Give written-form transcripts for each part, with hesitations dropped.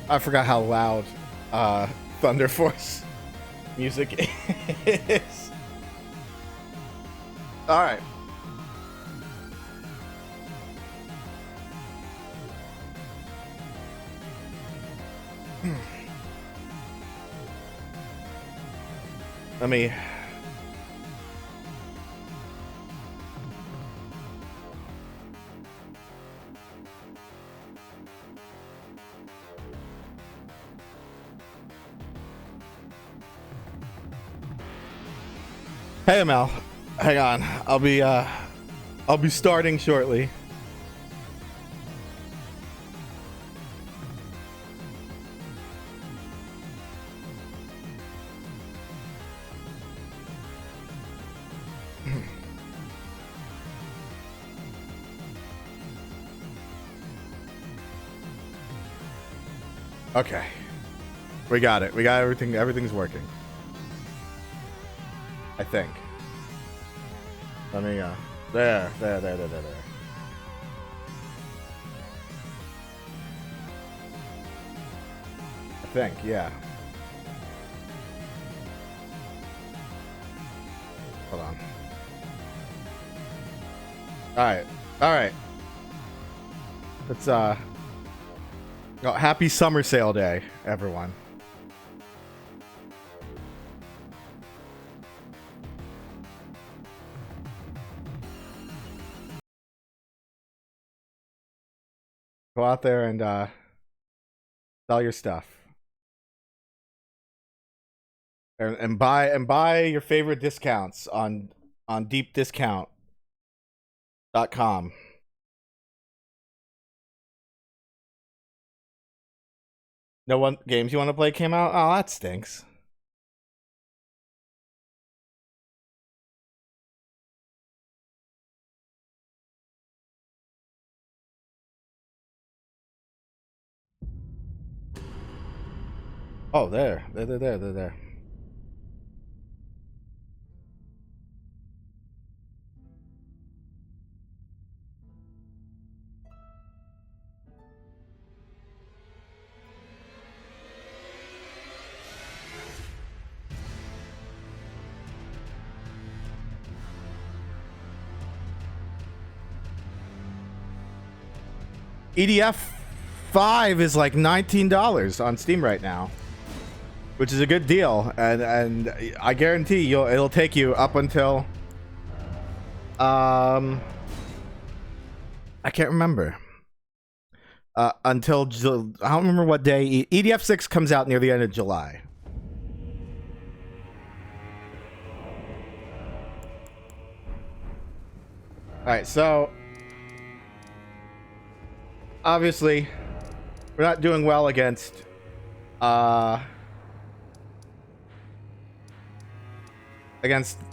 I forgot how loud Thunder Force music is. All right. Let me. Hey Mel, hang on. I'll be starting shortly. Okay. We got it. We got everything. Everything's working. I think. Let me, there. I think, yeah. Hold on. Alright. Let's, oh, happy summer sale day, everyone. Go out there and sell your stuff, and buy your favorite discounts on deepdiscount.com. No one games you want to play came out. Oh, that stinks. Oh, they're there. EDF 5 is like $19 on Steam right now, which is a good deal, and I guarantee it'll take you up until I can't remember until I don't remember what day. EDF 6 comes out near the end of July. All right, so obviously we're not doing well against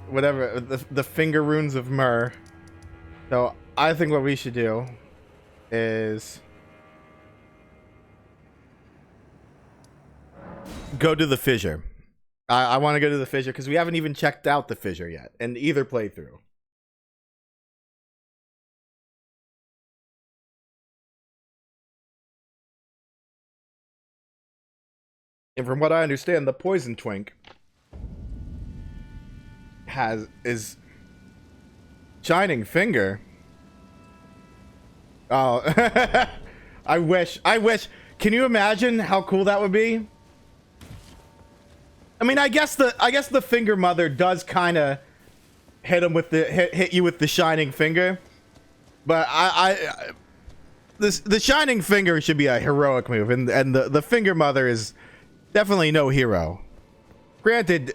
whatever the finger runes of Myrrh. So I think what we should do is go to the fissure. I want to go to the fissure because we haven't even checked out the fissure yet in either playthrough. And from what I understand, the poison twink is shining finger. Oh, I wish. Can you imagine how cool that would be? I mean, I guess the finger mother does kind of hit you with the shining finger, but the shining finger should be a heroic move, and the finger mother is definitely no hero. Granted,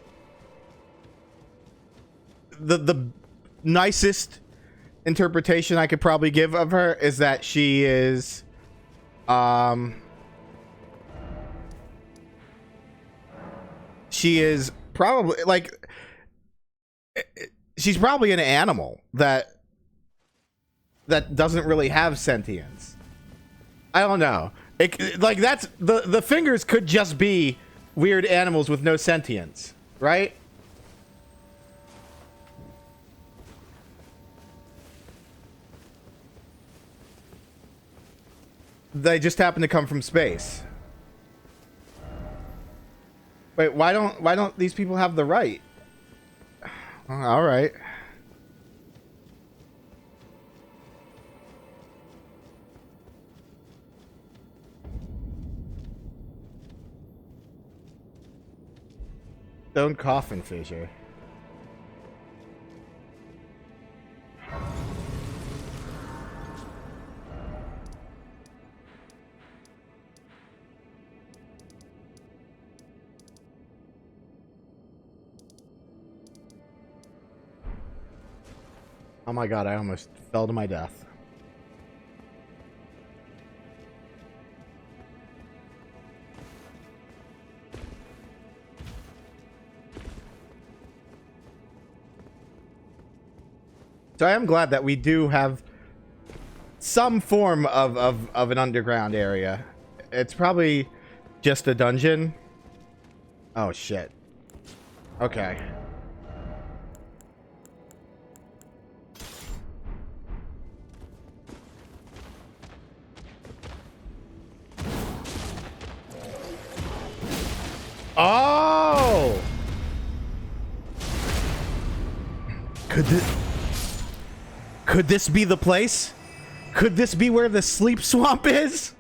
the nicest interpretation I could probably give of her is that she is probably like she's probably an animal that doesn't really have sentience. I don't know. Like that's the fingers could just be weird animals with no sentience, right? They just happen to come from space. Wait, why don't these people have the right? All right. Stone coffin fissure. Oh my god, I almost fell to my death. So I am glad that we do have some form of an underground area. It's probably just a dungeon. Oh shit. Okay. Oh! Could this be the place? Could this be where the sleep swamp is?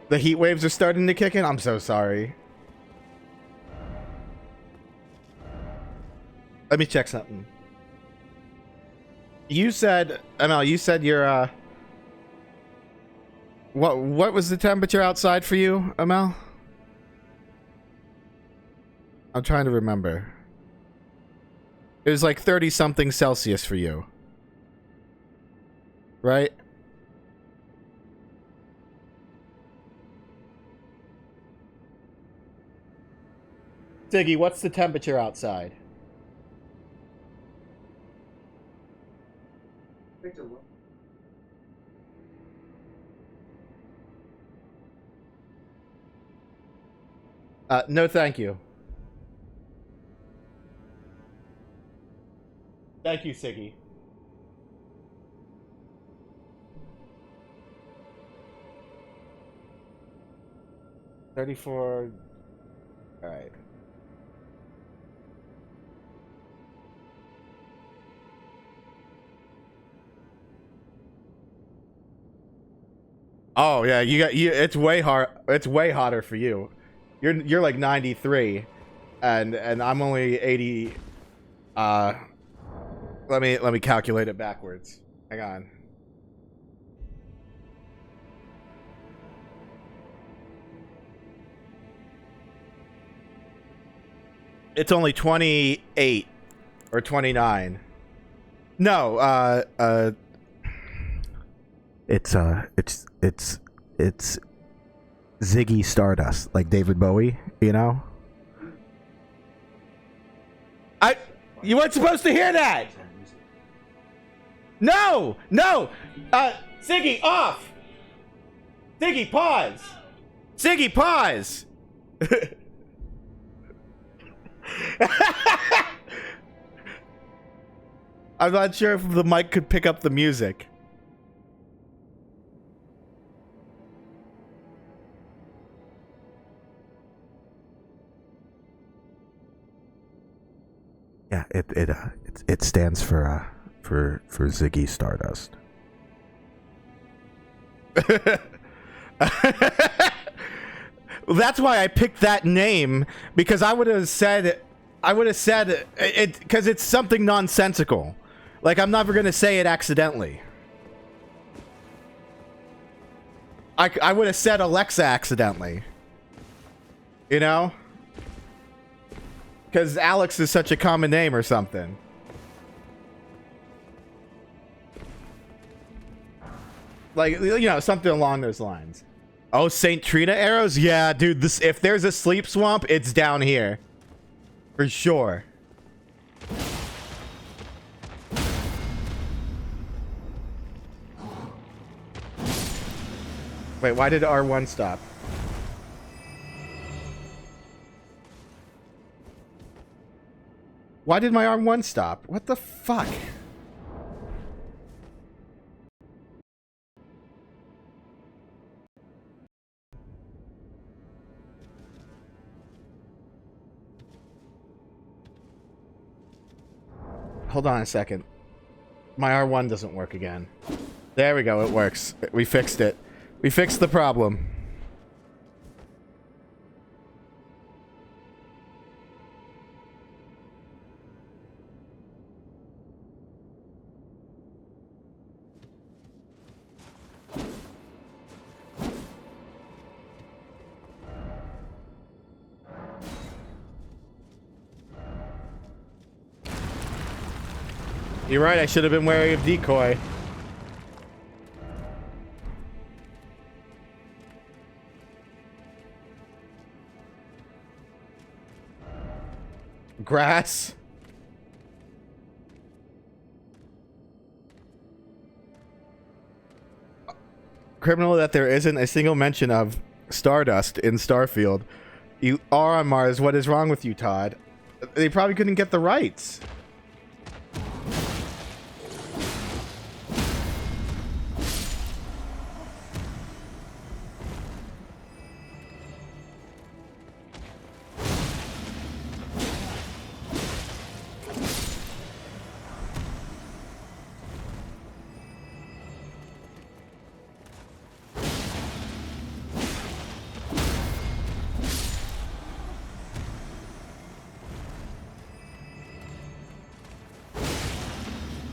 The heat waves are starting to kick in? I'm so sorry. Let me check something. You said, ML, you said you're, what was the temperature outside for you, ML? I'm trying to remember. It was like 30 something Celsius for you. Right? Ziggy, what's the temperature outside? No thank you. Thank you, Siggy. $34. All right. Oh yeah, you. It's way hard. It's way hotter for you. You're like 93, and I'm only 80. Let me calculate it backwards. Hang on. It's only 28 or 29. No, it's Ziggy Stardust, like David Bowie, you know? You weren't supposed to hear that. No, no. Ziggy, off. Ziggy, pause. Ziggy, pause. I'm not sure if the mic could pick up the music. Yeah, it stands for Ziggy Stardust. Well, that's why I picked that name, because I would have said it because it's something nonsensical. Like, I'm never gonna say it accidentally. I would have said Alexa accidentally. You know? Because Alex is such a common name or something. Like, you know, something along those lines. Oh, St. Trina arrows? Yeah, dude, this, if there's a sleep swamp, it's down here. For sure. Wait, why did R1 stop? Why did my R1 stop? What the fuck? hold on a second. My R1 doesn't work again. There we go, it works. We fixed it. We fixed the problem. You're right, I should have been wary of decoy. Grass. Criminal that there isn't a single mention of Stardust in Starfield. You are on Mars. What is wrong with you, Todd? They probably couldn't get the rights.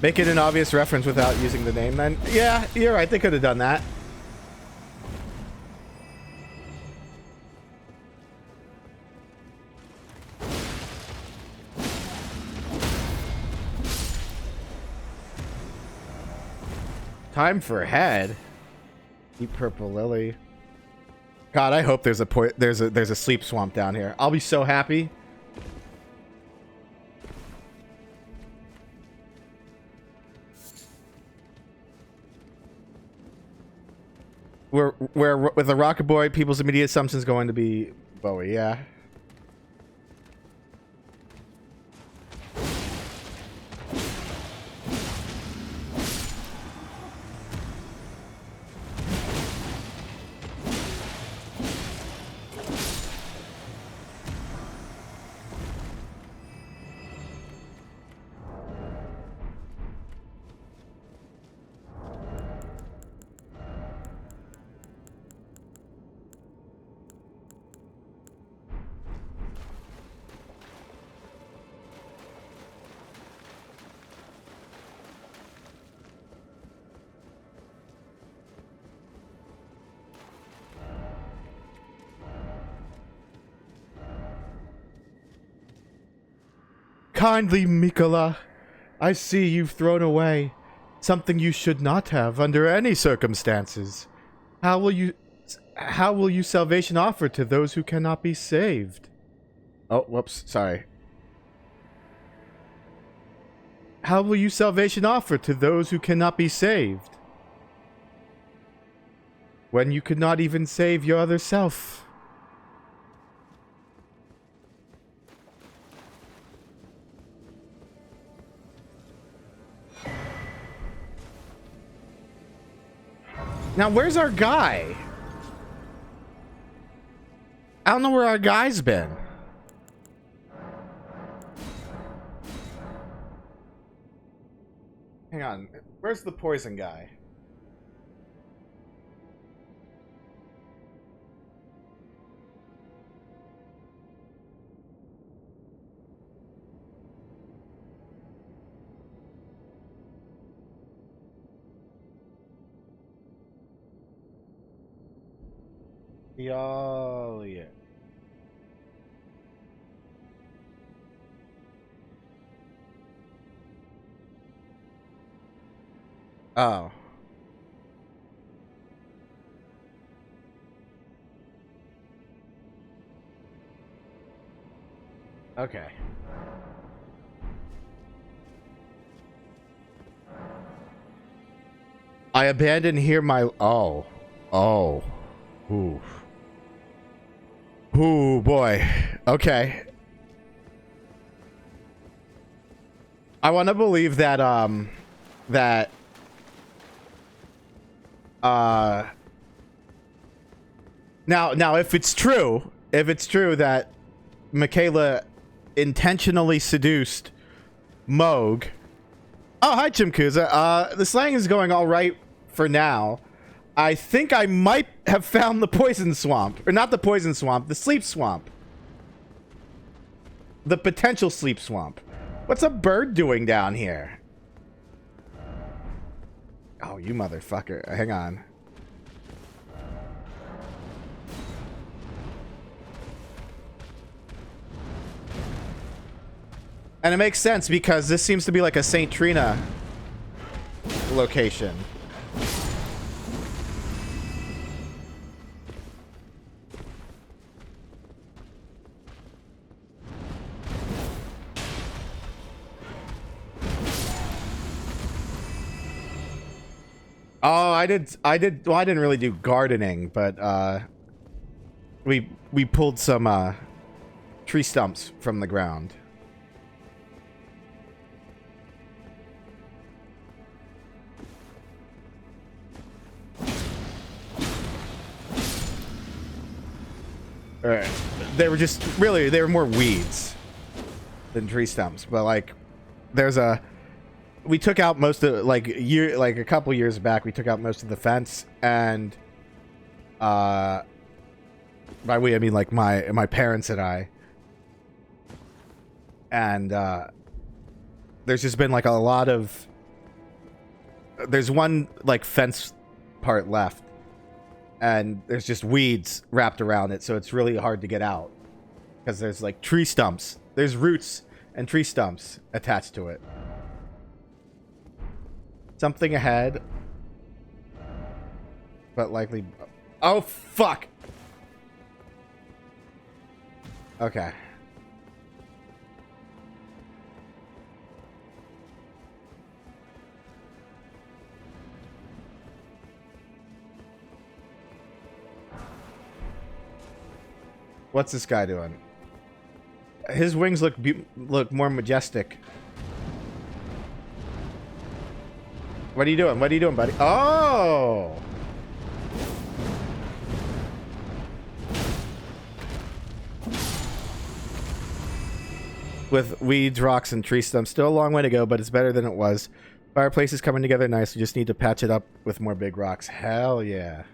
Make it an obvious reference without using the name then. Yeah, you're right. They could have done that. Time for head. Deep purple lily. God, I hope there's a sleep swamp down here. I'll be so happy. Where with a rocket boy, people's immediate assumption is going to be Bowie, yeah. Kindly, Mikola, I see you've thrown away something you should not have under any circumstances. How will you salvation offer to those who cannot be saved? Oh, whoops, sorry. How will you salvation offer to those who cannot be saved? When you could not even save your other self. Now, where's our guy? I don't know where our guy's been. Hang on. Where's the poison guy? Oh, yeah. Oh. Okay. I abandon here my... Oh. Oh. Ooh. Ooh, boy. Okay. I want to believe that, now, if it's true that Michaela intentionally seduced Moog Oh, hi, Chimkuza. The slang is going all right for now. I think I might have found the poison swamp. Or not the poison swamp, the sleep swamp. The potential sleep swamp. What's a bird doing down here? Oh, you motherfucker. Hang on. And it makes sense because this seems to be like a St. Trina location. Oh, I did, well, I didn't really do gardening, but, we pulled some, tree stumps from the ground. Alright. They were just, really, they were more weeds than tree stumps, but, like, there's a... We took out most of, like, a couple years back, we took out most of the fence, and, by we, I mean, like, my parents and I, and, there's just been, like, a lot of... There's one, like, fence part left, and there's just weeds wrapped around it, so it's really hard to get out. Because there's, like, tree stumps. There's roots and tree stumps attached to it. Something ahead. But likely... Oh, fuck! Okay. What's this guy doing? His wings look more majestic. What are you doing? What are you doing, buddy? Oh! With weeds, rocks, and tree stumps. Still a long way to go, but it's better than it was. Fireplace is coming together nice. We just need to patch it up with more big rocks. Hell yeah.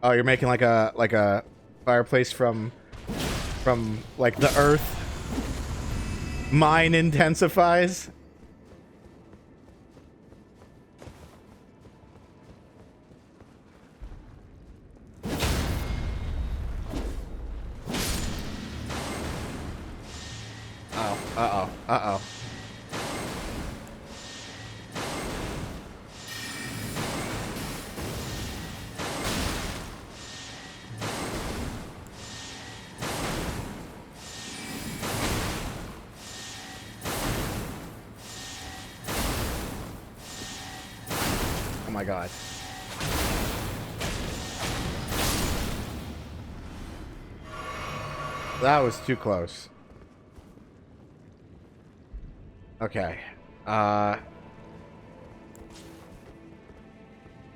Oh, you're making like a fireplace from like the earth. Mine intensifies. Oh, uh-oh, uh-oh. Oh my god. That was too close. Okay.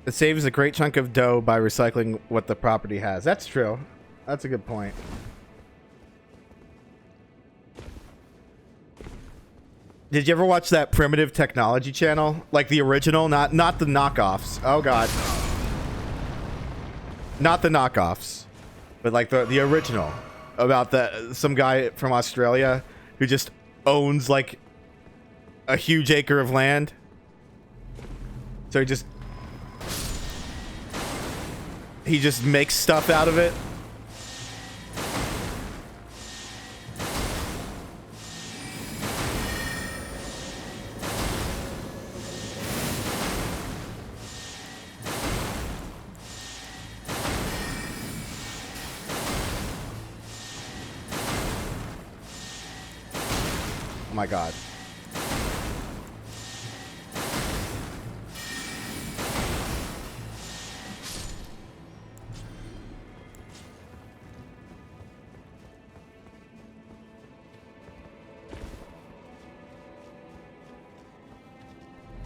It saves a great chunk of dough by recycling what the property has. That's true. That's a good point. Did you ever watch that Primitive Technology channel? Like the original, not the knockoffs. Oh god. Not the knockoffs. But like the original. About some guy from Australia who just owns like a huge acre of land. So he just makes stuff out of it. Oh my god.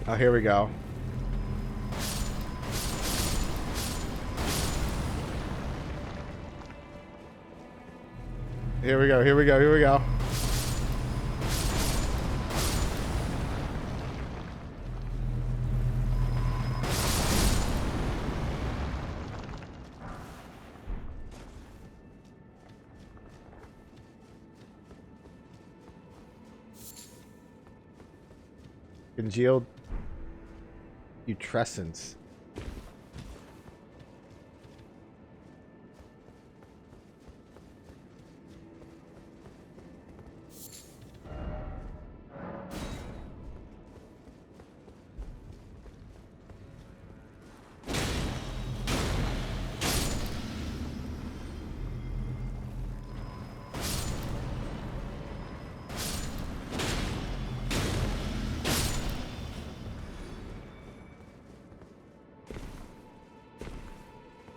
Oh, here we go. Here we go, here we go, here we go. Congealed putrescence.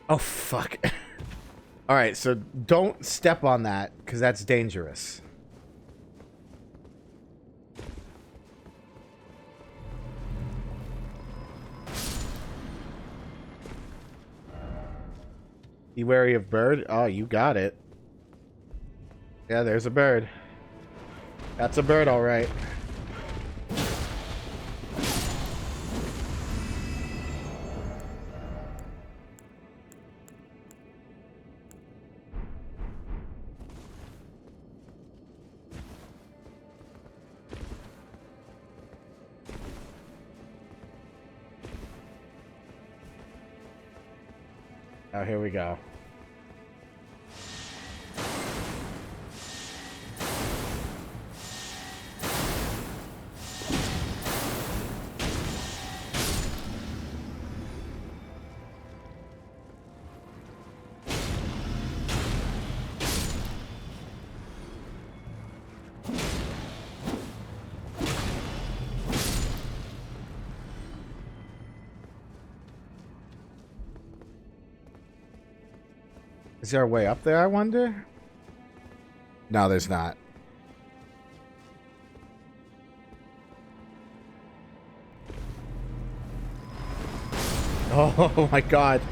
Oh, fuck. Alright, so don't step on that, because that's dangerous. Be wary of bird? Oh, you got it. Yeah, there's a bird. That's a bird, alright. Oh, here we go. Is there a way up there, I wonder? No, there's not. Oh my god.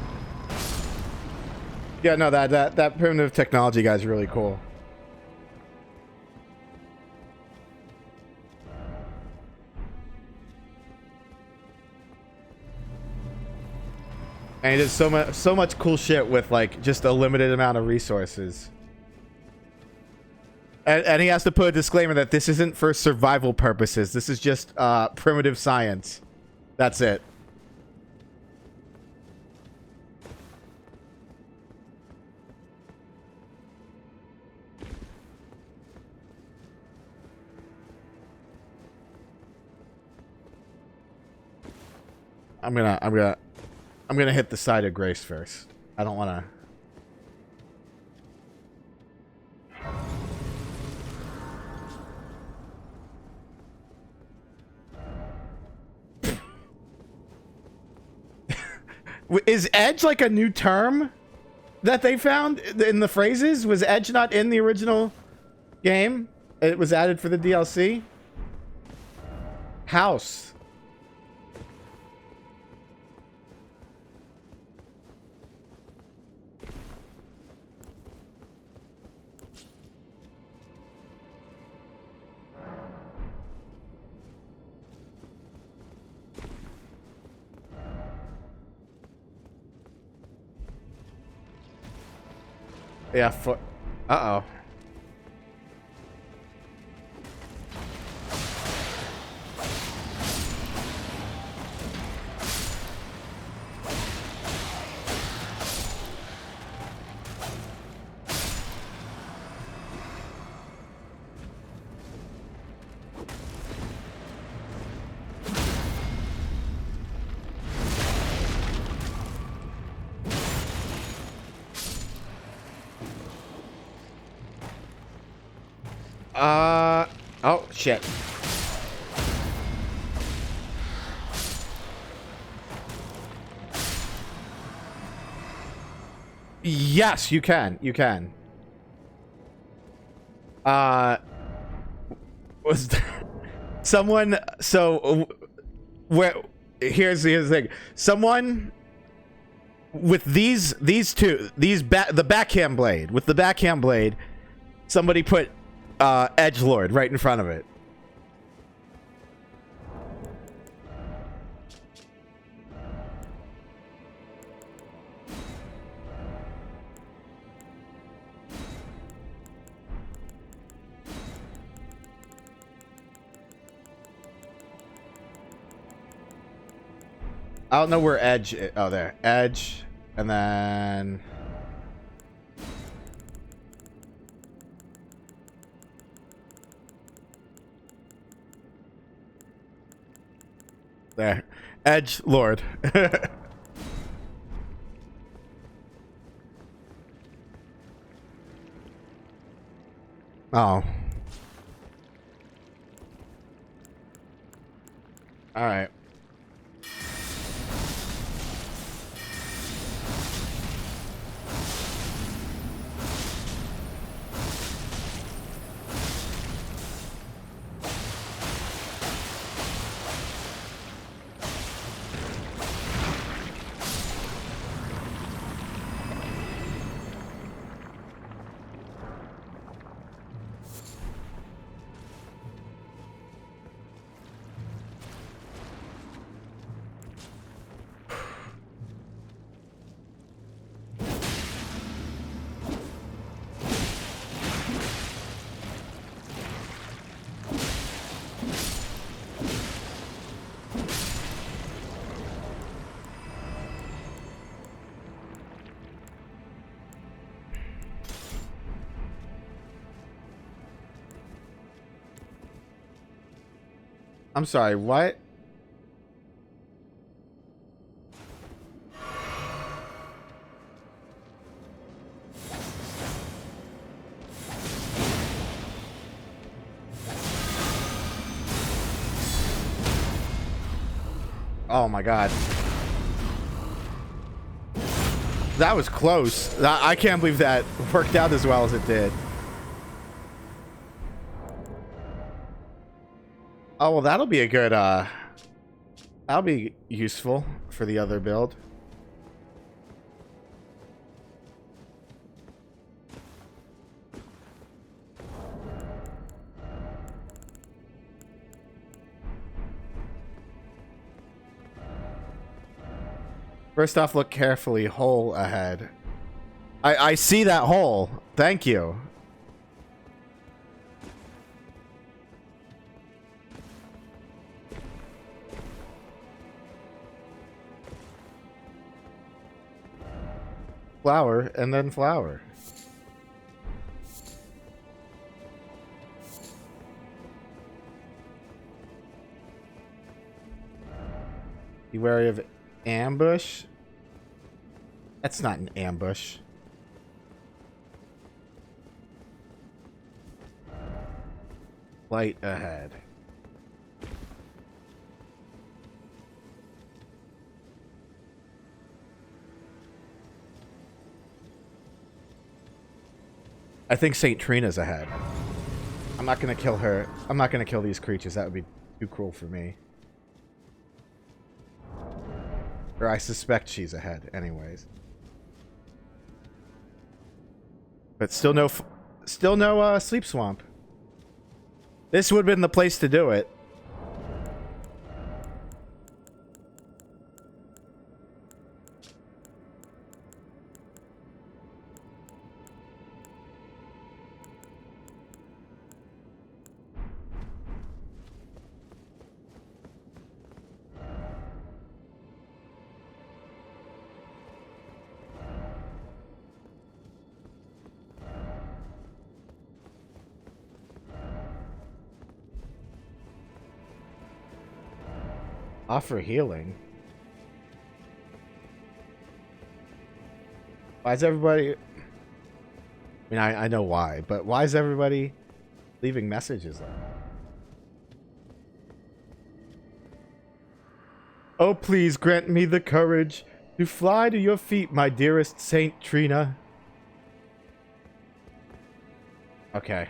Yeah, no, that primitive technology guy's really cool. And he did so much cool shit with like just a limited amount of resources. And he has to put a disclaimer that this isn't for survival purposes. This is just primitive science. That's it. I'm gonna hit the side of Grace first. I don't wanna. Is edge like a new term that they found in the phrases? Was edge not in the original game? It was added for the DLC? House. Yeah, for... Uh-oh. Oh, shit. Yes, you can. You can. Was there someone... So, where... Here's the thing. Someone... With the backhand blade. With the backhand blade... Somebody put edgelord right in front of it. I don't know where edge is. Oh, there. Edge. And then... there. Edge Lord. Oh. Alright. I'm sorry, what? Oh my god. That was close. I can't believe that worked out as well as it did. Oh, well, that'll be a good, that'll be useful for the other build. First off, look carefully. Hole ahead. I see that hole. Thank you. Flower and then flower. Be wary of ambush. That's not an ambush. Light ahead. I think Saint Trina's ahead. I'm not gonna kill her. I'm not gonna kill these creatures. That would be too cruel for me. Or I suspect she's ahead anyways. But still no sleep swamp. This would have been the place to do it. Offer healing. Why is everybody... I mean, I know why, but why is everybody leaving messages like that? Oh, please grant me the courage to fly to your feet, my dearest Saint Trina. Okay.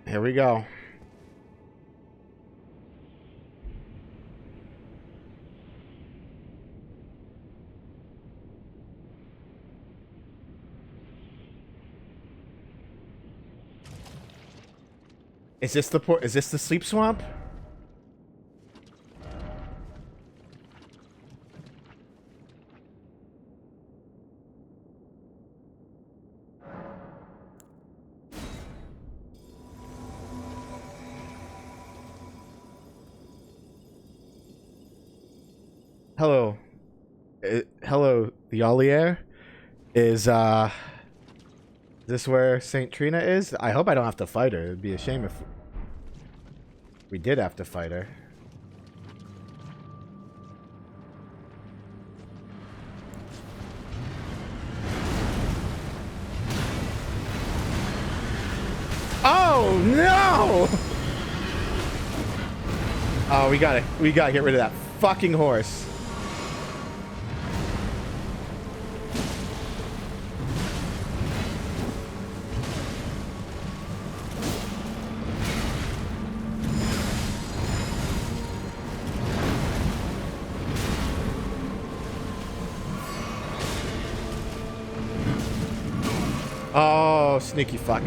Here we go. Is this the port? Is this the sleep swamp? Hello. Hello, the Ollier. Is this where Saint Trina is? I hope I don't have to fight her. It'd be a shame if we did have to fight her. Oh no! Oh, we gotta get rid of that fucking horse. Oh, sneaky fuck.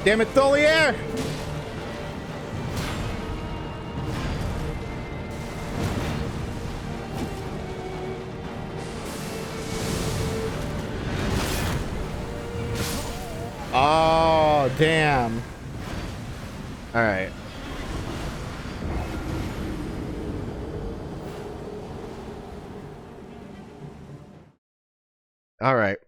Damn it, Tholier! Oh, damn. All right. All right.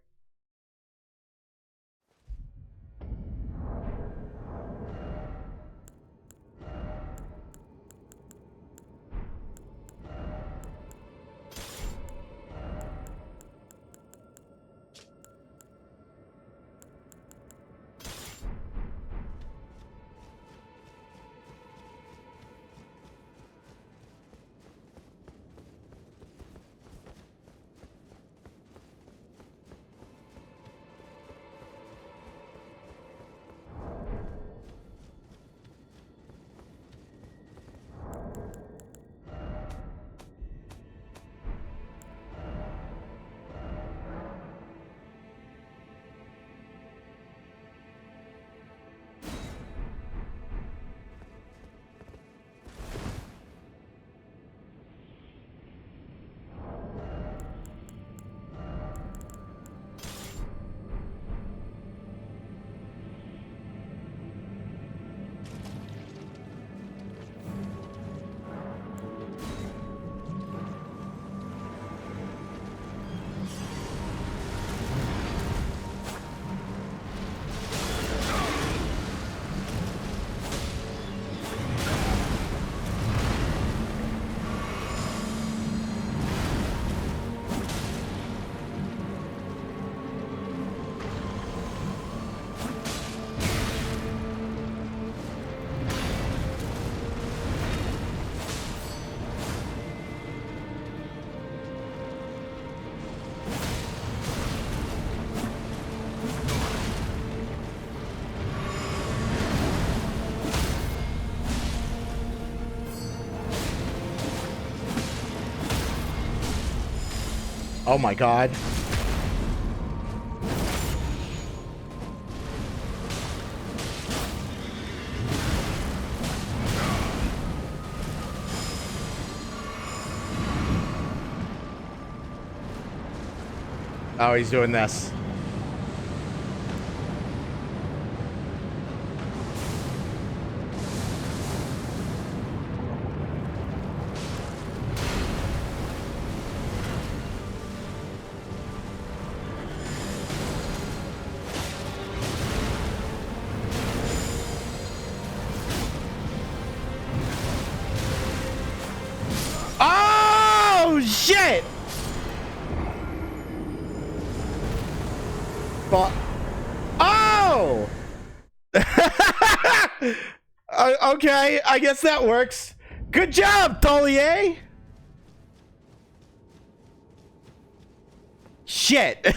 Oh my god. Oh, he's doing this. shit! But oh! Okay, I guess that works. Good job, Tolier! Shit!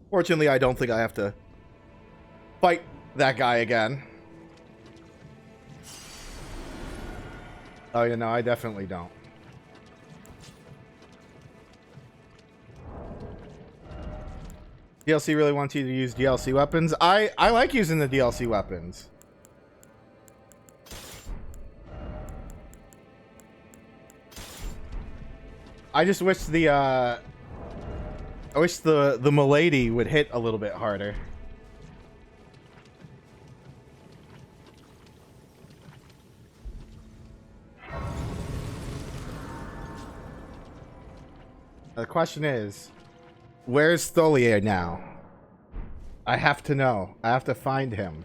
Fortunately, I don't think I have to fight that guy again. Oh, yeah, no, I definitely don't. DLC really wants you to use DLC weapons. I like using the DLC weapons. I just wish the Milady would hit a little bit harder. The question is, where's Tholier now? I have to know. I have to find him.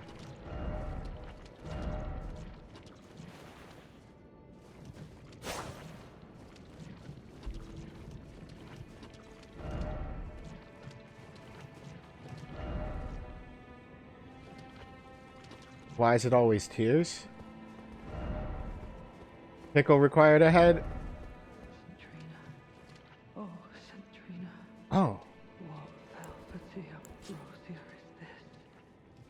Why is it always tears? Pickle required ahead. Oh. What velvety ambrosia is this?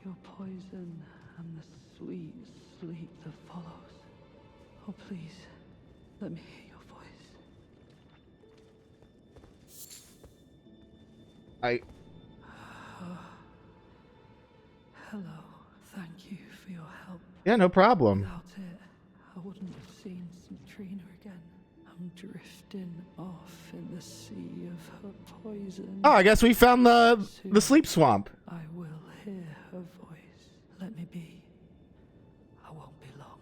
Your poison and the sweet sleep that follows. Oh, please, let me hear your voice. Hello, thank you for your help. Yeah, no problem. Without it, I wouldn't have seen Centrina again. I'm drifting off in the sea of her poison. Oh, I guess we found the sleep swamp. I will hear her voice. Let me be. I won't be long.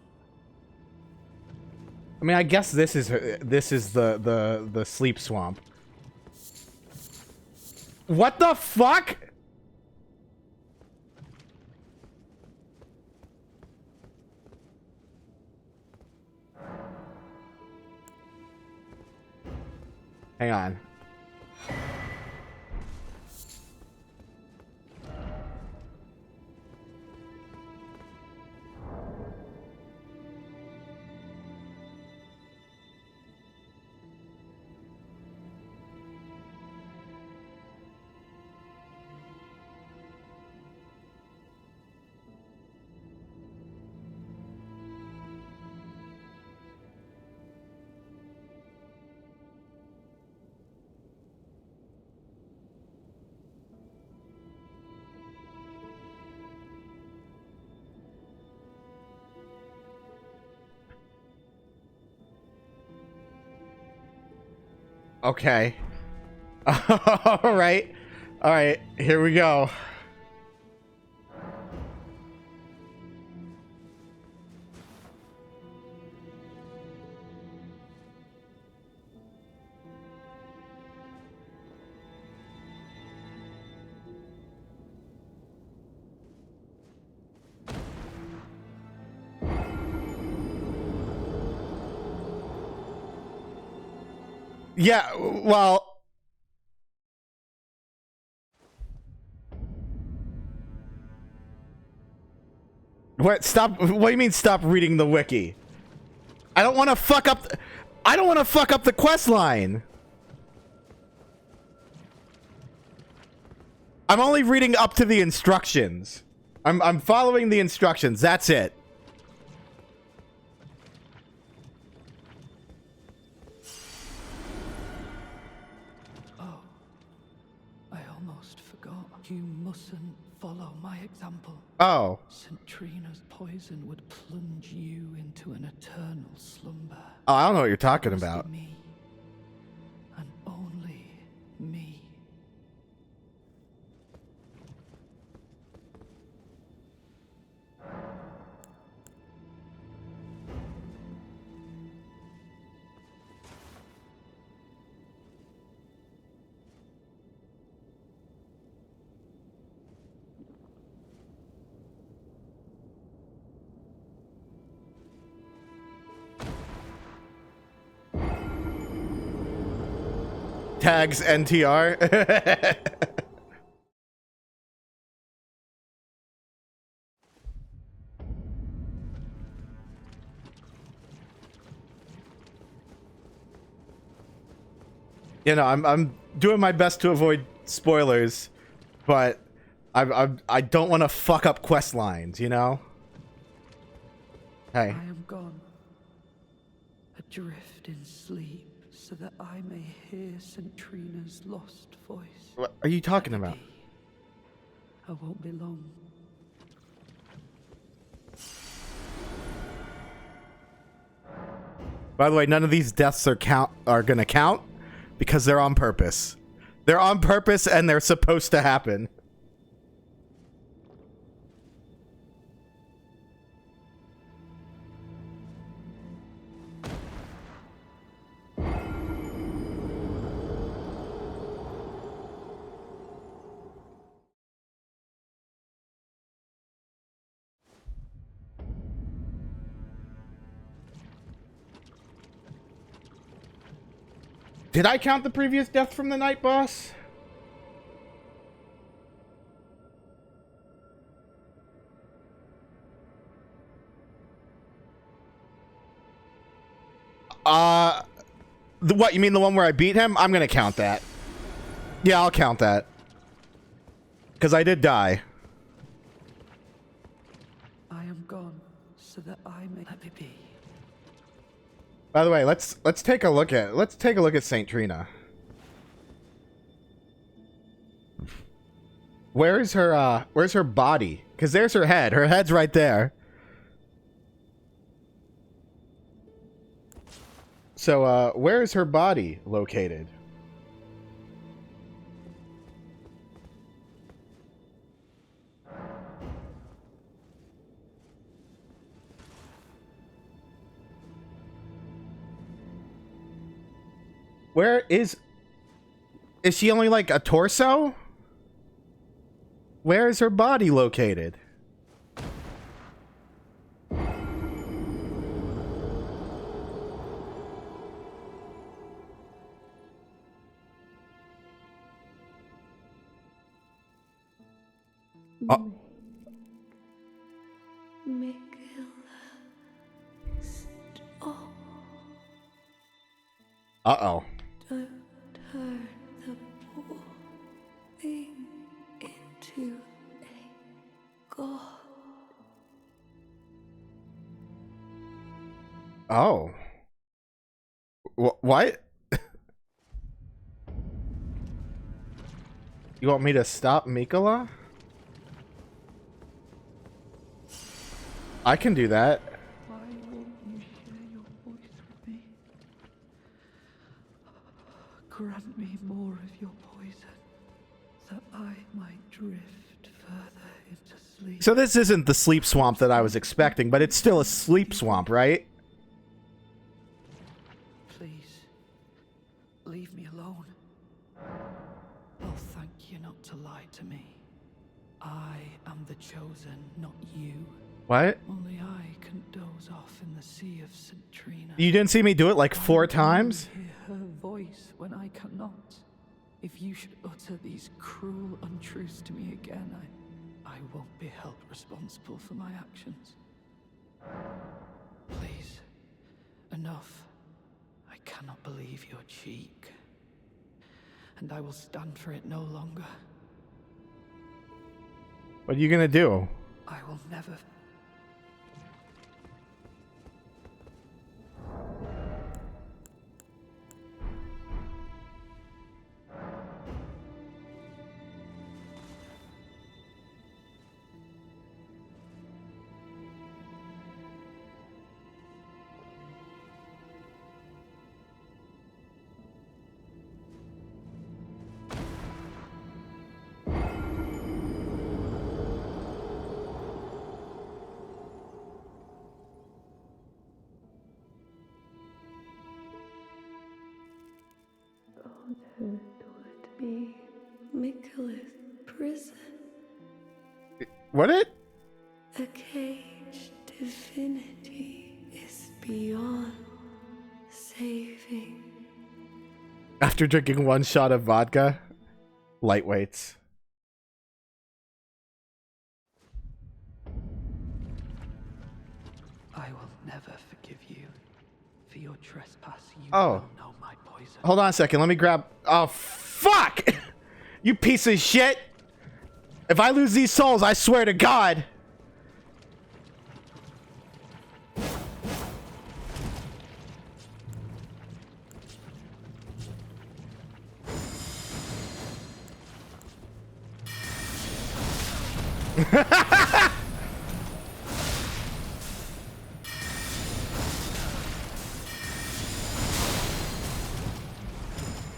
I mean, I guess this is the sleep swamp. What the fuck? Hang on. Okay. All right. All right. Here we go. Yeah, well, what? Stop. What do you mean stop reading the wiki? I don't want to fuck up I don't want to fuck up the quest line. I'm only reading up to the instructions. I'm following the instructions. That's it. You mustn't follow my example. Oh. Centrina's poison would plunge you into an eternal slumber. Oh, I don't know what you're talking about. Me, and only Tags NTR. You know, I'm doing my best to avoid spoilers, but I don't want to fuck up quest lines, you know? Hey. I am gone, adrift in sleep, so that I may hear St. Trina's lost voice. What are you talking about? I won't be long. By the way, none of these deaths are gonna count because they're on purpose. They're on purpose and they're supposed to happen. Did I count the previous death from the night boss? What, you mean the one where I beat him? I'm gonna count that. Yeah, I'll count that. Because I did die. I am gone, so that I may let me be. By the way, let's take a look at Saint Trina. Where's her body? Because there's her head. Her head's right there. So, where is her body located? Where is she only like a torso? Where is her body located? Oh. Uh-oh. Don't turn the poor thing into a god. Oh. What? You want me to stop Mikola? I can do that. Why won't you share your voice with me? Grant me more of your poison, that I might drift further into sleep. So this isn't the sleep swamp that I was expecting, but it's still a sleep swamp, right? Please, leave me alone. I'll thank you not to lie to me. I am the chosen, not you. What? Only I can doze off in the sea of St. Trina. You didn't see me do it like 4 times? Hear her voice when I cannot. If you should utter these cruel untruths to me again, I won't be held responsible for my actions. Please, enough. I cannot believe your cheek. And I will stand for it no longer. What are you gonna do? I will never. It would be Mikola's prison. What it? A caged divinity is beyond saving. after drinking 1 shot of vodka. Lightweights. I will never forgive you for your trespass. You Oh. will know my poison. Hold on a second. Let me grab... Oh, fuck! You piece of shit! If I lose these souls, I swear to God...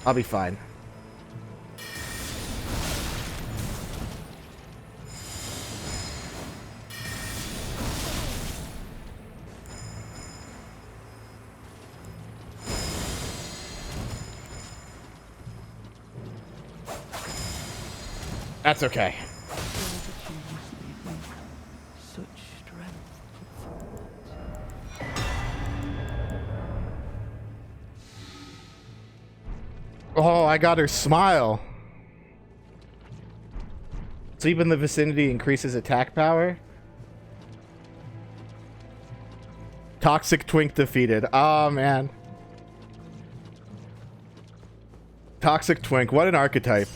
I'll be fine. That's okay. Such strength. Oh, I got her smile. Sleep in the vicinity increases attack power. Toxic Twink defeated. Oh, man. Toxic Twink. What an archetype.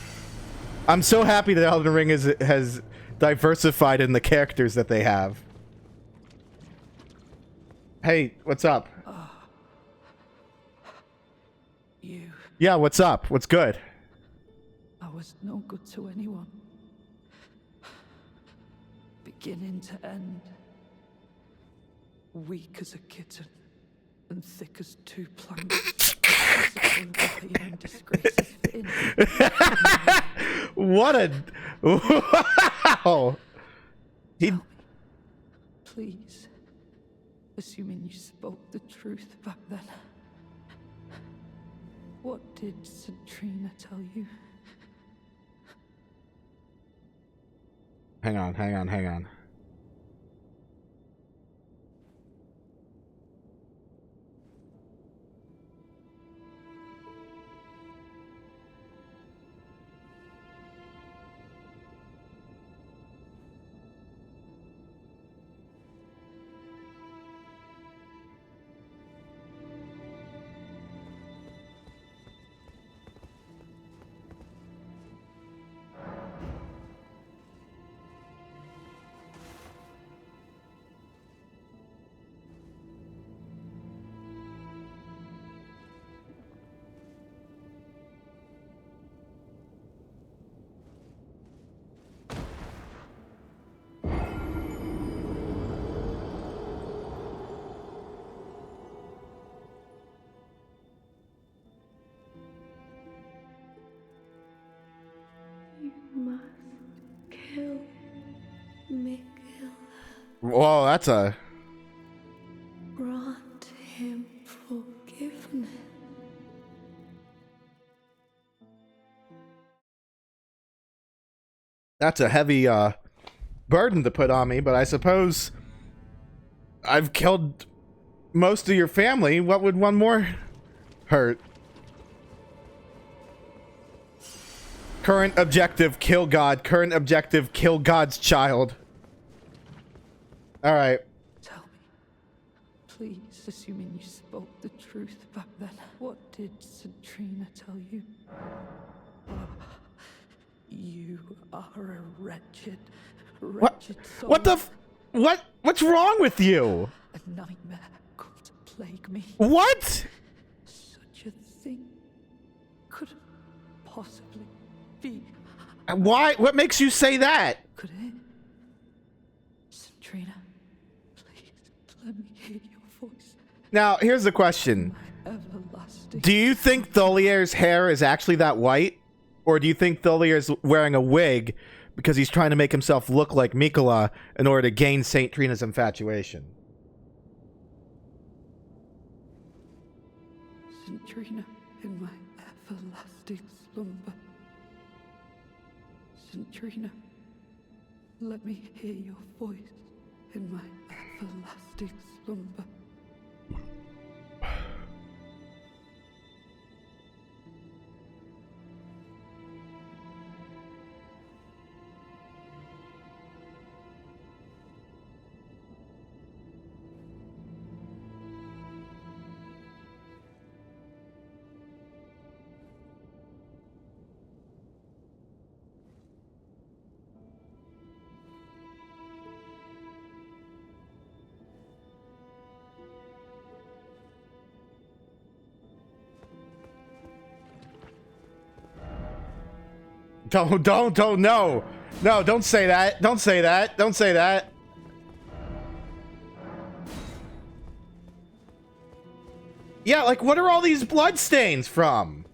I'm so happy that Elden Ring has diversified in the characters that they have. Hey, what's up? You. Yeah, what's up? What's good? I was no good to anyone. Beginning to end. Weak as a kitten and thick as 2 planks. What a... Wow! He... Tell me, please, assuming you spoke the truth back then, what did Centrina tell you? Hang on. You must kill Mikkel. Whoa, that's a... Grant him forgiveness. That's a heavy, burden to put on me, but I suppose... I've killed most of your family. What would one more hurt? Current objective, kill God. Current objective, kill God's child. Alright. Tell me, please, assuming you spoke the truth back then, what did Centrina tell you? You are a wretched soul. What the f... What's wrong with you? A nightmare come to plague me. What? Such a thing could possibly be. Why? What makes you say that? Could it? Centrina, please let me hear your voice. Now, here's the question. My everlasting. Do you think Tholier's hair is actually that white? Or do you think Tholier's wearing a wig because he's trying to make himself look like Mikola in order to gain Saint Trina's infatuation? Centrina, in my everlasting slumber. Centrina, let me hear your voice in my everlasting slumber. Don't, no. No, don't say that. Don't say that. Don't say that. Yeah, like, what are all these blood stains from?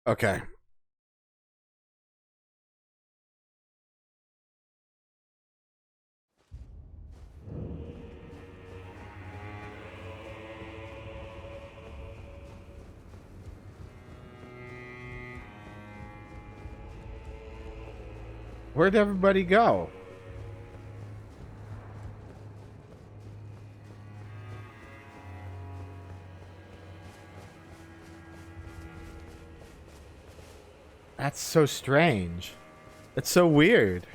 Okay. Where'd everybody go? That's so strange. It's so weird.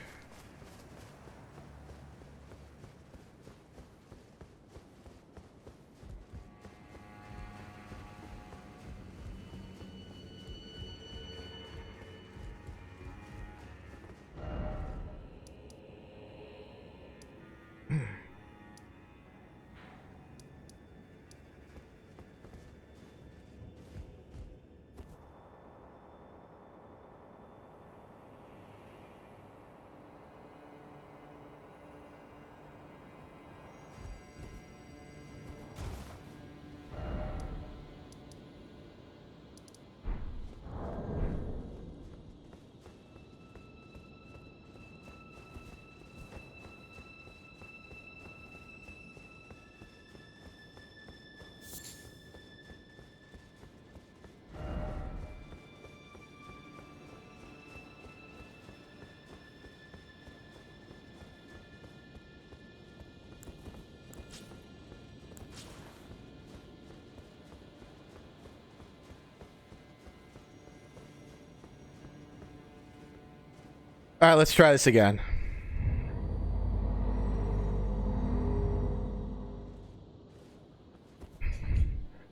All right, let's try this again.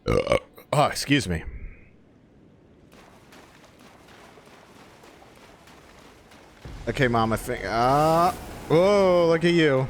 Oh, excuse me. Okay, Mom, I think... oh, look at you.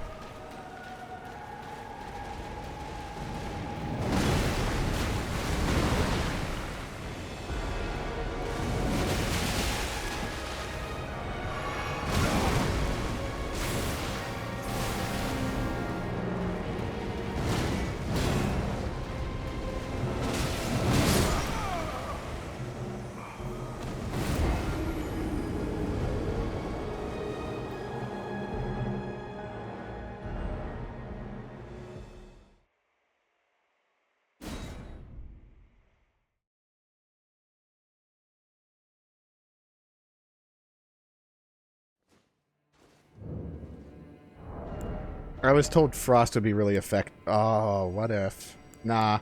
I was told Frost would be really effective. Oh, what if? Nah,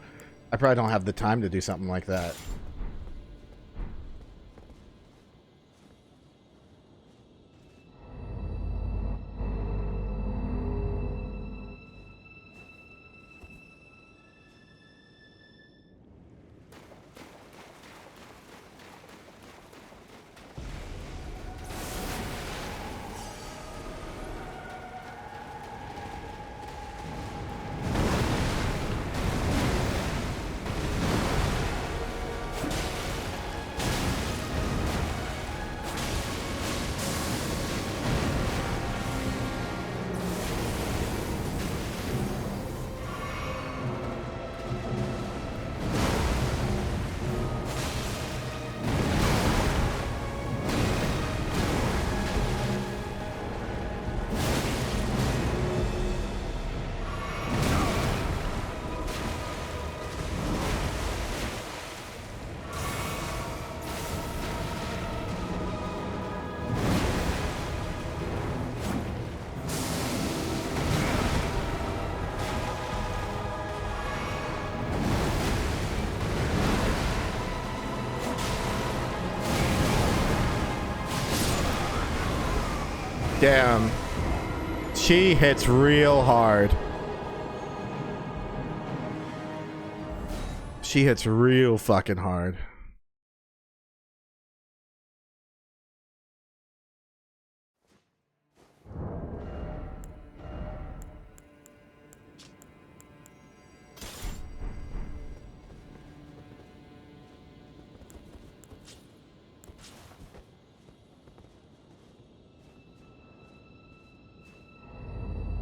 I probably don't have the time to do something like that. Damn. She hits real hard. She hits real fucking hard.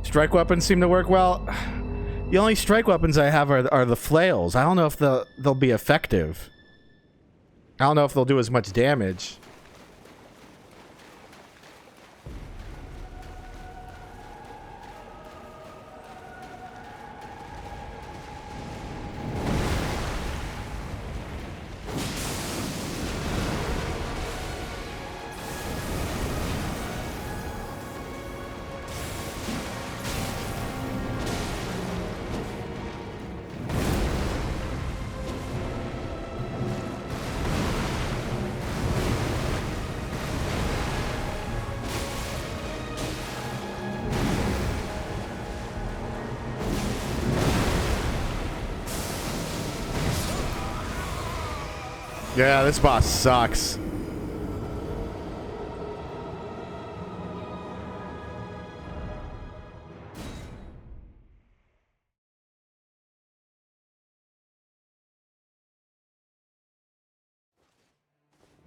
Strike weapons seem to work well. The only strike weapons I have are the flails. I don't know if they'll be effective. I don't know if they'll do as much damage. Yeah, this boss sucks.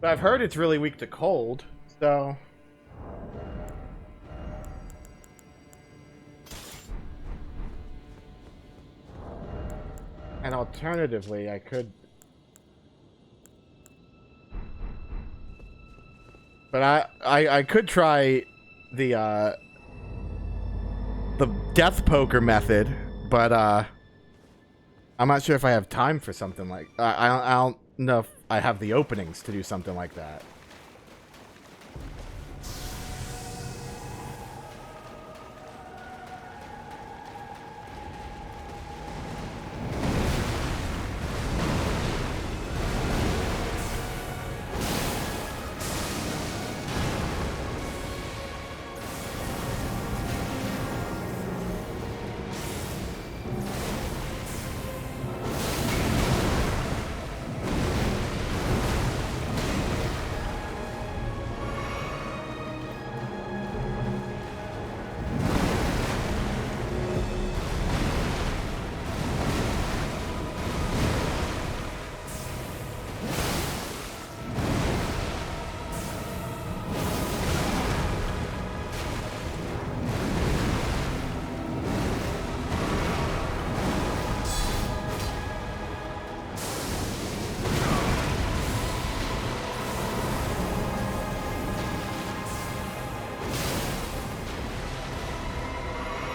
But I've heard it's really weak to cold, so... And alternatively, I could... But I could try the death poker method, but I'm not sure if I have time for something like I don't know if I have the openings to do something like that.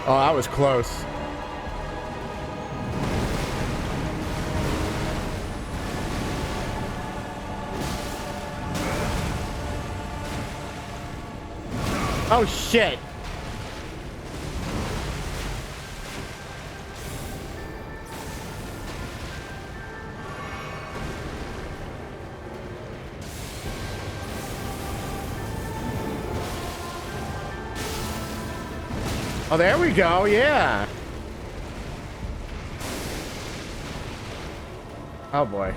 Oh, that was close. Oh, shit. Oh, there we go, yeah. Oh, boy.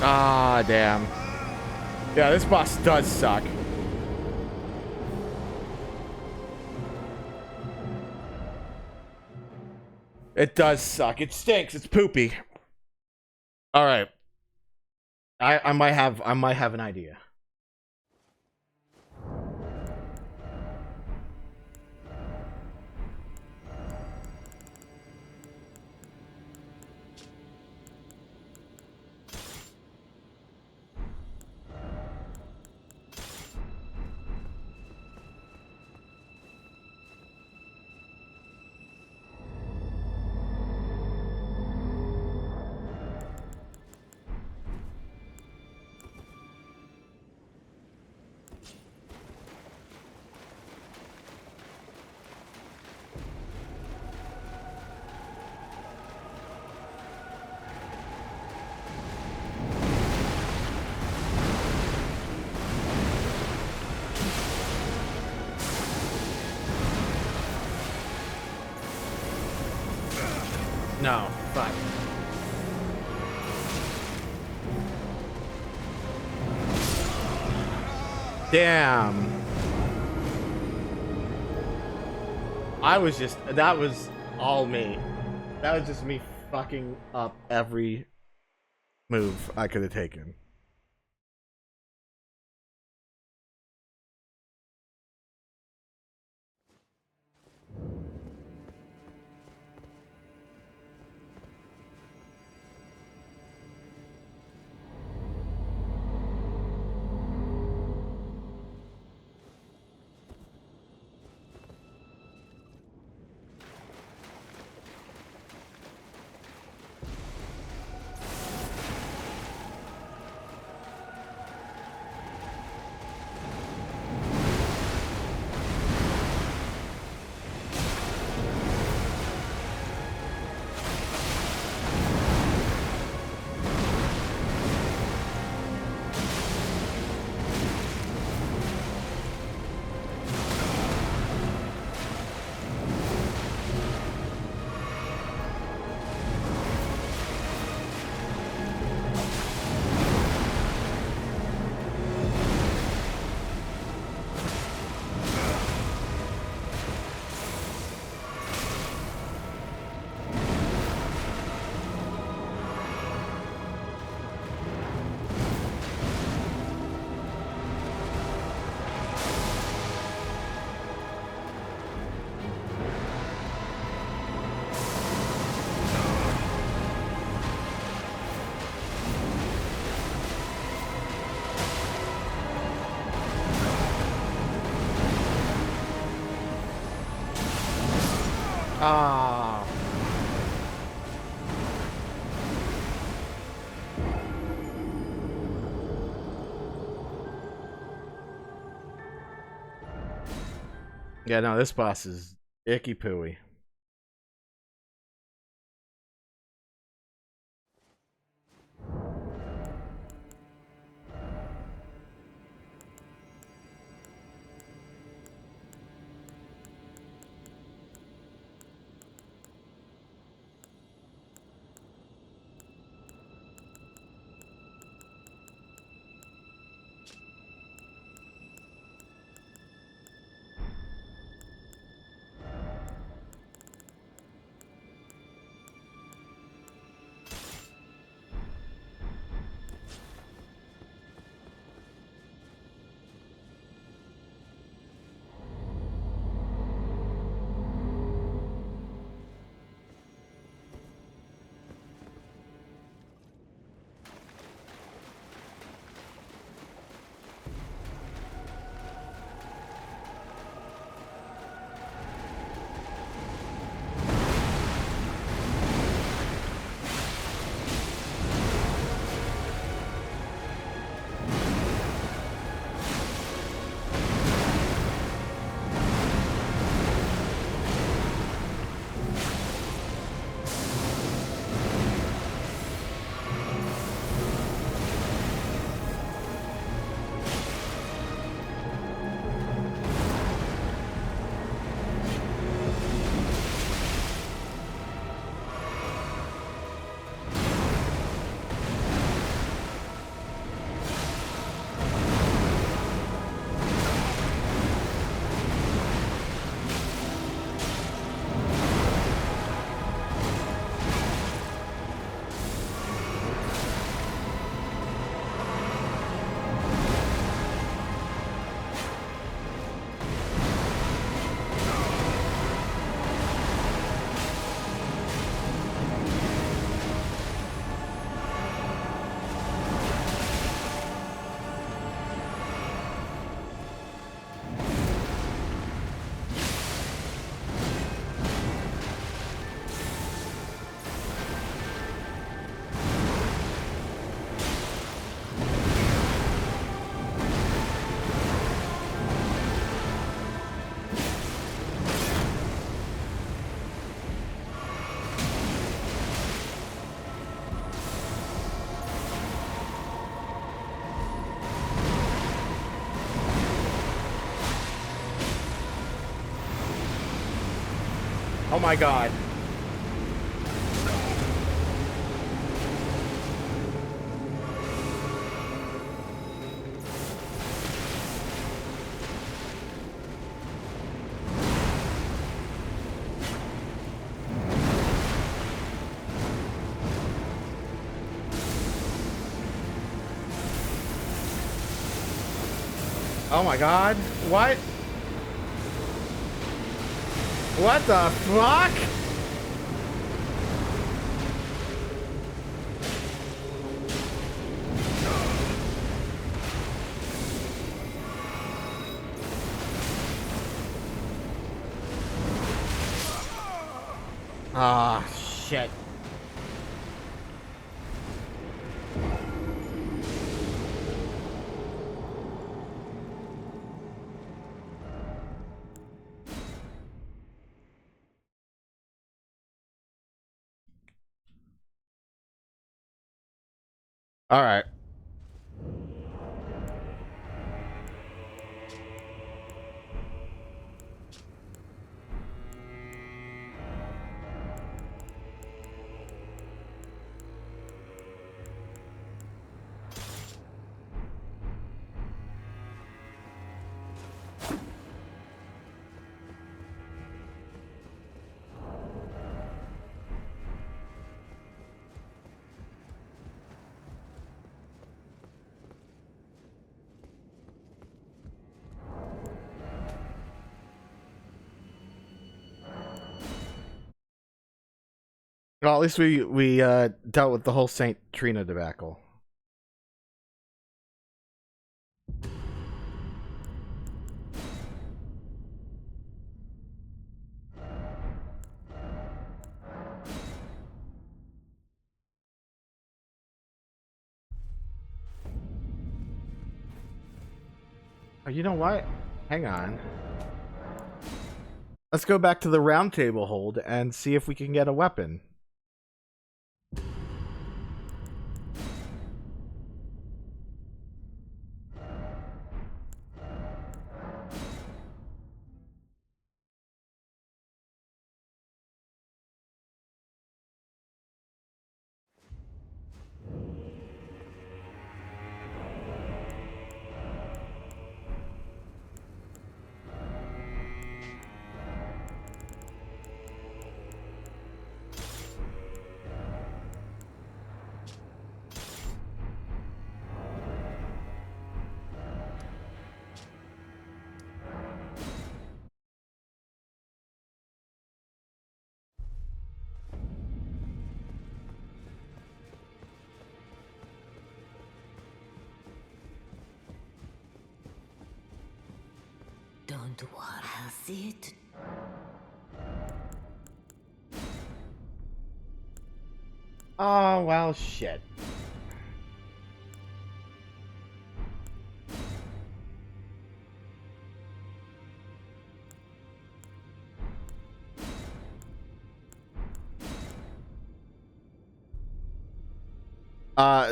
Ah, damn. Yeah, this boss does suck. It does suck. It stinks. It's poopy. All right. I might have an idea. No, fuck. Damn. That was all me. That was just me fucking up every move I could have taken. Ah. Yeah, no, this boss is icky pooey. Oh my god. Oh my god. What? What the fuck? Ah, shit. All right. Well, at least we dealt with the whole Saint Trina debacle. Oh, you know what? Hang on. Let's go back to the round table hold and see if we can get a weapon. Don't worry, it. Oh, well, shit.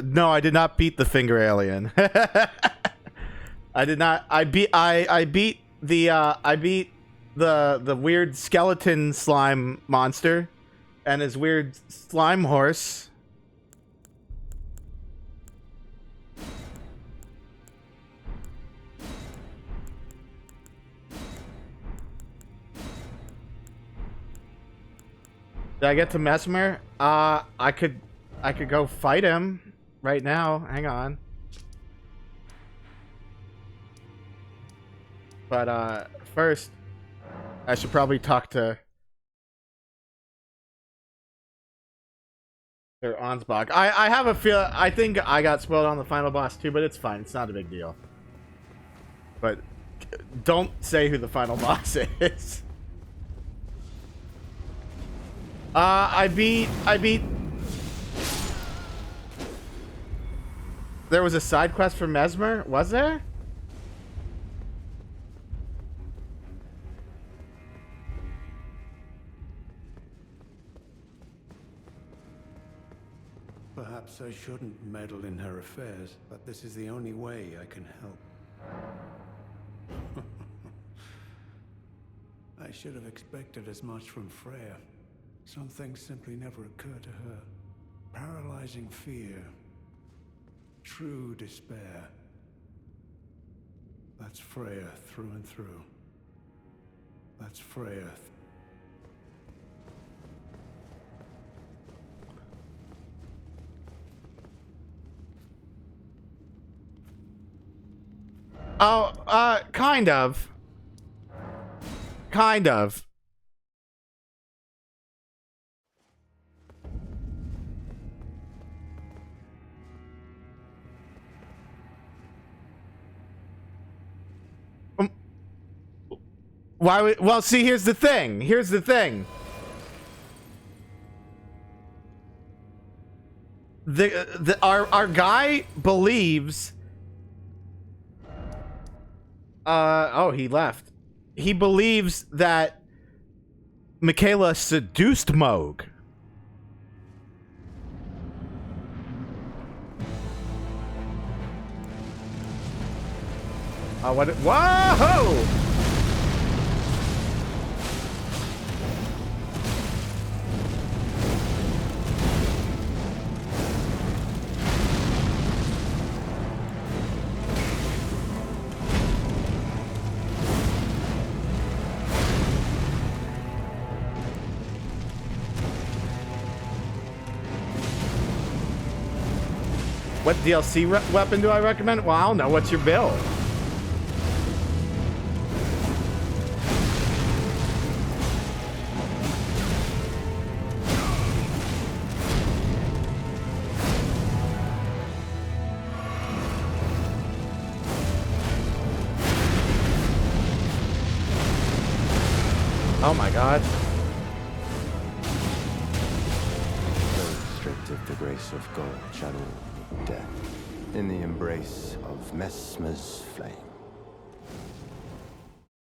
No, I did not beat the finger alien. I did not. I beat the weird skeleton slime monster and his weird slime horse. Did I get to Mesmer? I could go fight him right now. Hang on. But first, I should probably talk to their Ansbach. I have a feel. I think I got spoiled on the final boss too, but it's fine. It's not a big deal. But don't say who the final boss is. I beat. There was a side quest for Mesmer, was there? Perhaps I shouldn't meddle in her affairs, but this is the only way I can help. I should have expected as much from Freya. Some things simply never occur to her. Paralyzing fear. True despair. That's Freya through and through. That's Freya. Oh, kind of. Kind of. Why would, well, see, here's the thing. Here's the thing. Our guy believes oh, he left. He believes that Michaela seduced Moog. What? Whoa! What DLC weapon do I recommend? Well, I don't know. What's your build? Oh my god. Restricted the grace of gold channel death in the embrace of Mesmer's flame.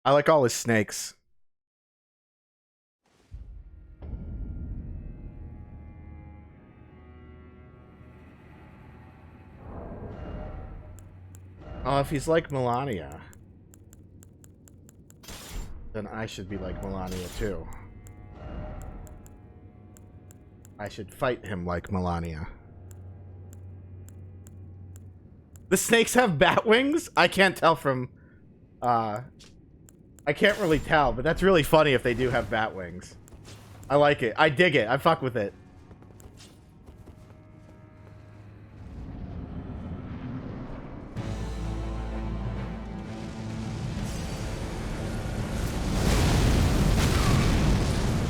I like all his snakes. Oh, if he's like Melania, then I should be like Melania too. I should fight him like Melania. The snakes have bat wings? I can't tell from... I can't really tell, but that's really funny if they do have bat wings. I like it. I dig it. I fuck with it.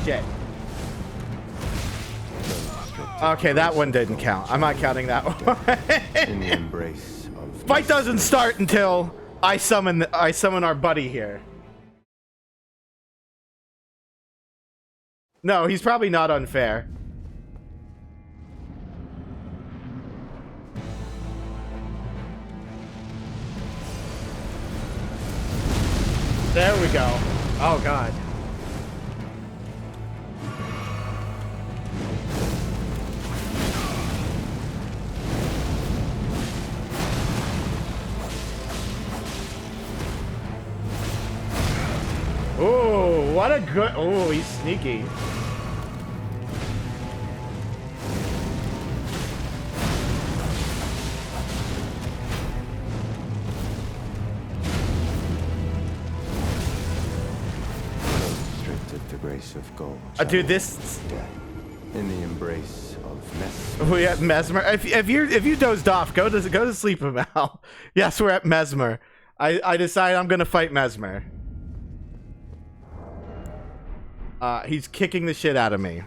Shit. Okay, that one didn't count. I'm not counting that one. In the embrace of Fight doesn't start until I summon our buddy here. No, he's probably not unfair. There we go. Oh god. Oh, what a good... Oh, he's sneaky. restricted the grace of gold. Dude, this... Death in the embrace of Mesmer. We at Mesmer. If you dozed off, go to sleep, Mal. Yes, we're at Mesmer. I decide I'm gonna fight Mesmer. He's kicking the shit out of me.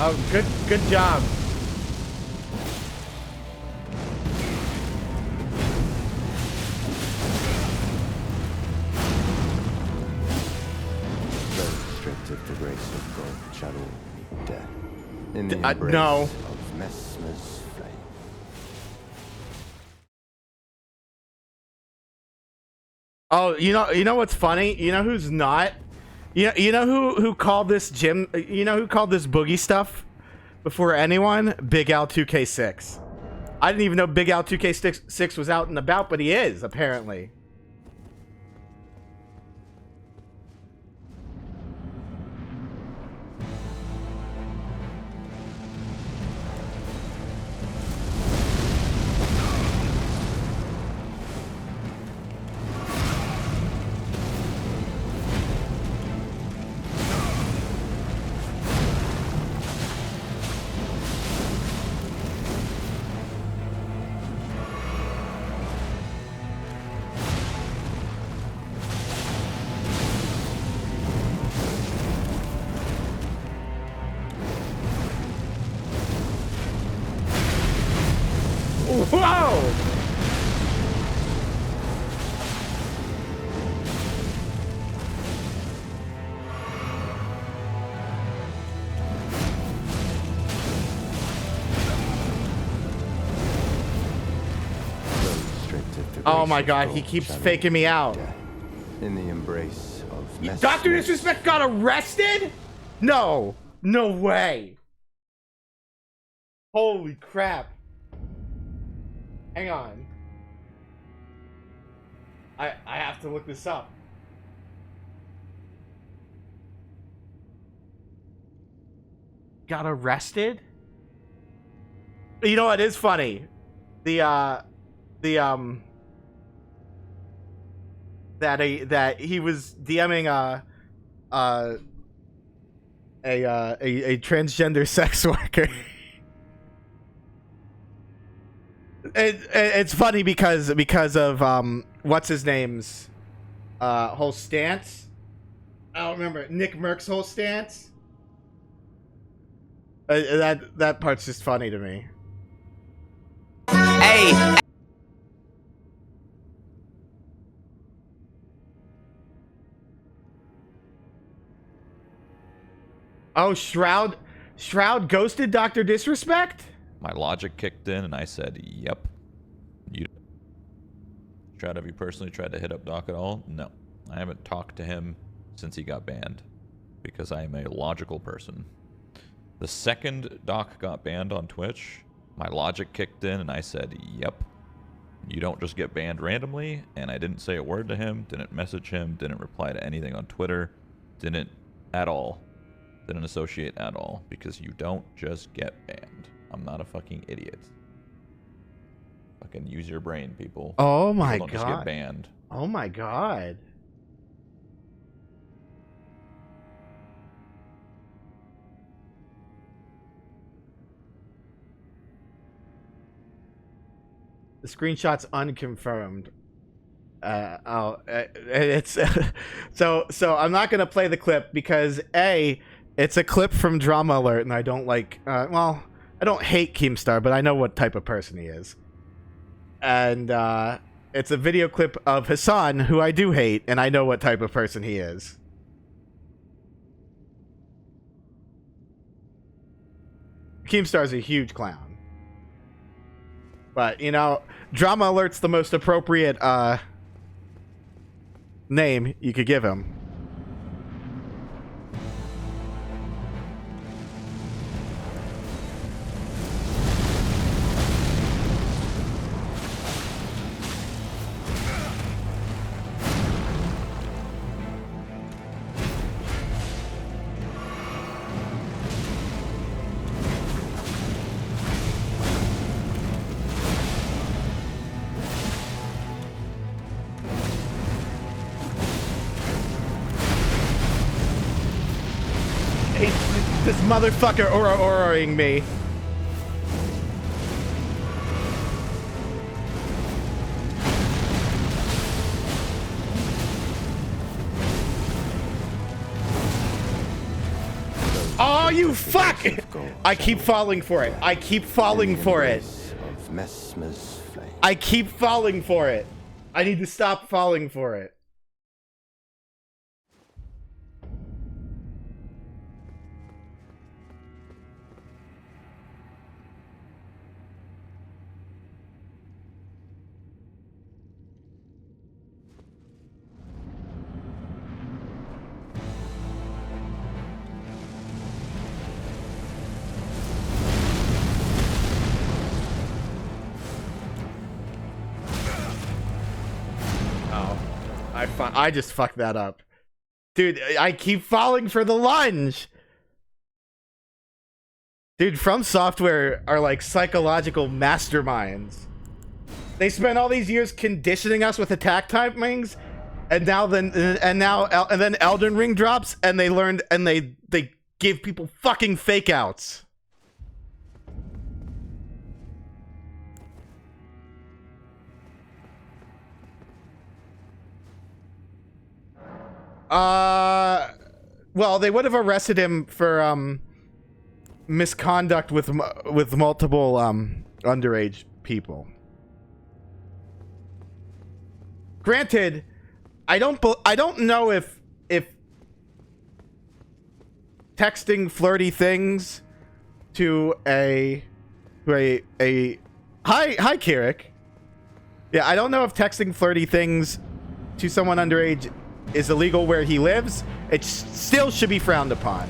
Oh, good job. Restricted the grace of God, channel death in the embrace no. of Mesmer's flame. Oh, you know what's funny? You know who's not? You know who called this gym? You know who called this boogie stuff before anyone? Big Al 2K6. I didn't even know Big Al 2K6 was out and about, but he is, apparently. Whoa! Oh my god, he keeps faking me out. In the embrace of Dr. Disrespect got arrested? No. No way. Holy crap. Hang on. I have to look this up. Got arrested? You know what is funny? That he was DMing a transgender sex worker. It's funny because of what's his name's whole stance. I don't remember Nick Merck's whole stance. That part's just funny to me. Hey. Oh, Shroud ghosted Dr. Disrespect? My logic kicked in and I said, yep. Have you personally tried to hit up Doc at all? No. I haven't talked to him since he got banned because I am a logical person. The second Doc got banned on Twitch, my logic kicked in and I said, yep. You don't just get banned randomly, and I didn't say a word to him, didn't message him, didn't reply to anything on Twitter, didn't at all. Didn't associate at all, because you don't just get banned. I'm not a fucking idiot. Fucking use your brain, people. Oh my god. Don't just get banned. Oh my god. The screenshot's unconfirmed. It's so I'm not gonna play the clip because A, it's a clip from Drama Alert, and I don't like. Well, I don't hate Keemstar, but I know what type of person he is. And it's a video clip of Hassan, who I do hate, and I know what type of person he is. Keemstar's a huge clown. But, you know, Drama Alert's the most appropriate name you could give him. This motherfucker aura-auraing me. Oh, you fuck! I keep falling for it. I keep falling for it. I keep falling for it. I need to stop falling for it. I just fucked that up. Dude, I keep falling for the lunge. Dude, From Software are like psychological masterminds. They spent all these years conditioning us with attack timings, and then Elden Ring drops, and they learned, and they give people fucking fake outs. Well, they would have arrested him for misconduct with multiple underage people. Granted, I don't know if texting flirty things to a hi Kirik. Yeah, I don't know if texting flirty things to someone underage is illegal where he lives. It still should be frowned upon.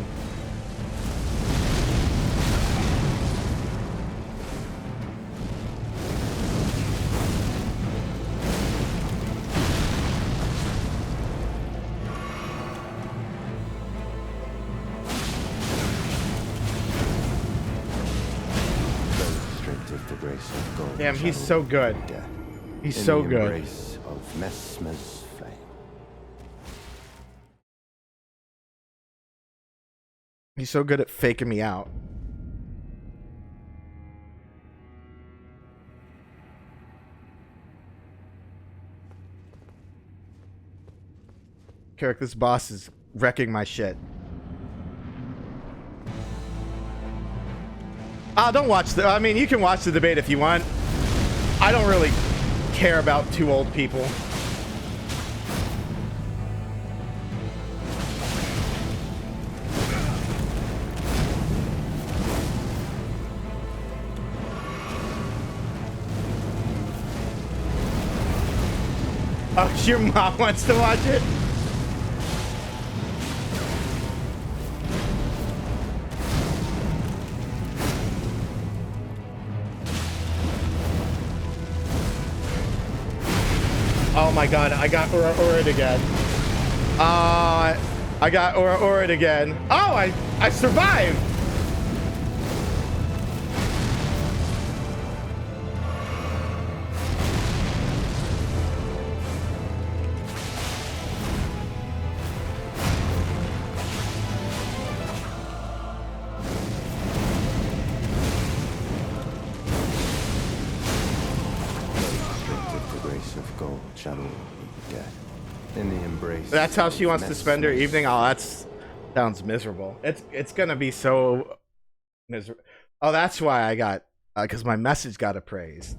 Damn, he's so good. He's so good. Of Messmer's flame. He's so good at faking me out. Carrick, this boss is wrecking my shit. Don't watch the... I mean, you can watch the debate if you want. I don't really care about two old people. Oh, your mom wants to watch it? Oh my god, I got Ura again. I got Ura again. Oh, I survived! That's how she wants to spend her evening. Oh, that sounds miserable. It's gonna be so miserable. Oh, that's why I got because my message got appraised.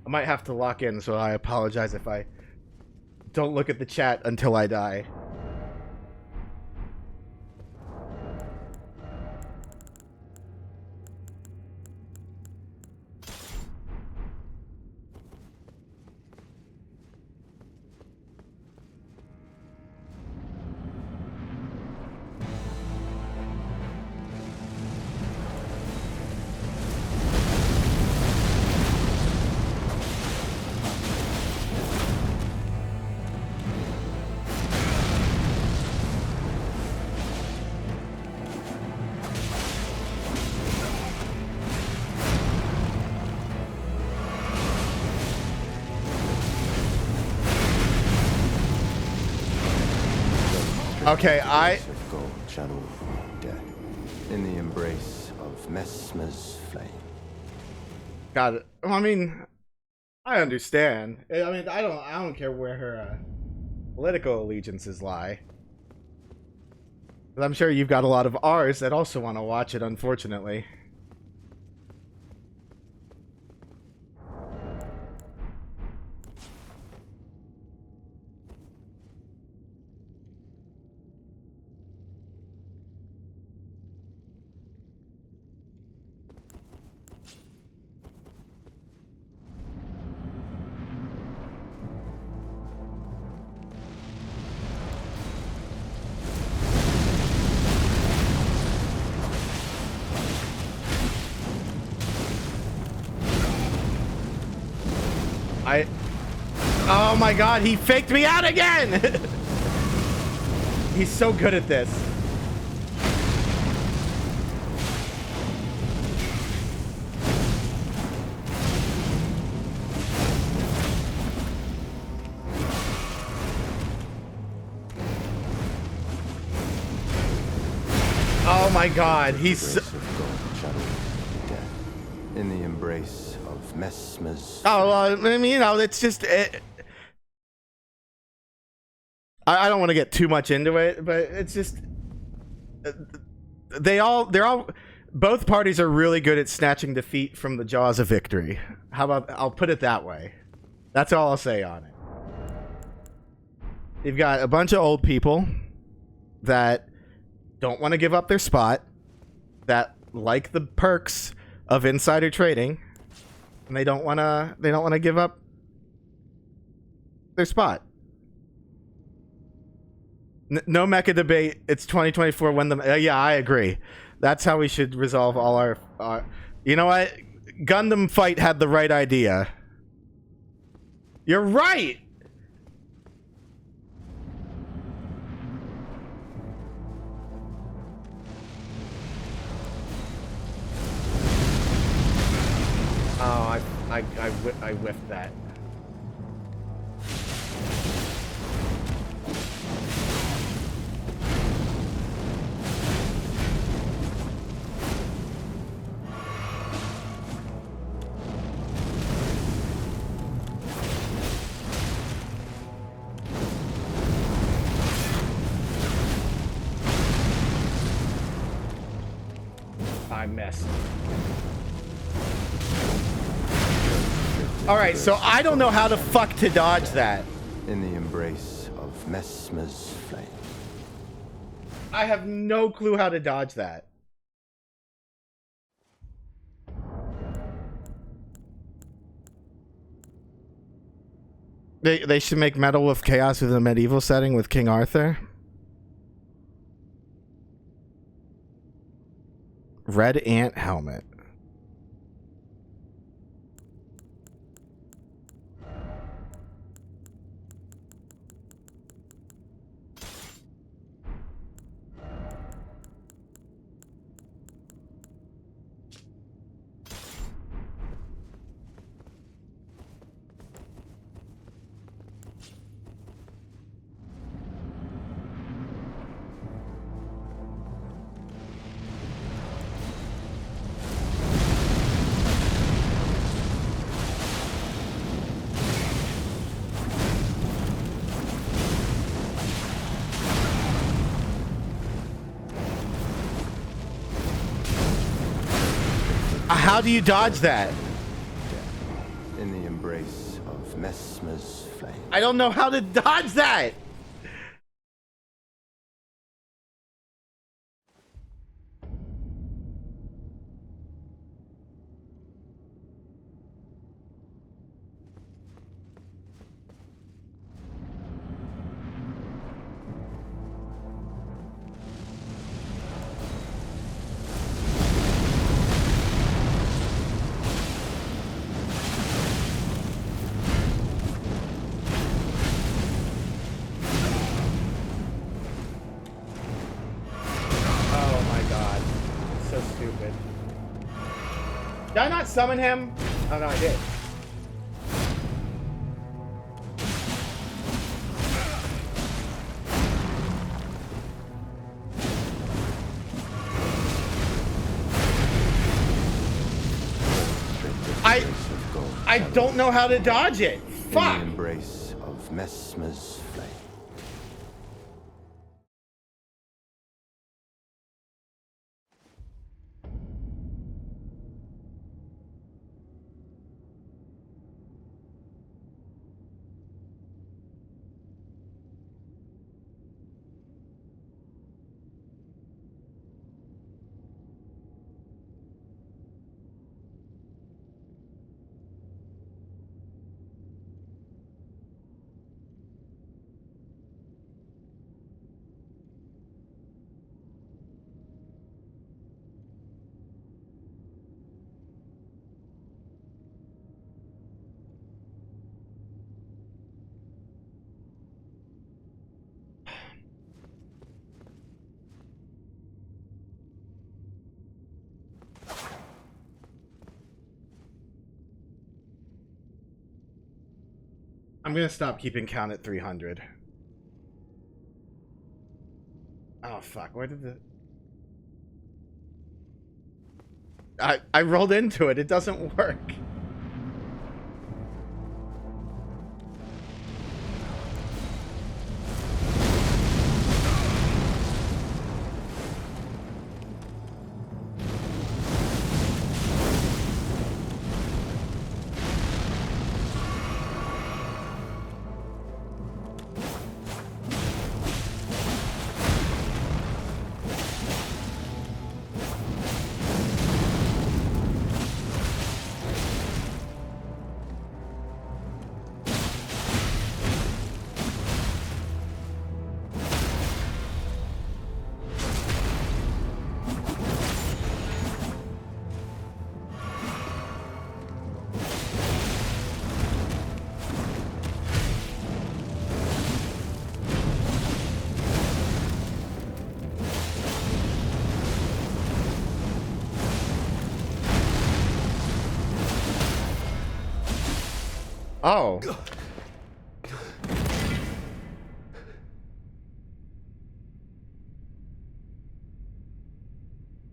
I might have to lock in, so I apologize if I don't look at the chat until I die. Okay, in the embrace of Messmer's flame. Got it. I mean, I understand. I mean, I don't care where her political allegiances lie. But I'm sure you've got a lot of R's that also want to watch it, unfortunately. Oh my god, he faked me out again! He's so good at this. Oh my god, he's so... In the embrace of Messmer's... Oh, I mean, you know, it's just... I don't want to get too much into it, but it's just... They're all... Both parties are really good at snatching defeat from the jaws of victory. How about... I'll put it that way. That's all I'll say on it. You've got a bunch of old people that don't want to give up their spot, that like the perks of insider trading, and they don't want to give up their spot. No mecha debate. It's 2024 when the yeah, I agree. That's how we should resolve all our you know what? Gundam Fight had the right idea. You're right. Oh, I whiffed that. I missed. Alright, so I don't know how the fuck to dodge that. In the embrace of Messmer's flame. I have no clue how to dodge that. They should make Metal with Chaos with a medieval setting with King Arthur. Red Ant Helmet. How do you dodge that? In the embrace of Messmer's flame. I don't know how to dodge that. Did I not summon him? Oh no, I did. I don't know how to dodge it. Fuck. In the embrace of Messmer's flame. I'm gonna stop keeping count at 300. Oh fuck, where did the... I rolled into it, it doesn't work. Oh.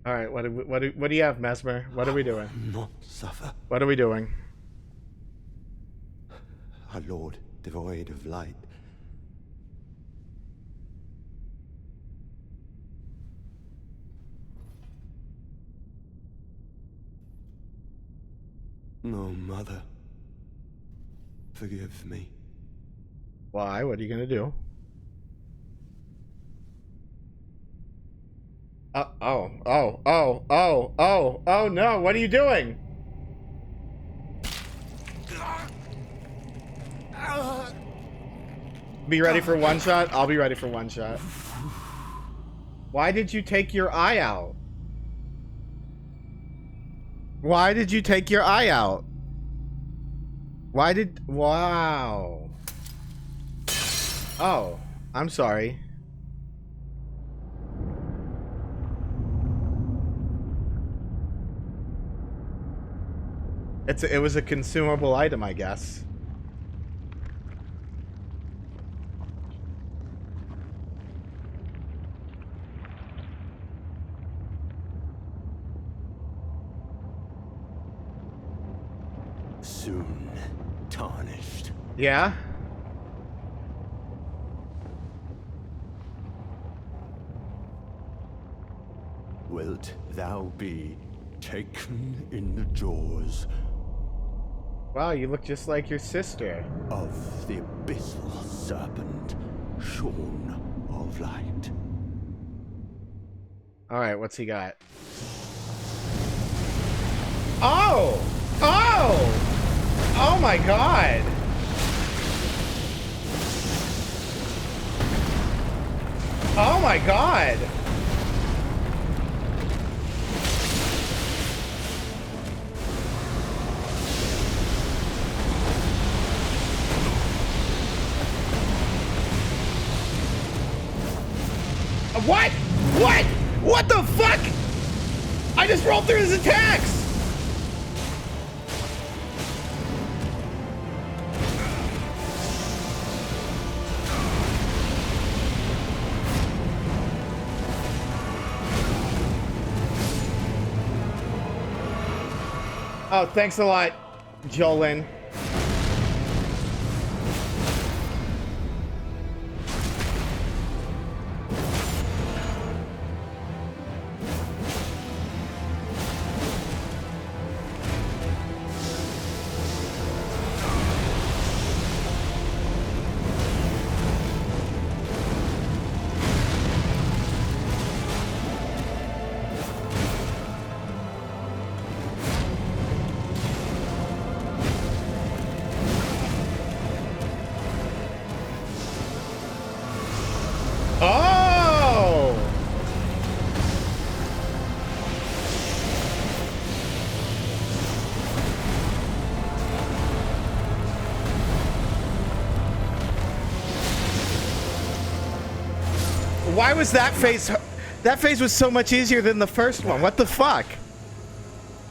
All right, what do you have, Mesmer? What are we doing? Not suffer. What are we doing? Our Lord, devoid of light. No, Mother. Forgive me. Why? What are you gonna do? Oh no, what are you doing? Be ready for one shot? I'll be ready for one shot. Why did you take your eye out? Why did you take your eye out? Why did... Wow. Oh, I'm sorry. It was a consumable item, I guess. Soon tarnished. Yeah? Wilt thou be taken in the jaws Wow, you look just like your sister. of the abyssal serpent, shorn of light? Alright, what's he got? Oh! Oh! Oh my god! Oh my god! What? What? What the fuck? I just rolled through his attacks! Oh, thanks a lot, Jolin. Oh! Why was that phase? That phase was so much easier than the first one. What the fuck?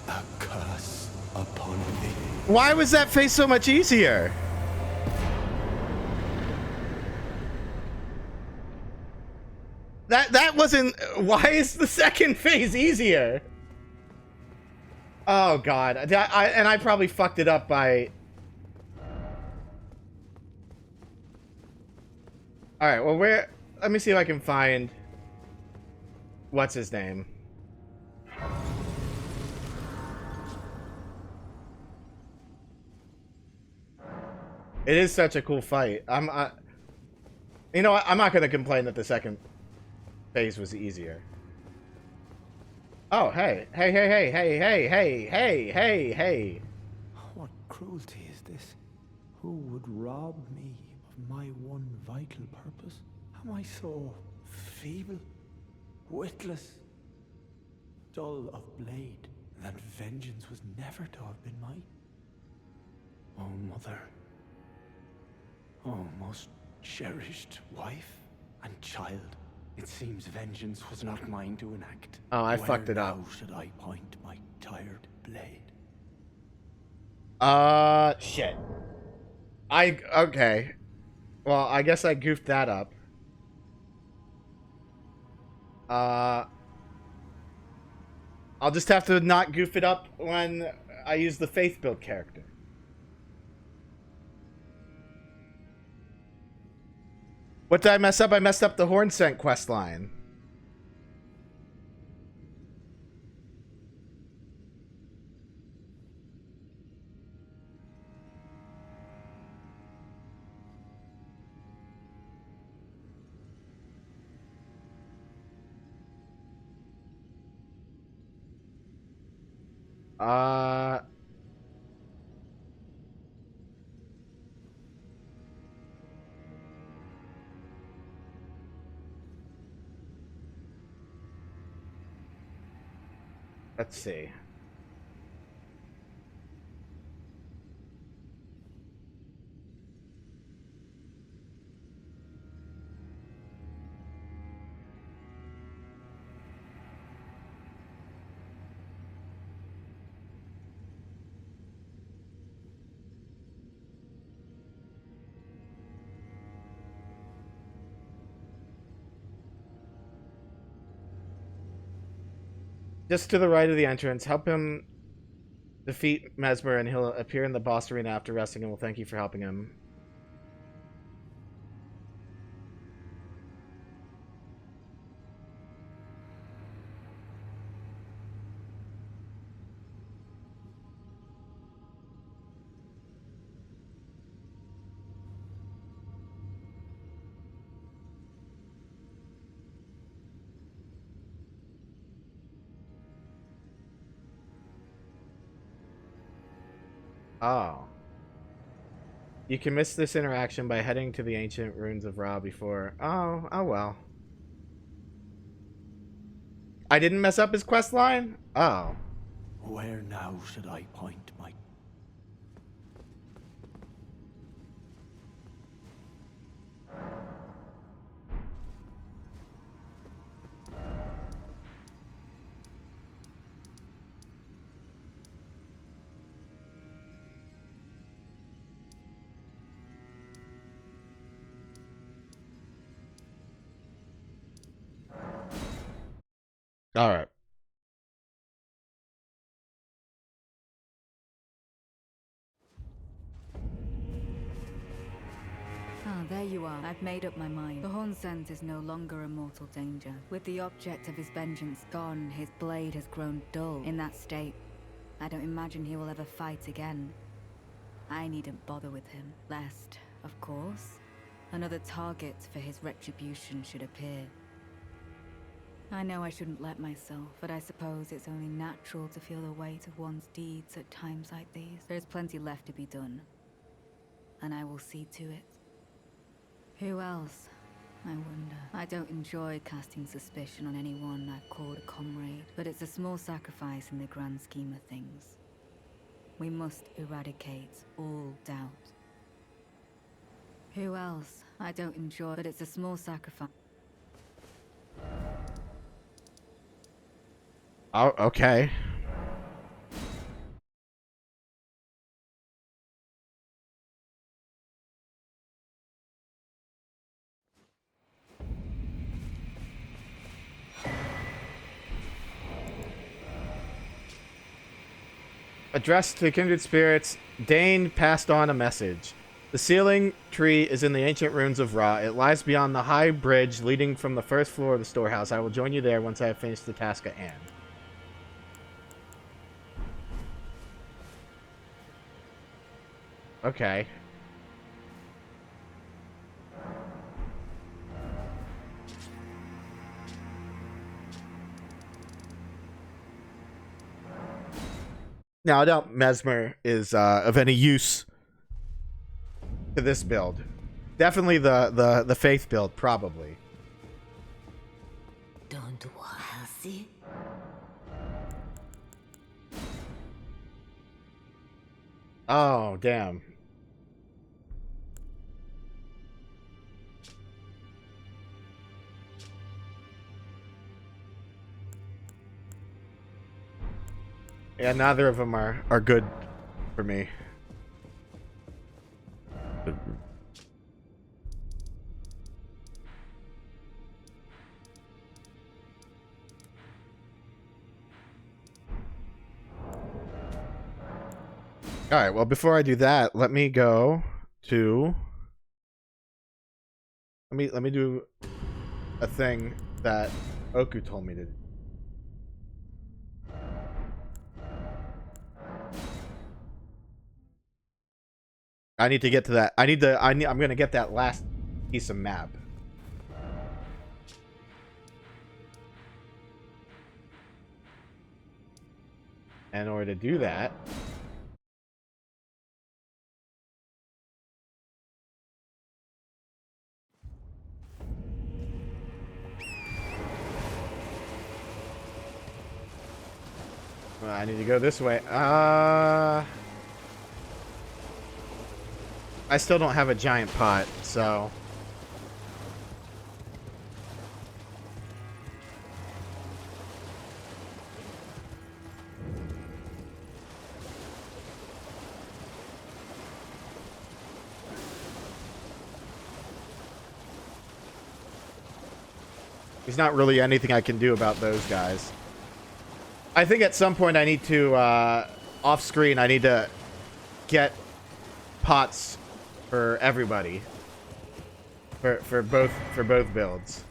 A curse upon thee. Why was that phase so much easier? That wasn't. Why is the second phase easier? Oh god, and I probably fucked it up by. All right, well, where? Let me see if I can find. What's his name? It is such a cool fight. You know what? I'm not gonna complain that the second phase was easier. Oh, hey, hey, hey, hey, hey, hey, hey, hey, hey, hey. What cruelty is this? Who would rob me of my one vital purpose? Am I so feeble, witless, dull of blade, that vengeance was never to have been mine? Oh, mother. Oh, most cherished wife and child. It seems vengeance was not mine to enact. Oh, I fucked it up. Where now should I point my tired blade? Shit. Okay. Well, I guess I goofed that up. I'll just have to not goof it up when I use the faith build character. What did I mess up? I messed up the Horn Scent quest line. Let's see. Just to the right of the entrance. Help him defeat Mesmer and he'll appear in the boss arena after resting and we'll thank you for helping him. Oh. You can miss this interaction by heading to the ancient ruins of Ra before. Oh well. I didn't mess up his quest line? Oh. Where now should I point my... Alright. Ah, there you are. I've made up my mind. The Hornsent is no longer a mortal danger. With the object of his vengeance gone, his blade has grown dull. In that state, I don't imagine he will ever fight again. I needn't bother with him, lest, of course, another target for his retribution should appear. I know I shouldn't let myself, but I suppose it's only natural to feel the weight of one's deeds at times like these. There's plenty left to be done, and I will see to it. Who else? I wonder. I don't enjoy casting suspicion on anyone I've called a comrade, but it's a small sacrifice in the grand scheme of things. We must eradicate all doubt. Who else? I don't enjoy, but it's a small sacrifice. Oh, okay. Addressed to kindred spirits, Dane passed on a message. The sealing tree is in the ancient ruins of Ra. It lies beyond the high bridge leading from the first floor of the storehouse. I will join you there once I have finished the task at hand. Okay. Now, I doubt Mesmer is of any use to this build. Definitely the faith build, probably. Don't worry. Oh, damn. Yeah, neither of them are good for me. All right, well, before I do that, let me go to let me do a thing that Oku told me to do. I need to get to that. I'm going to get that last piece of map. In order to do that, well, I need to go this way. I still don't have a giant pot, so there's not really anything I can do about those guys. I think at some point I need to, off screen, I need to get pots for everybody. For both builds.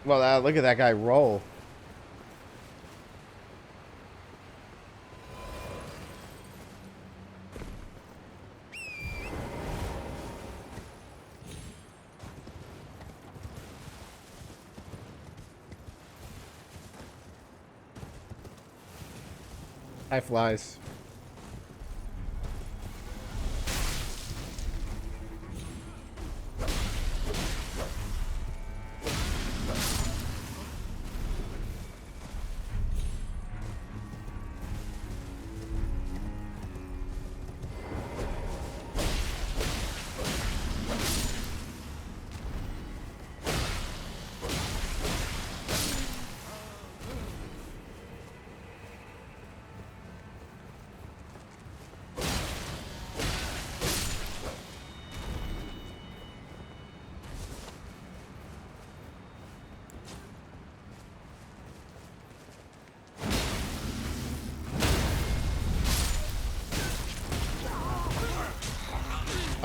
Well, look at that guy roll. High flies.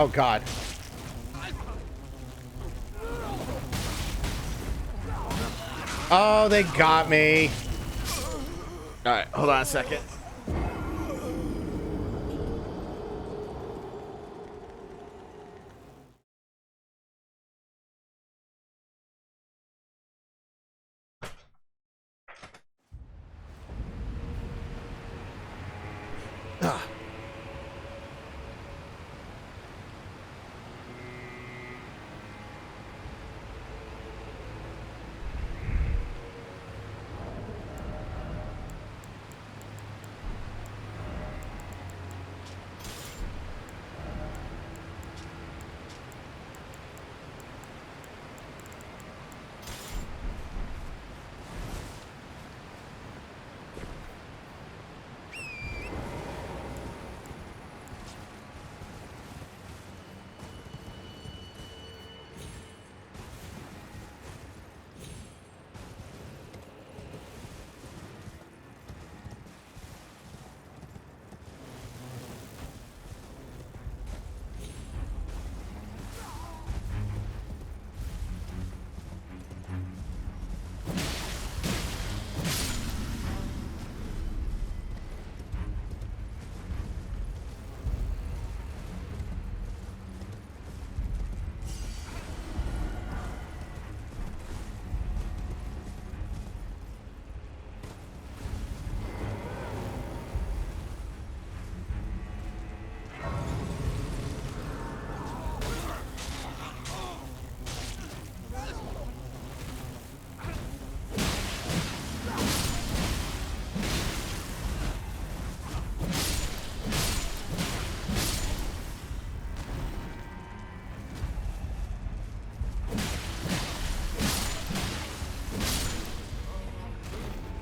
Oh, God. Oh, they got me. All right, hold on a second.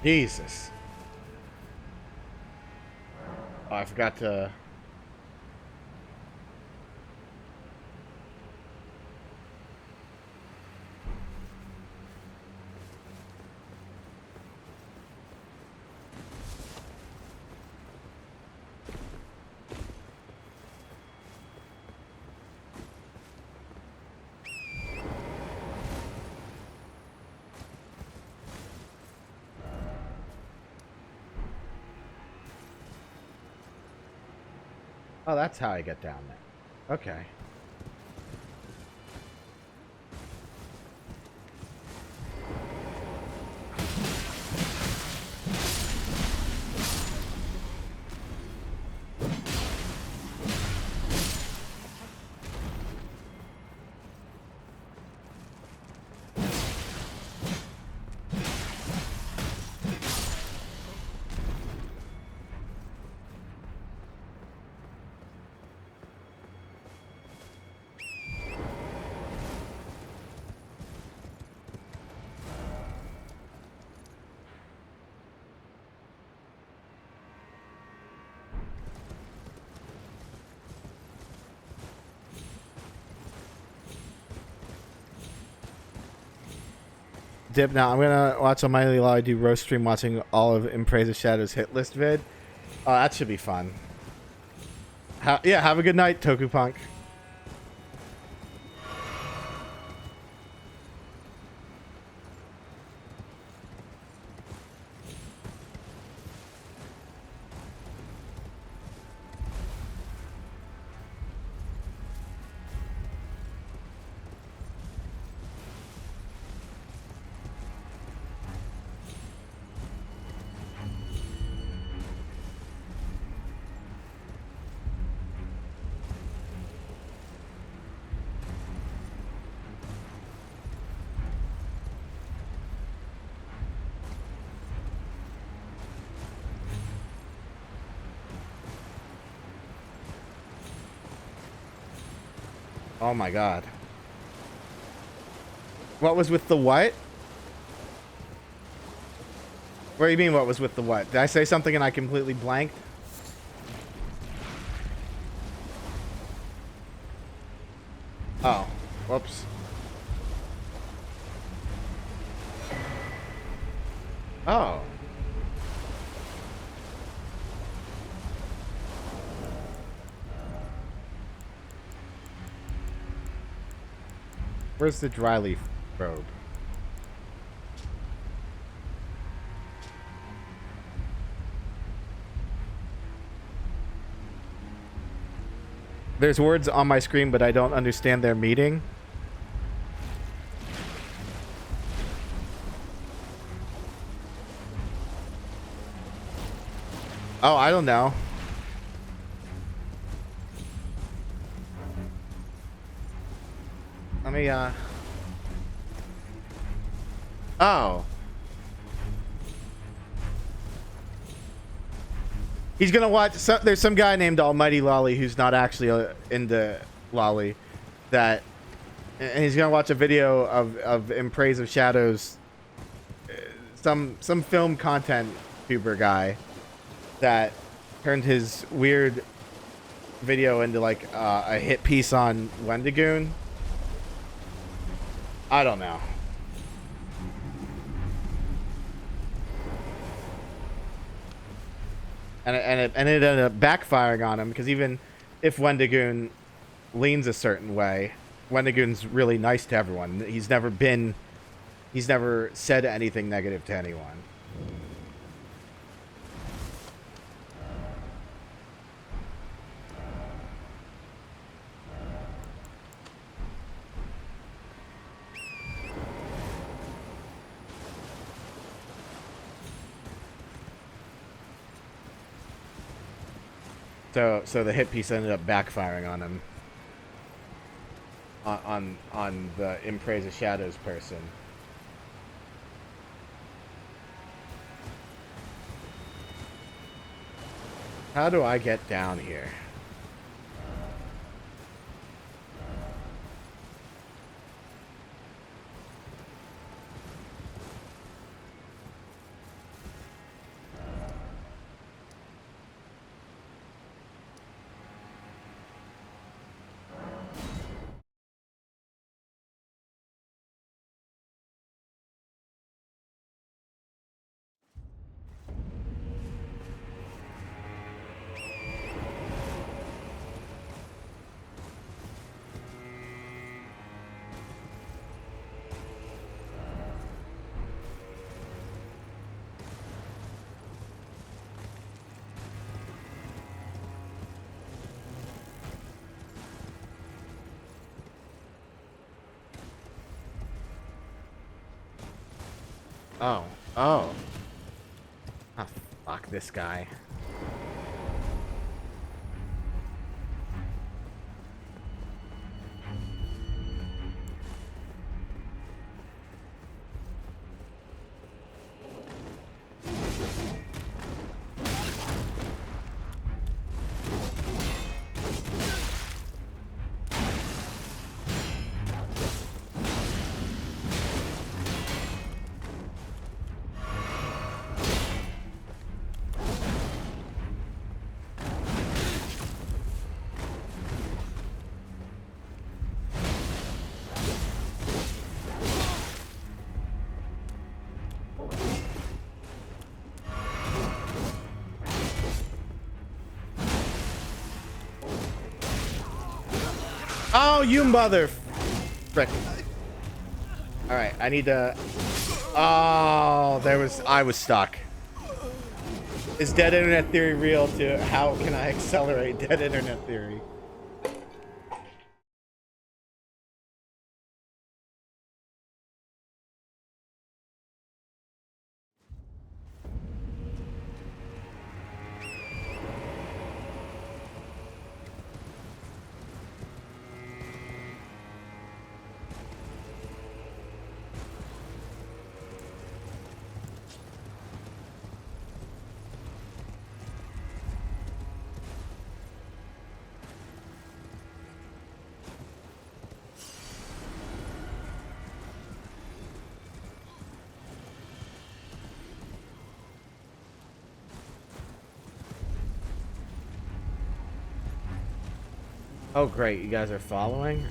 Jesus. Oh, I forgot to... Oh, that's how I get down there. Okay. Dip now. I'm gonna watch on my Lolly do roast stream watching all of In Praise of Shadows hit list vid. Oh, that should be fun. Yeah, have a good night, Toku Punk. Oh my god. What was with the what? What do you mean what was with the what? Did I say something and I completely blanked? Oh. Whoops. Oh. Where's the dry leaf robe? There's words on my screen, but I don't understand their meaning. Oh, I don't know. Let me, Oh. He's gonna watch. There's some guy named Almighty Lolly who's not actually into Lolly, and he's gonna watch a video of In Praise of Shadows, some film content tuber guy that turned his weird video into like a hit piece on Wendigoon. I don't know. And it ended up backfiring on him, because even if Wendigoon leans a certain way, Wendigoon's really nice to everyone. He's never said anything negative to anyone. So the hit piece ended up backfiring on him. On the In Praise of Shadows person. How do I get down here? Oh. Oh. Ah, fuck this guy. Oh, you mother frick. Alright, I need to... Oh, I was stuck. Is dead internet theory real too? How can I accelerate dead internet theory? Oh, great. You guys are following?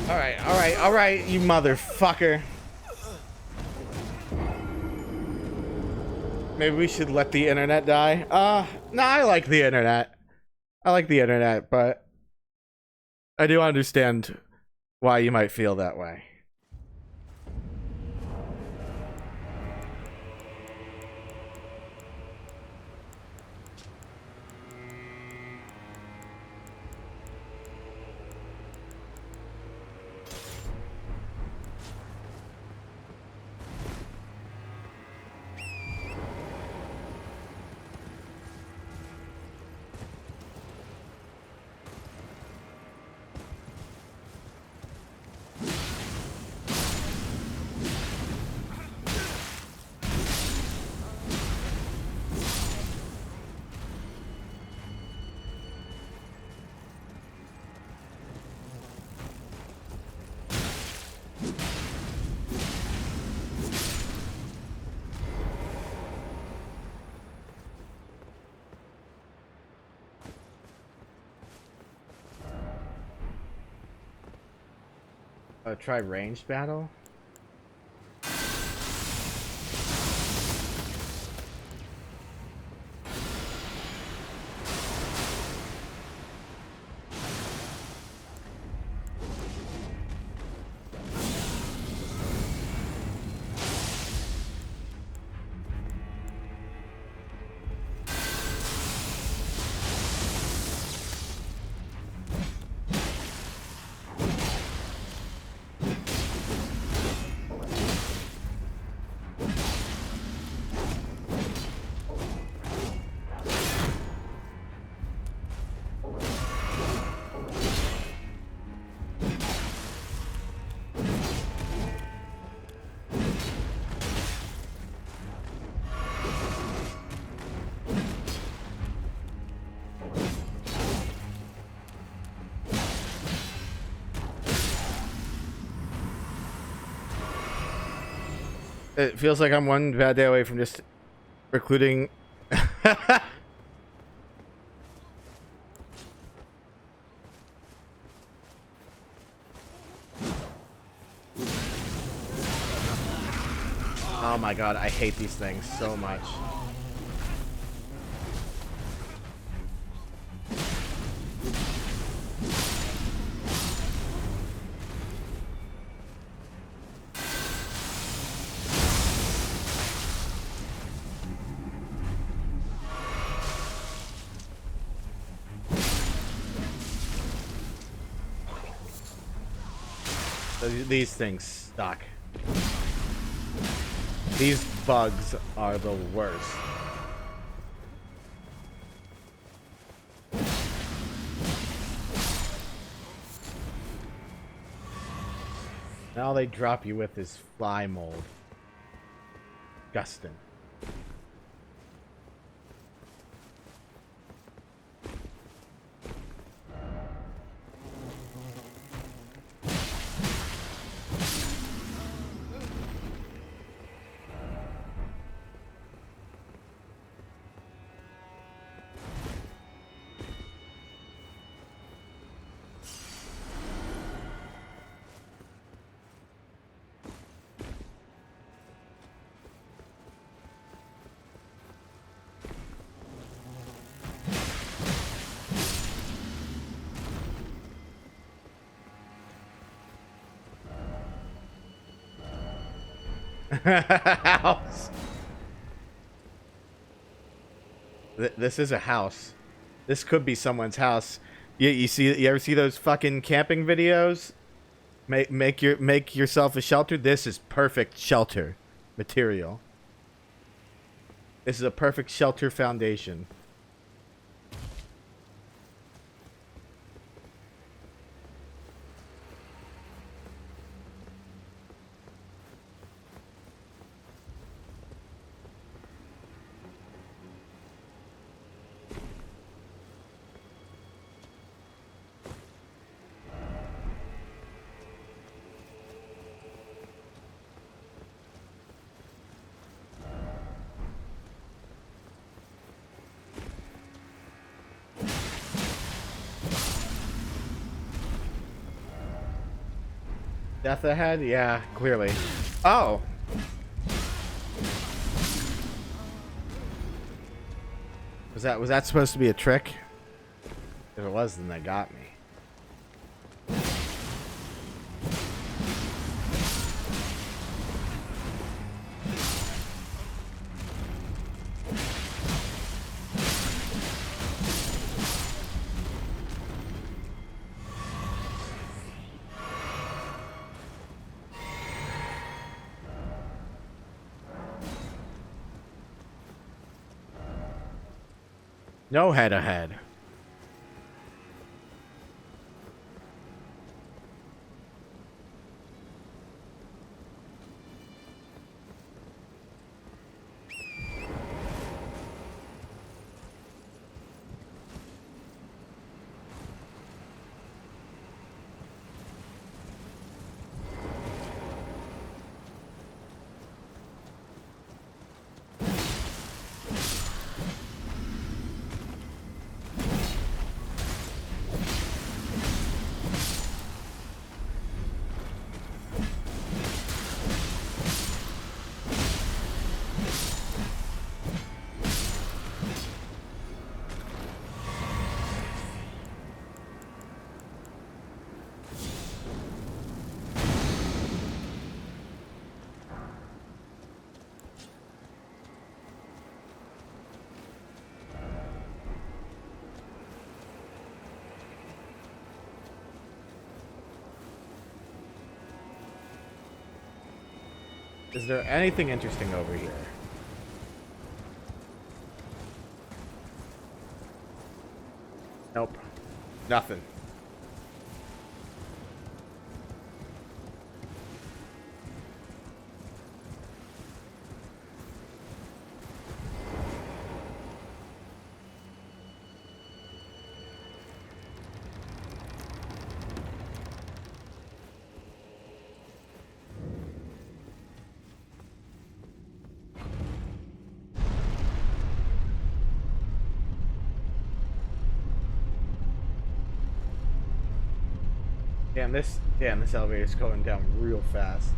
Oh. All right, you motherfucker. Maybe we should let the internet die. No, I like the internet. I like the internet, but I do understand why you might feel that way. Try ranged battle. It feels like I'm one bad day away from just recluding. Oh my god, I hate these things so much. These things suck. These bugs are the worst. Now they drop you with this fly mold. Disgusting. House. This is a house. This could be someone's house. You see? You ever see those fucking camping videos? Make yourself a shelter. This is perfect shelter material. This is a perfect shelter foundation. Death ahead? Yeah, clearly. Oh! Was that supposed to be a trick? If it was, then that got me. No head ahead. Is there anything interesting over here? Nope. Nothing. Damn, this elevator's going down real fast.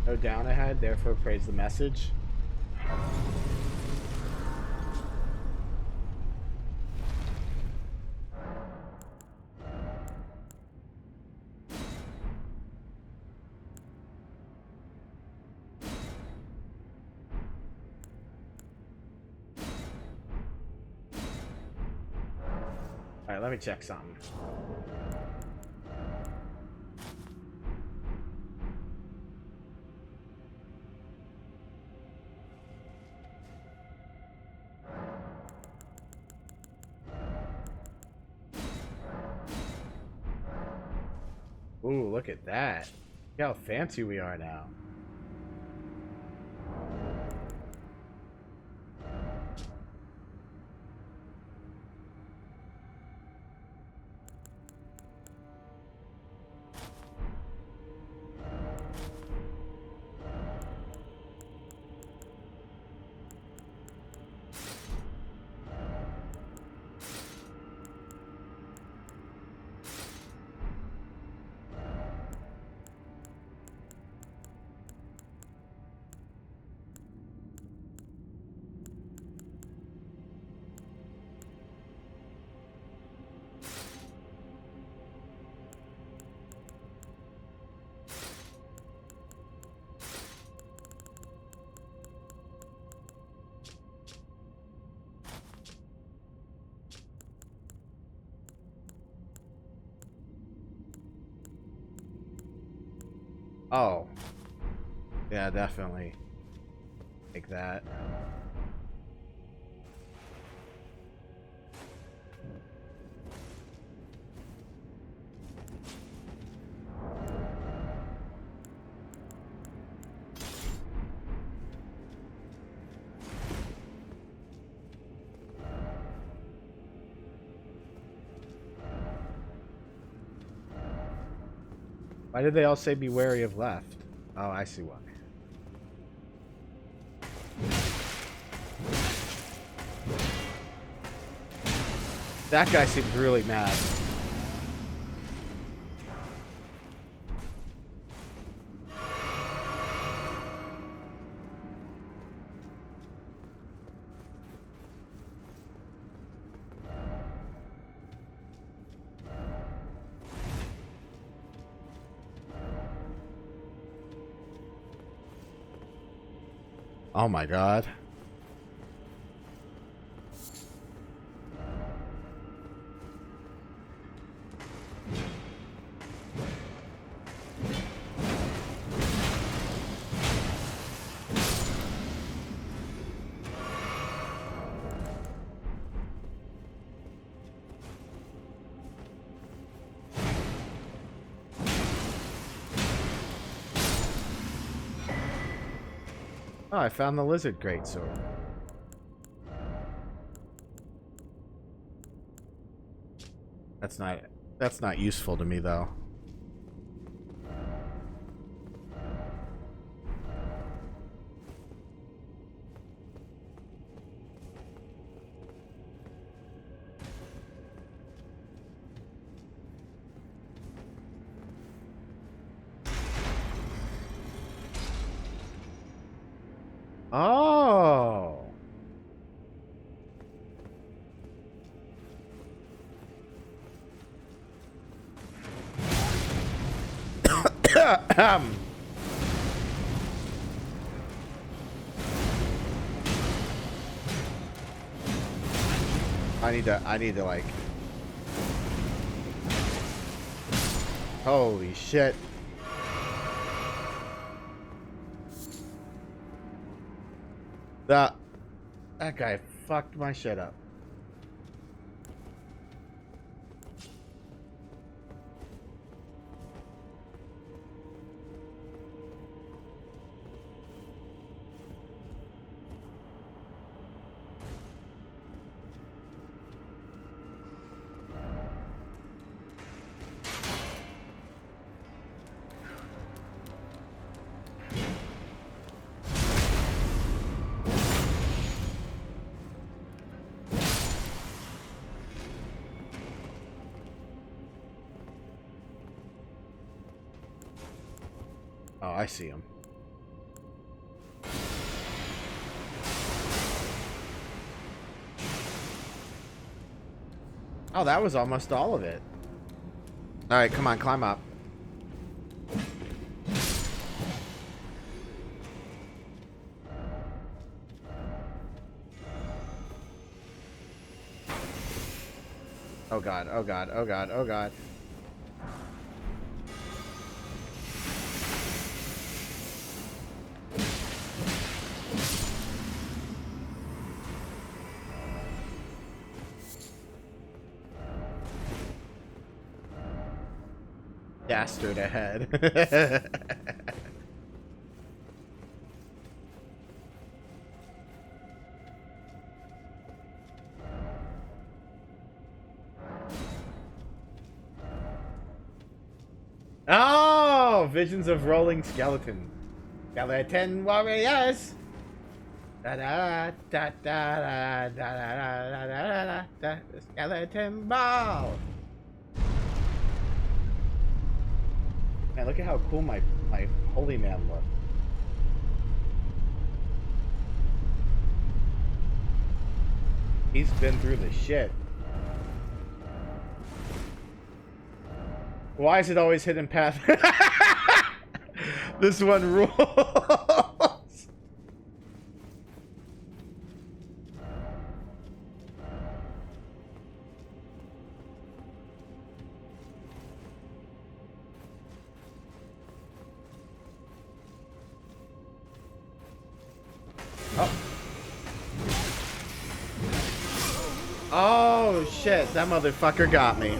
No down ahead, therefore praise the message. Alright, let me check something. Ooh, look at that. Look how fancy we are now. Oh. Yeah, definitely. Like that. Why did they all say be wary of left? Oh, I see why. That guy seems really mad. Oh my god. Oh, I found the lizard greatsword. That's not useful to me though. Oh. I need to like. Holy shit. That guy fucked my shit up. Oh, I see him. Oh, that was almost all of it. All right, come on, climb up. Oh god, oh god, oh god, oh god. Dastard ahead. Oh, visions of rolling skeleton. Skeleton warriors. Da da da da da da da da da da da. The skeleton ball. Man, look at how cool my holy man looks. He's been through the shit. Why is it always hidden path? This one rules. Oh shit, that motherfucker got me.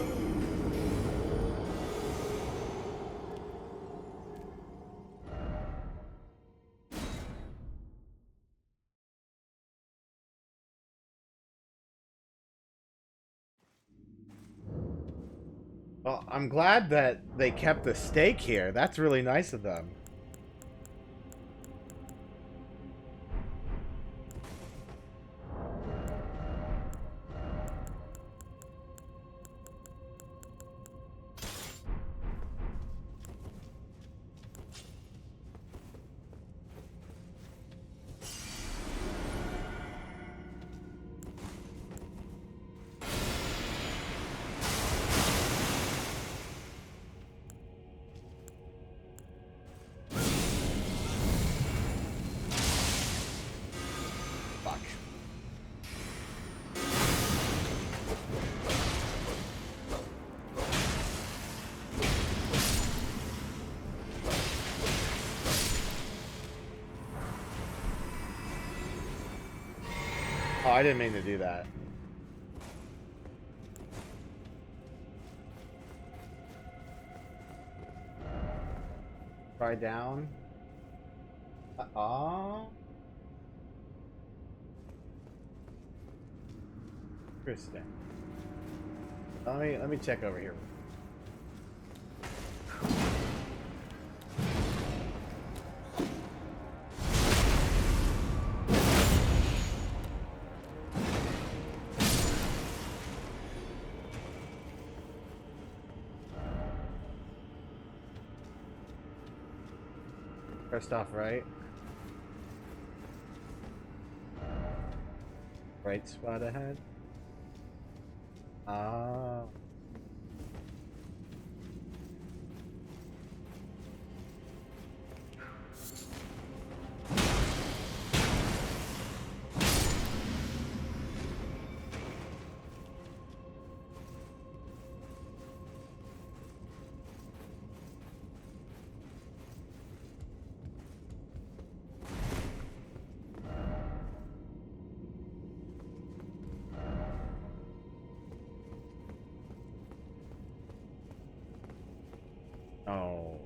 Well, I'm glad that they kept the steak here. That's really nice of them. Fuck. Oh, I didn't mean to do that. Try down. Oh. Interesting. Let me check over here. First off, right? Right spot ahead. Ah. Oh.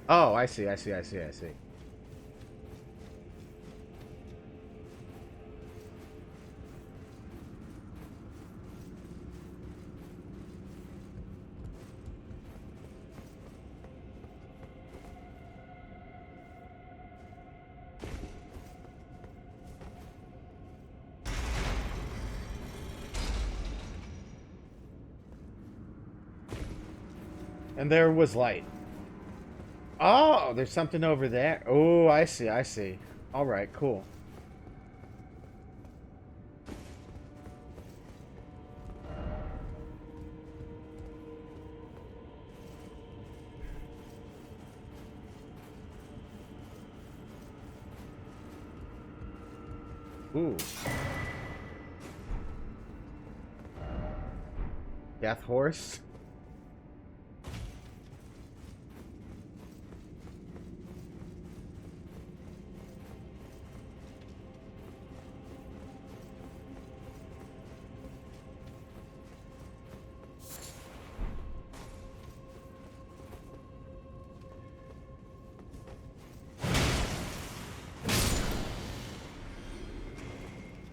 Oh, I see. And there was light. Oh, there's something over there. Oh, I see. All right, cool. Ooh. Death horse.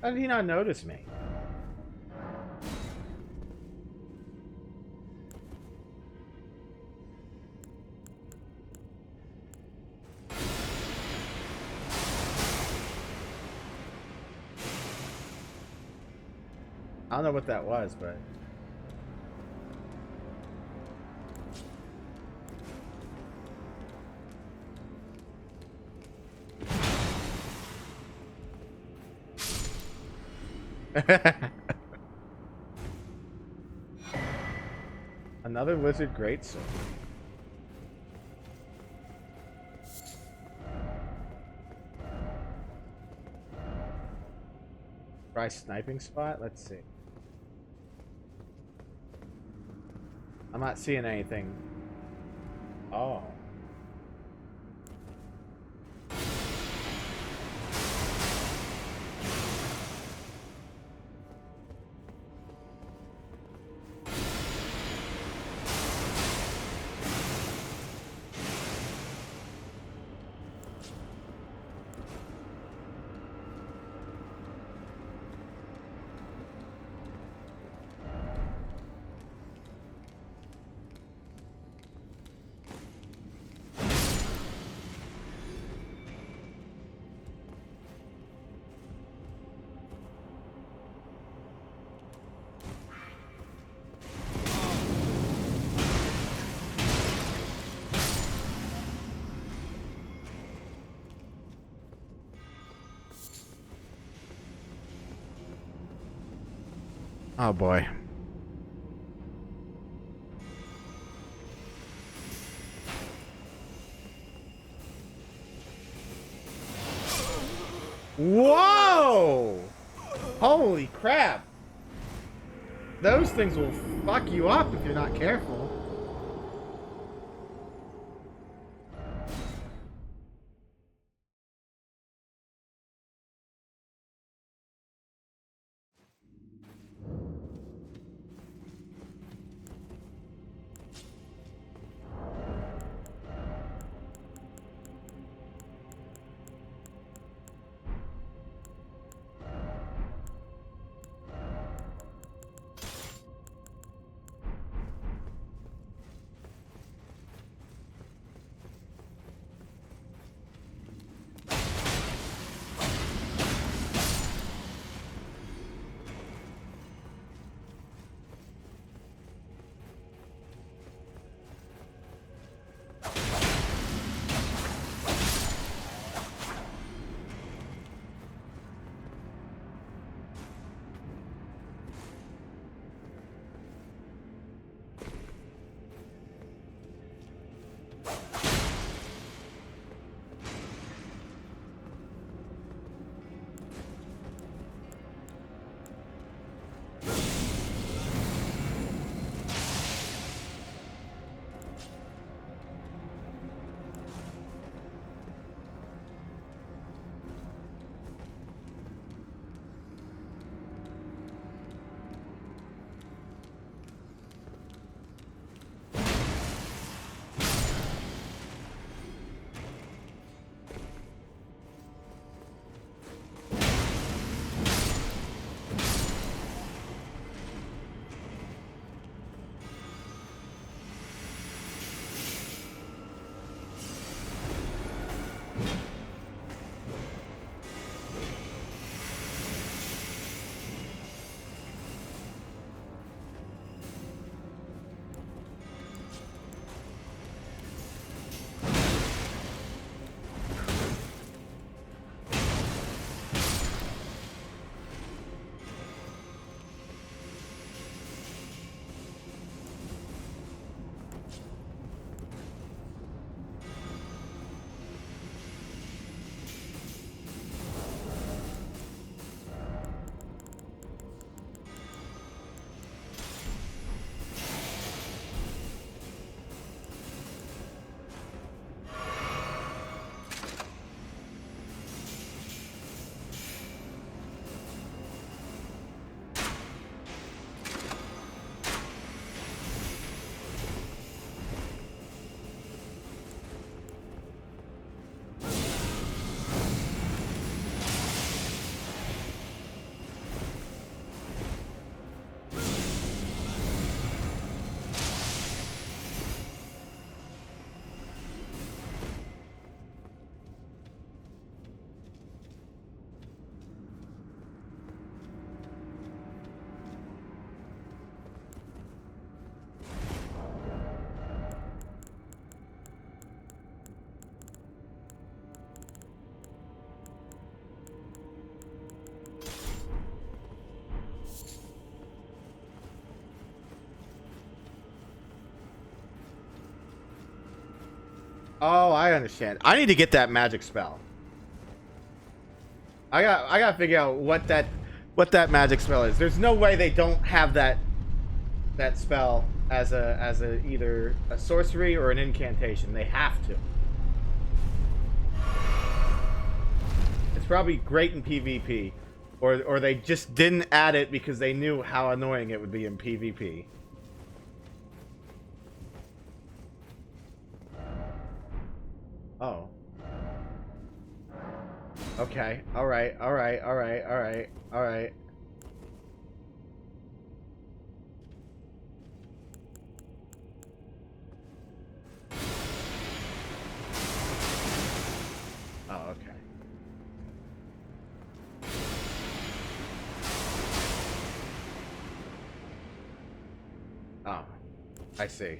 How did he not notice me? I don't know what that was, but... Another wizard greatsword. Try sniping spot? Let's see. I'm not seeing anything. Oh. Oh boy. Whoa! Holy crap! Those things will fuck you up if you're not careful. Oh, I understand. I need to get that magic spell. I gotta figure out what that magic spell is. There's no way they don't have that spell as a either a sorcery or an incantation. They have to. It's probably great in PvP, or they just didn't add it because they knew how annoying it would be in PvP. Oh. Okay. All right. All right. All right. All right. All right. Oh, okay. Oh, I see.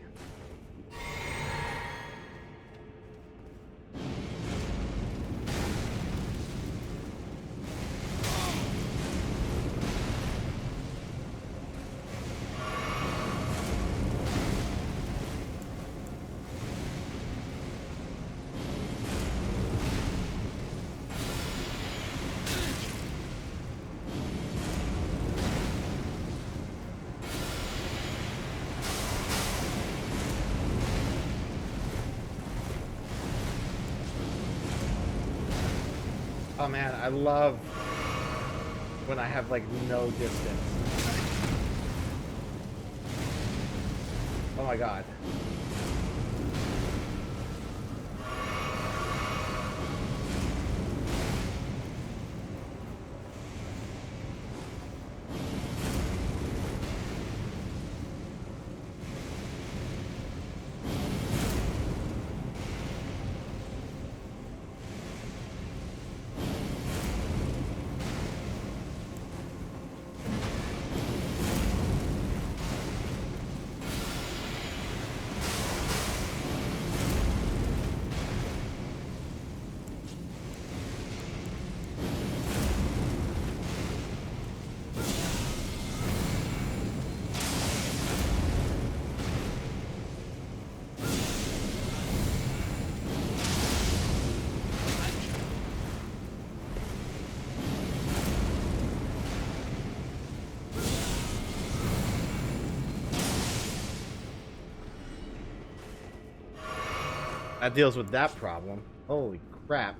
Oh man, I love when I have like no distance. Oh my god. That deals with that problem. Holy crap.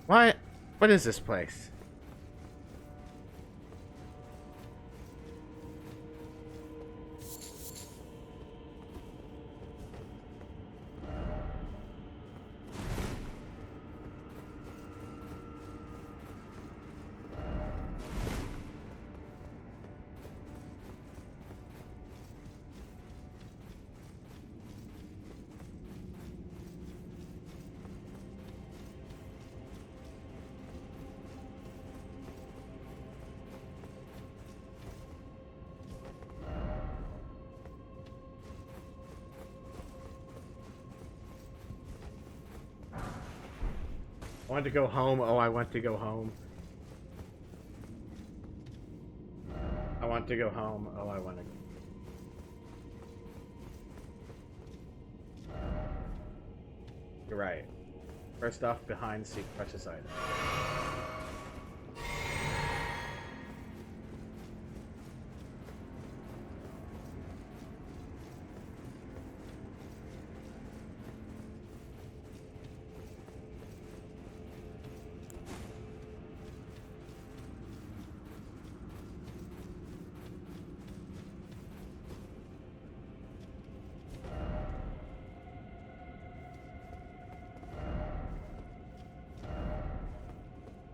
What? What is this place? I want to go home. Oh, I want to go home. I want to go home. Oh, I want to. You're right. First off, behind, seek precious item.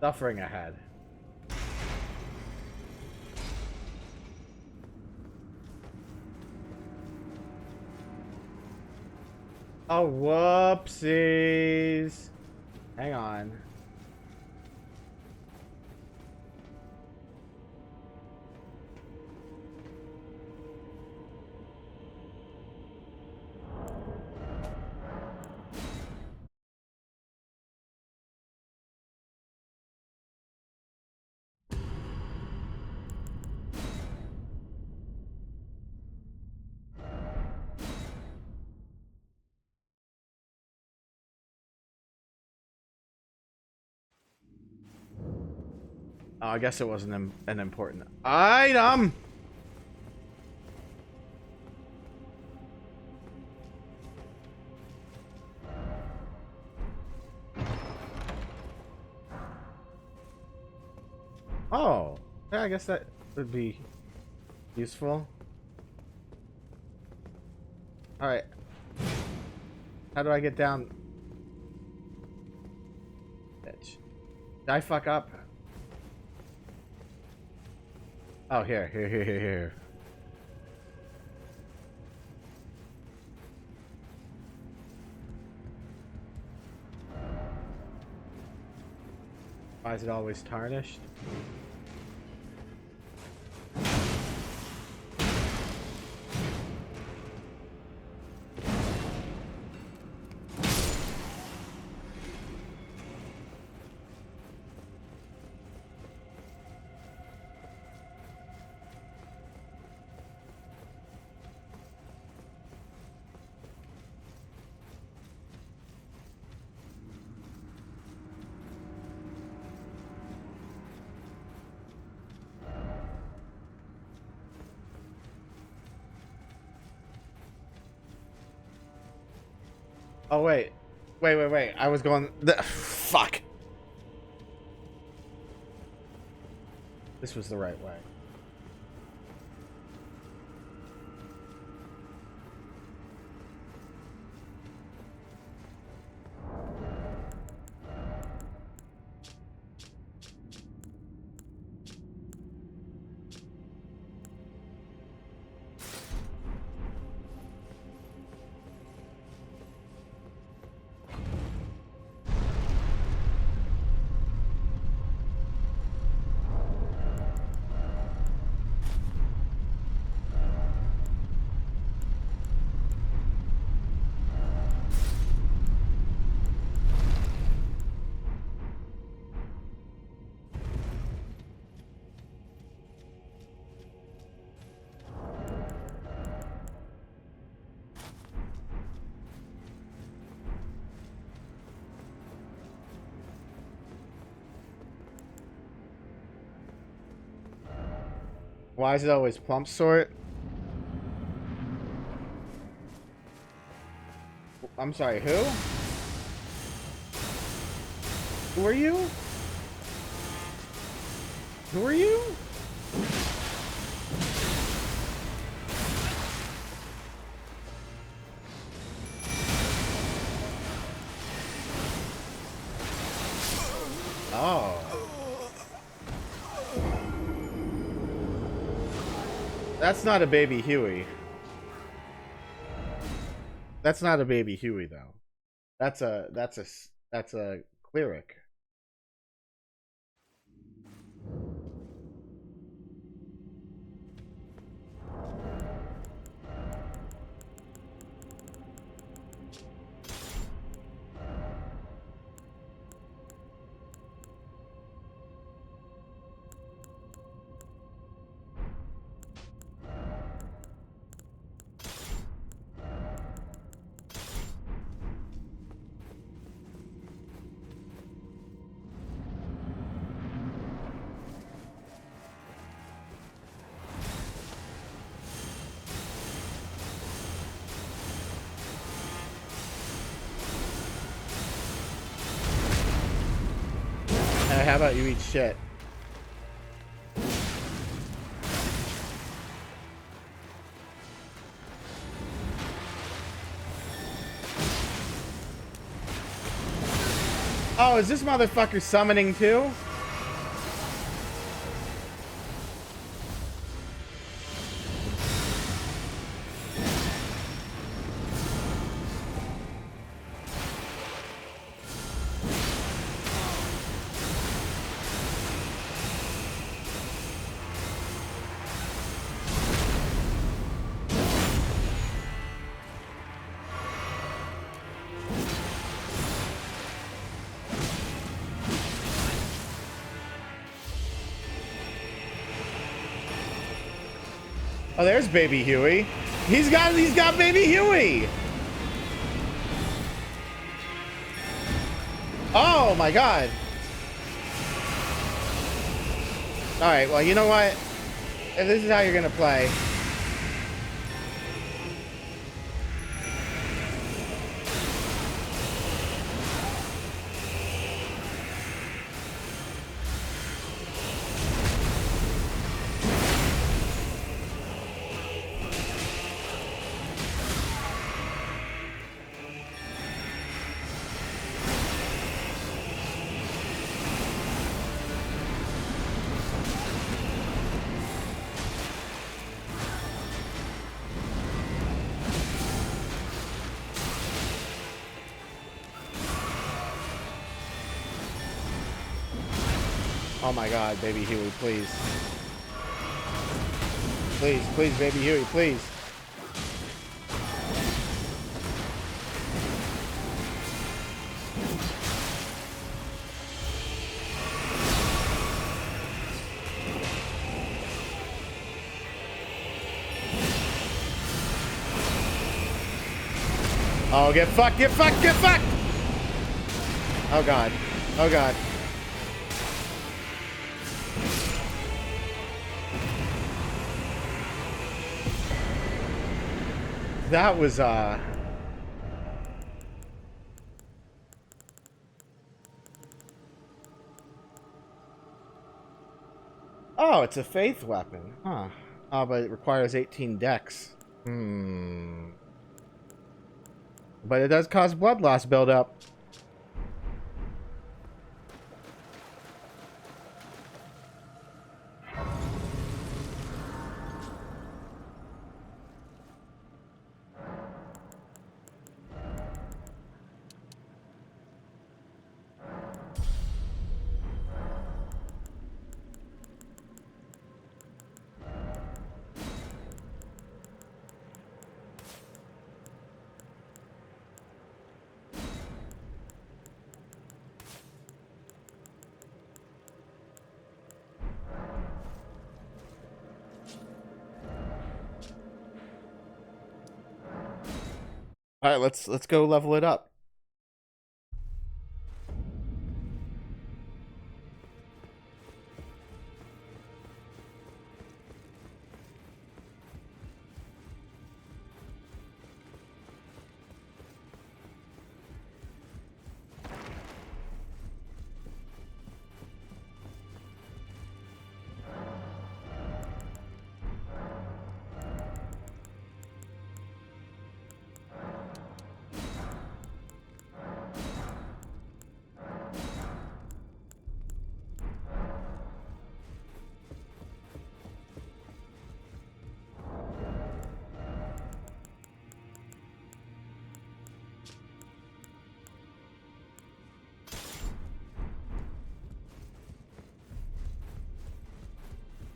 Suffering ahead. Oh, whoopsies. Hang on. Oh, I guess it wasn't an important item. Oh, yeah, I guess that would be useful. All right. How do I get down? Bitch. Did I fuck up? Oh, here. Why is it always tarnished? Oh, wait. Wait. I was going... Fuck. This was the right way. Why is it always plump sort? I'm sorry, who? Who are you? Who are you? Oh. That's not a baby Huey. That's not a baby Huey though. That's a cleric. How about you eat shit? Oh, is this motherfucker summoning too? Oh, there's baby Huey. He's got baby Huey. Oh my god. All right, well, you know what? If this is how you're gonna play. Oh my god, baby Huey, please. Please, baby Huey, please. Oh, get fucked, get fucked, get fucked! Oh god. Oh god. That was Oh, it's a faith weapon. Huh. Oh, but it requires 18 dex. But it does cause blood loss buildup. All right, let's go level it up.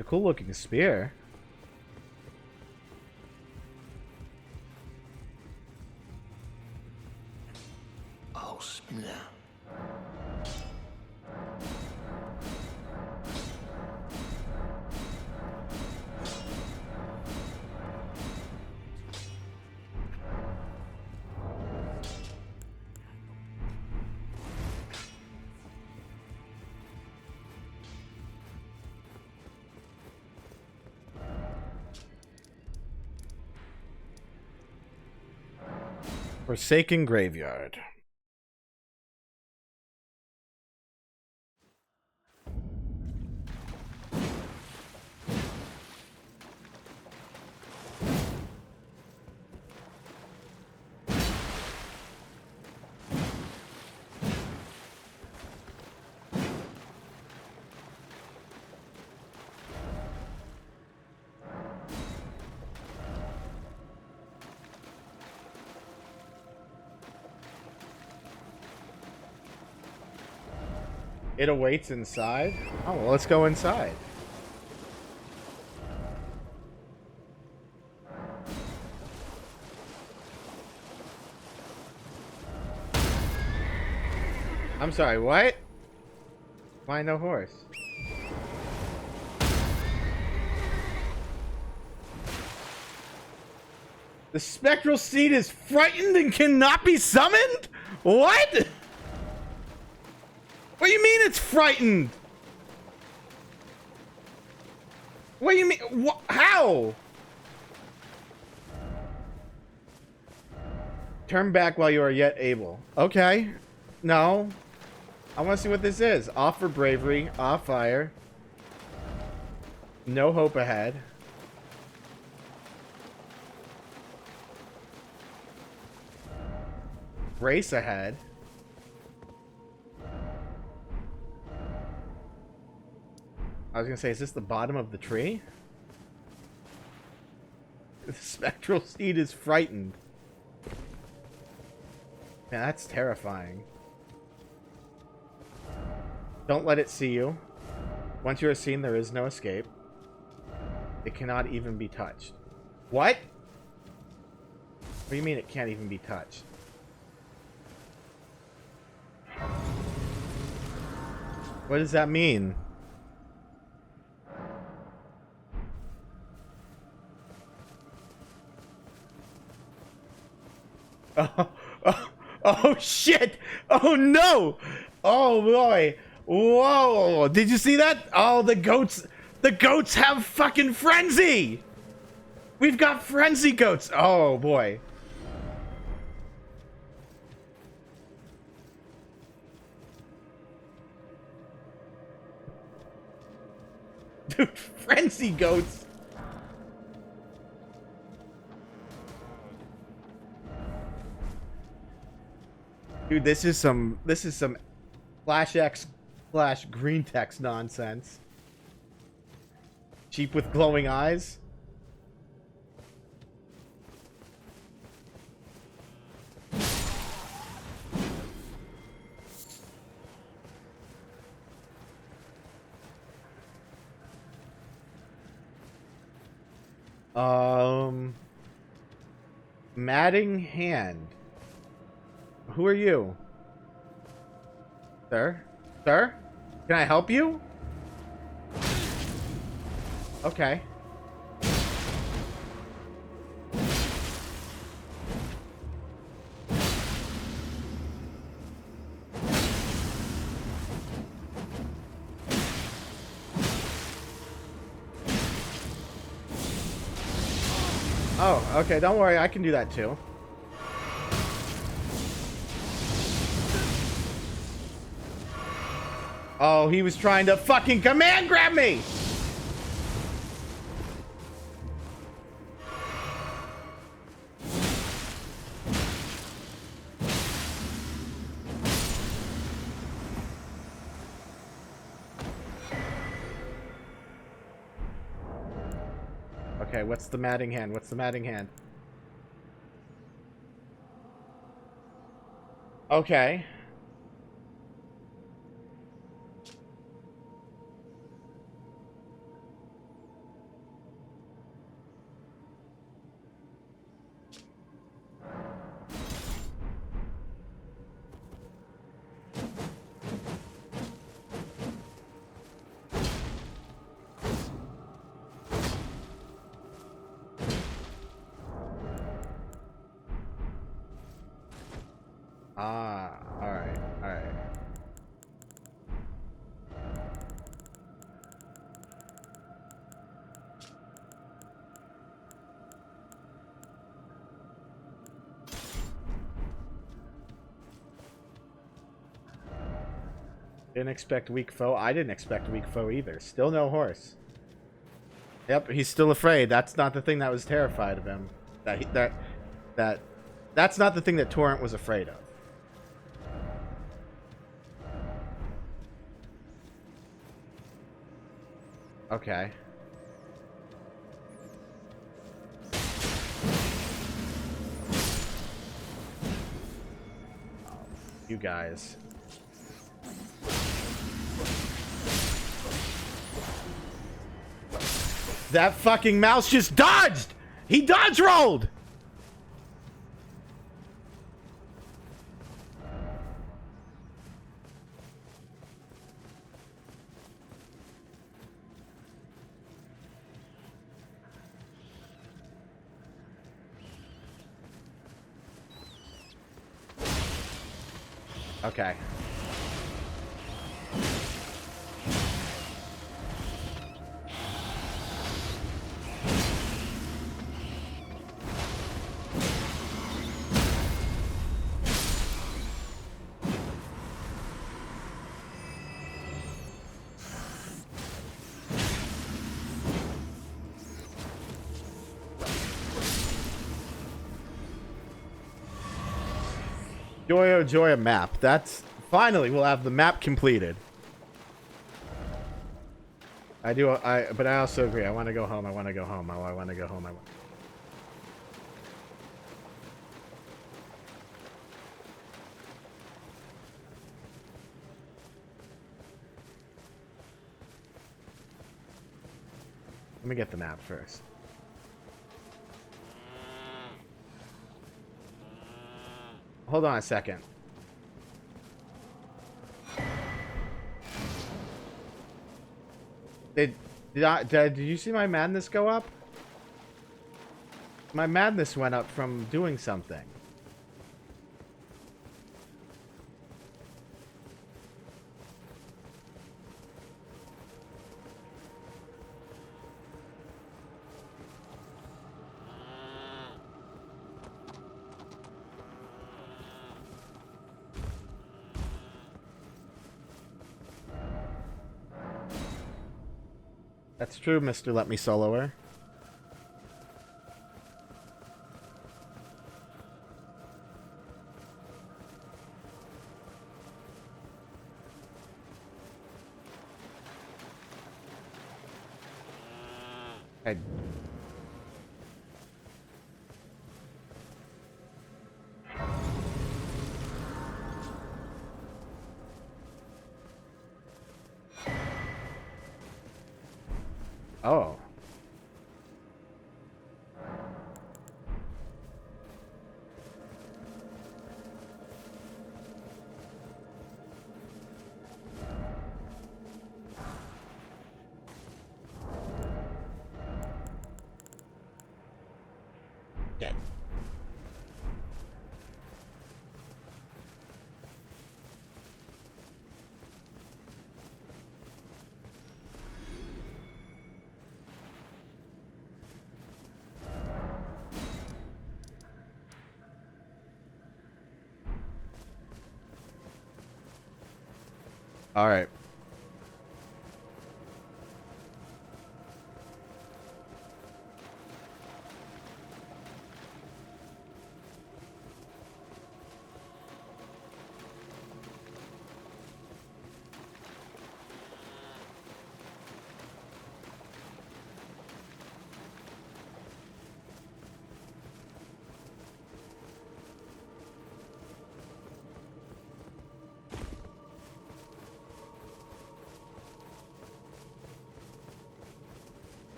A cool looking spear. Oh, snap. Forsaken Graveyard. It awaits inside? Oh, well, let's go inside. I'm sorry, what? Why no horse? The spectral steed is frightened and cannot be summoned? What? What do you mean it's frightened? What do you mean? What? How? Turn back while you are yet able. Okay. No. I want to see what this is. Off for bravery. Off fire. No hope ahead. Race ahead. I was gonna say, is this the bottom of the tree? The spectral steed is frightened. Man, that's terrifying. Don't let it see you. Once you are seen, there is no escape. It cannot even be touched. What? What do you mean it can't even be touched? What does that mean? Oh shit! Oh no! Oh boy! Whoa! Did you see that? Oh, the goats have fucking frenzy! We've got frenzy goats! Oh boy. Dude, frenzy goats. Dude, this is some Flash X Flash green text nonsense. Sheep with glowing eyes. Matting hand. Who are you? Sir? Sir? Can I help you? Okay. Oh, okay, don't worry, I can do that too. Oh, he was trying to fucking command grab me! Okay, what's the matting hand? What's the matting hand? Okay. Ah, alright, alright. Didn't expect weak foe. I didn't expect weak foe either. Still no horse. Yep, he's still afraid. That's not the thing that was terrified of him. That's not the thing that Torrent was afraid of. Okay. You guys. That fucking mouse just dodged! He dodge rolled! Okay. Joy, oh joy, a map. That's finally we'll have the map completed. But I also agree. I want to go home. I want to go home. I want to go home. Let me get the map first. Hold on a second. Did you see my madness go up? My madness went up from doing something. That's true, Mr. Let Me Soloer. I... Oh. Okay. All right.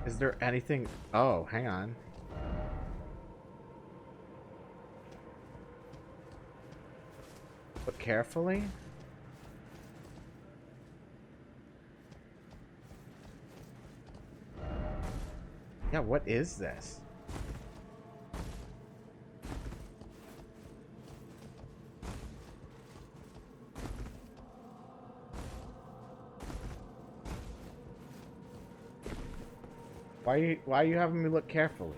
Is there anything? Oh, hang on. Look carefully. Yeah, what is this? Why are you having me look carefully?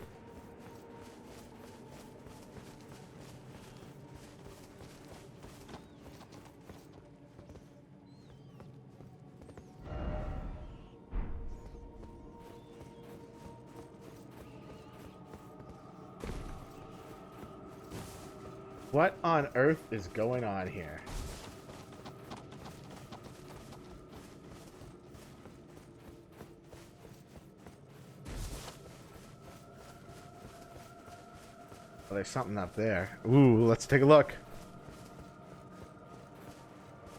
What on earth is going on here? Oh, there's something up there. Ooh, let's take a look.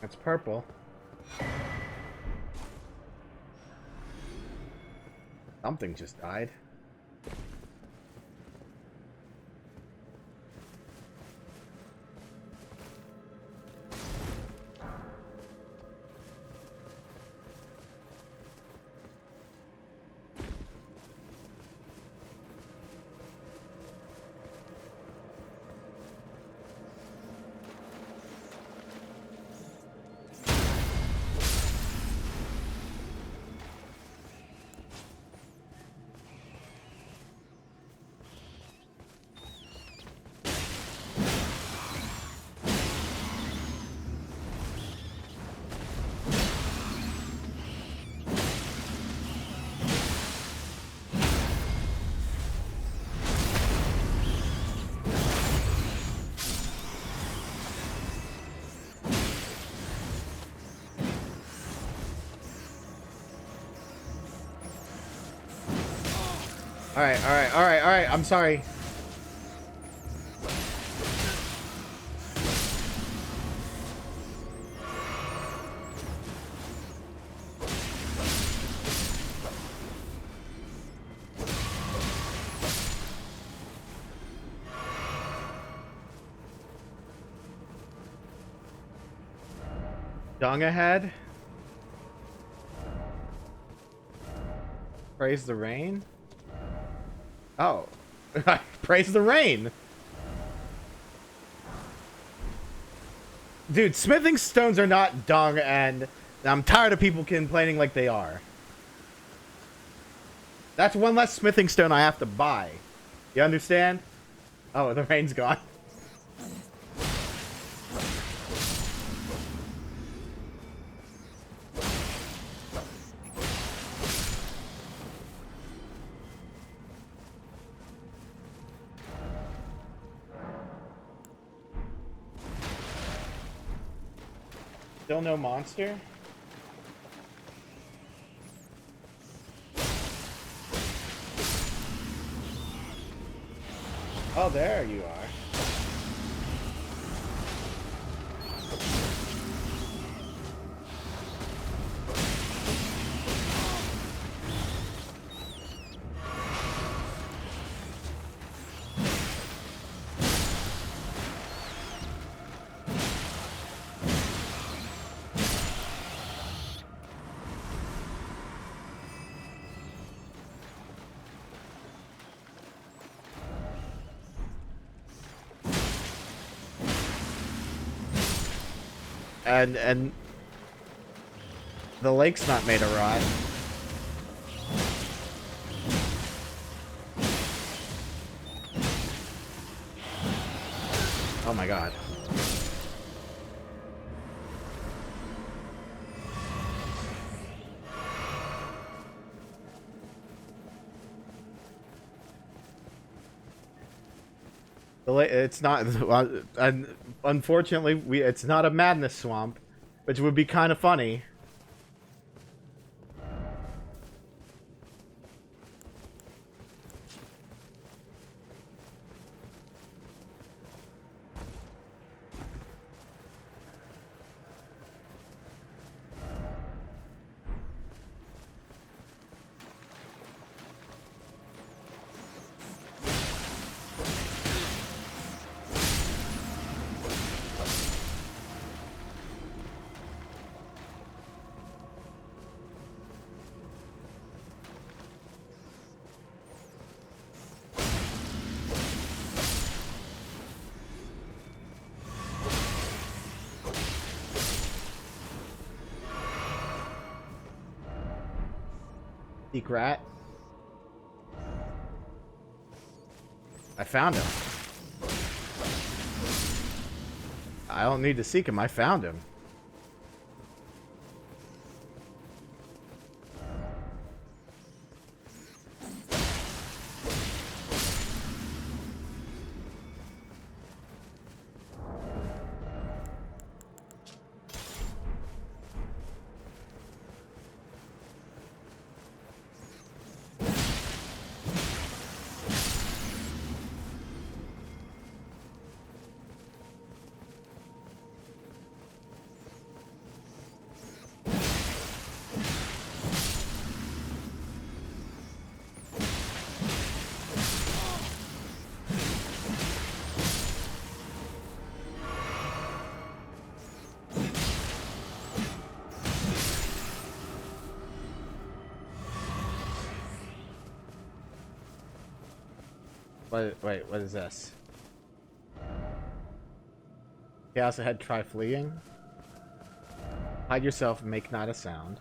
That's purple. Something just died. Alright, I'm sorry. Dung ahead. Praise the rain. Oh. Praise the rain. Dude, smithing stones are not dung, and I'm tired of people complaining like they are. That's one less smithing stone I have to buy. You understand? Oh, the rain's gone. Still no monster? Oh, there you are. And the lake's not made of rock. Oh my god. It's not, and unfortunately, it's not a madness swamp, which would be kind of funny. Seek rat. I found him. I don't need to seek him. I found him. Wait, what is this? Chaos ahead, try fleeing. Hide yourself, make not a sound.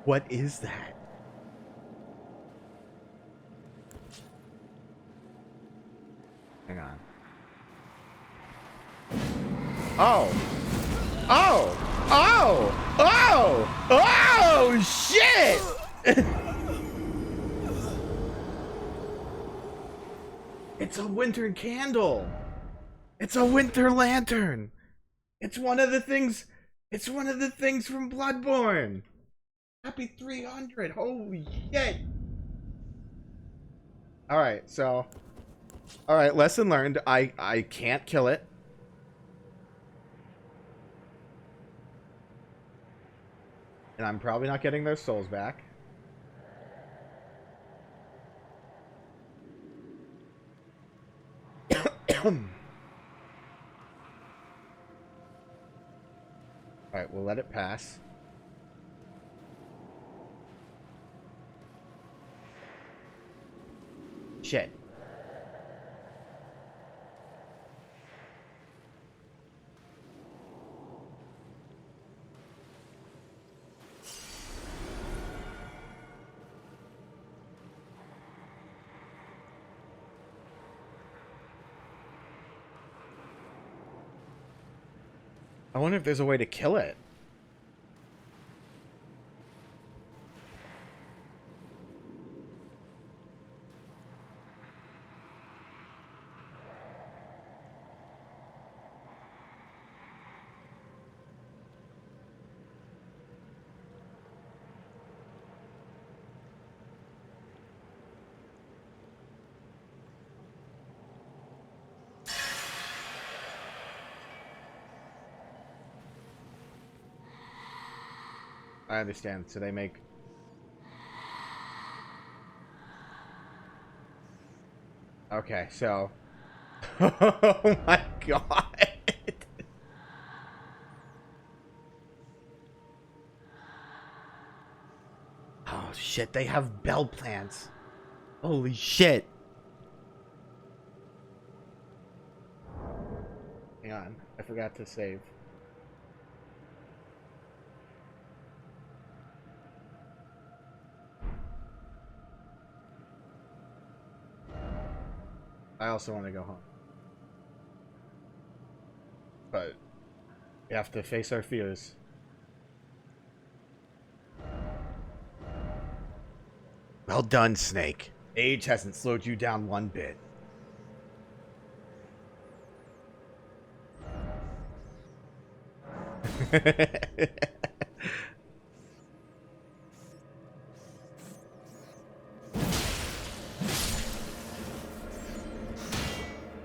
What is that? Hang on. Oh! Oh! Oh! Oh! Oh! Shit! It's a winter candle! It's a winter lantern! It's one of the things... It's one of the things from Bloodborne! Happy 300! Holy shit! Alright, so... Alright, lesson learned. I can't kill it. And I'm probably not getting those souls back. Alright, we'll let it pass. Shit. I wonder if there's a way to kill it. I understand. So they make... Okay, so... Oh my god! Oh shit, they have bell plants. Holy shit. Hang on, I forgot to save. I also want to go home. But we have to face our fears. Well done, Snake. Age hasn't slowed you down one bit.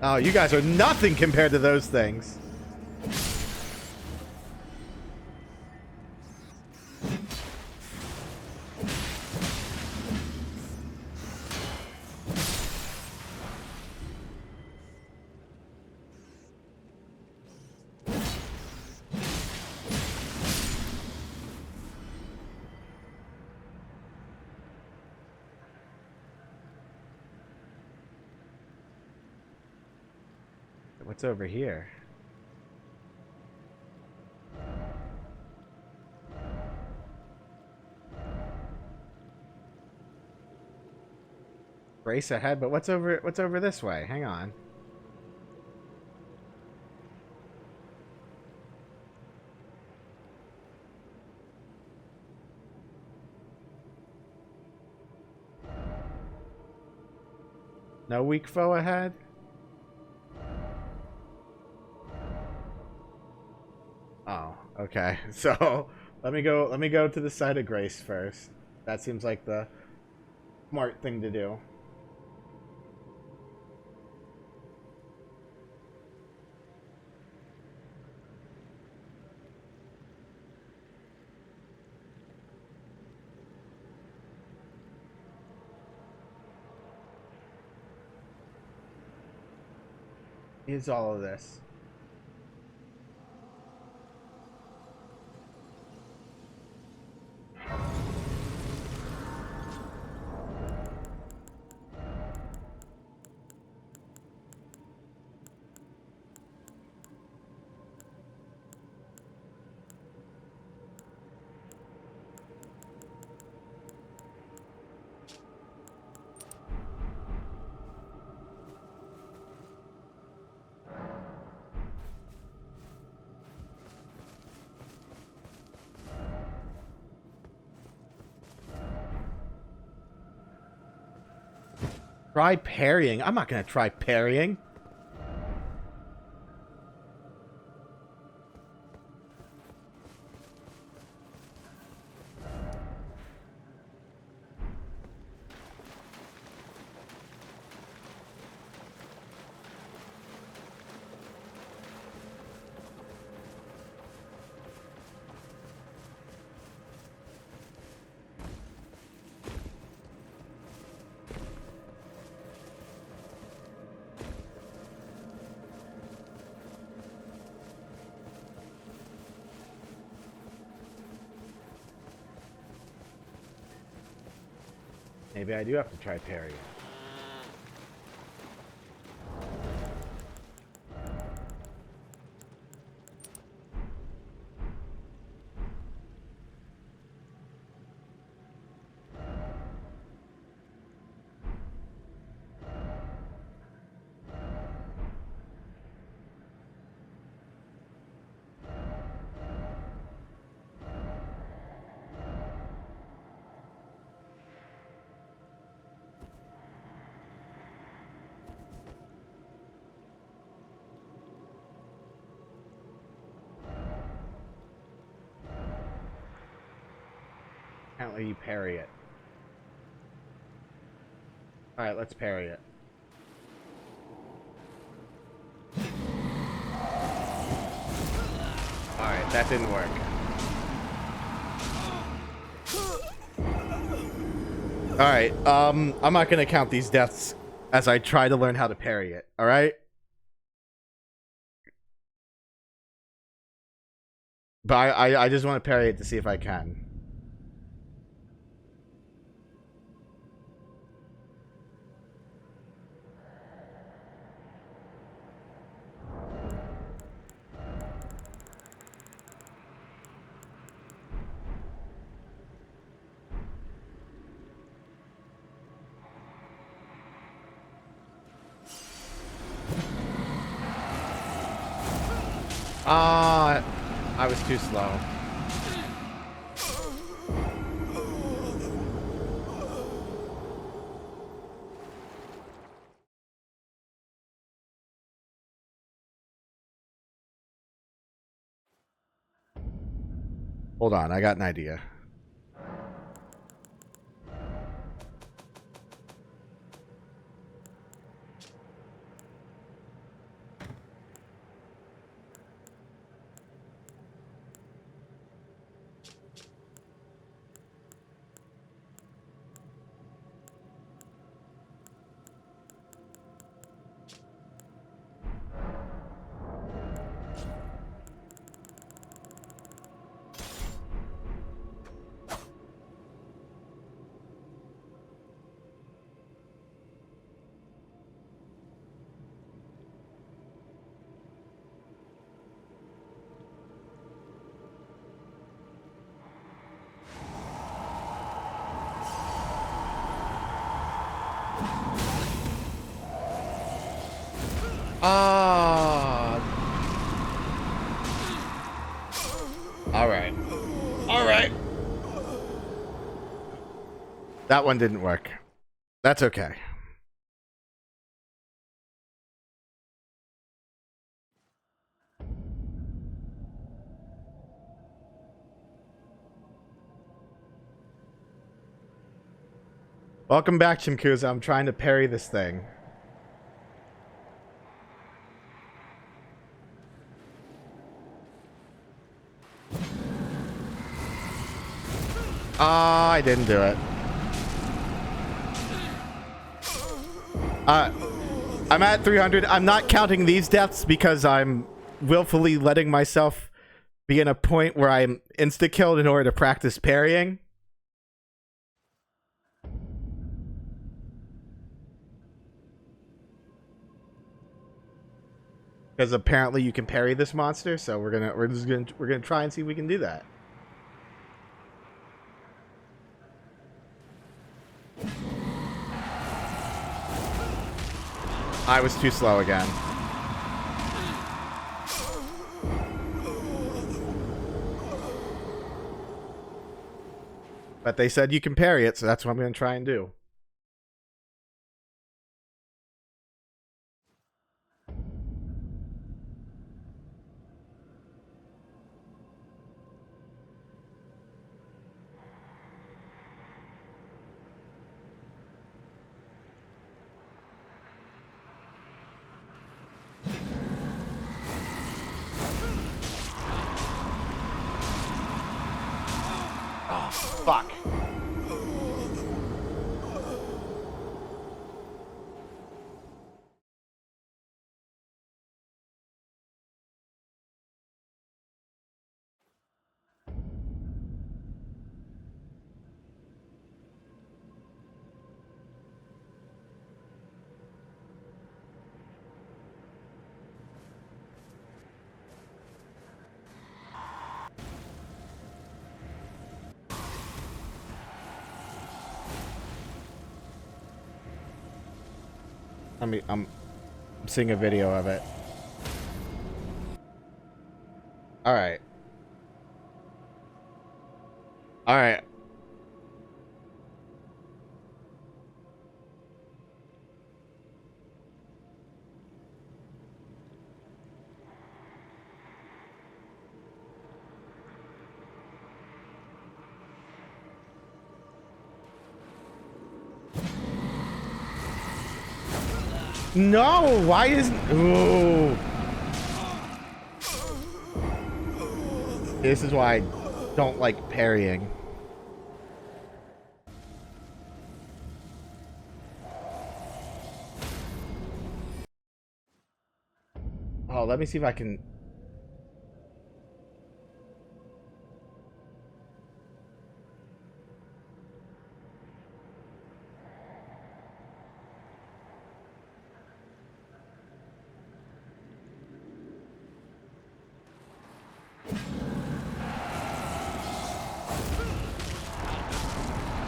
Oh, you guys are nothing compared to those things. What's over here? Race ahead, but what's over this way? Hang on. No weak foe ahead? Oh, okay. So let me go to the side of Grace first. That seems like the smart thing to do. Is all of this. Try parrying. I'm not gonna try parrying. Maybe I do have to try parrying. Can't let you parry it. Alright, let's parry it. Alright, that didn't work. Alright, I'm not gonna count these deaths as I try to learn how to parry it, alright? But I just want to parry it to see if I can. I was too slow. Hold on, I got an idea. Alright. Alright. That one didn't work. That's okay. Welcome back, Chimkuza. I'm trying to parry this thing. I didn't do it. I'm at 300. I'm not counting these deaths because I'm willfully letting myself be in a point where I'm insta-killed in order to practice parrying. Because apparently you can parry this monster, so we're gonna try and see if we can do that. I was too slow again. But they said you can parry it, so that's what I'm gonna try and do. Oh, fuck. I'm seeing a video of it. Alright. Alright. No, why isn't... Ooh. This is why I don't like parrying. Oh, let me see if I can...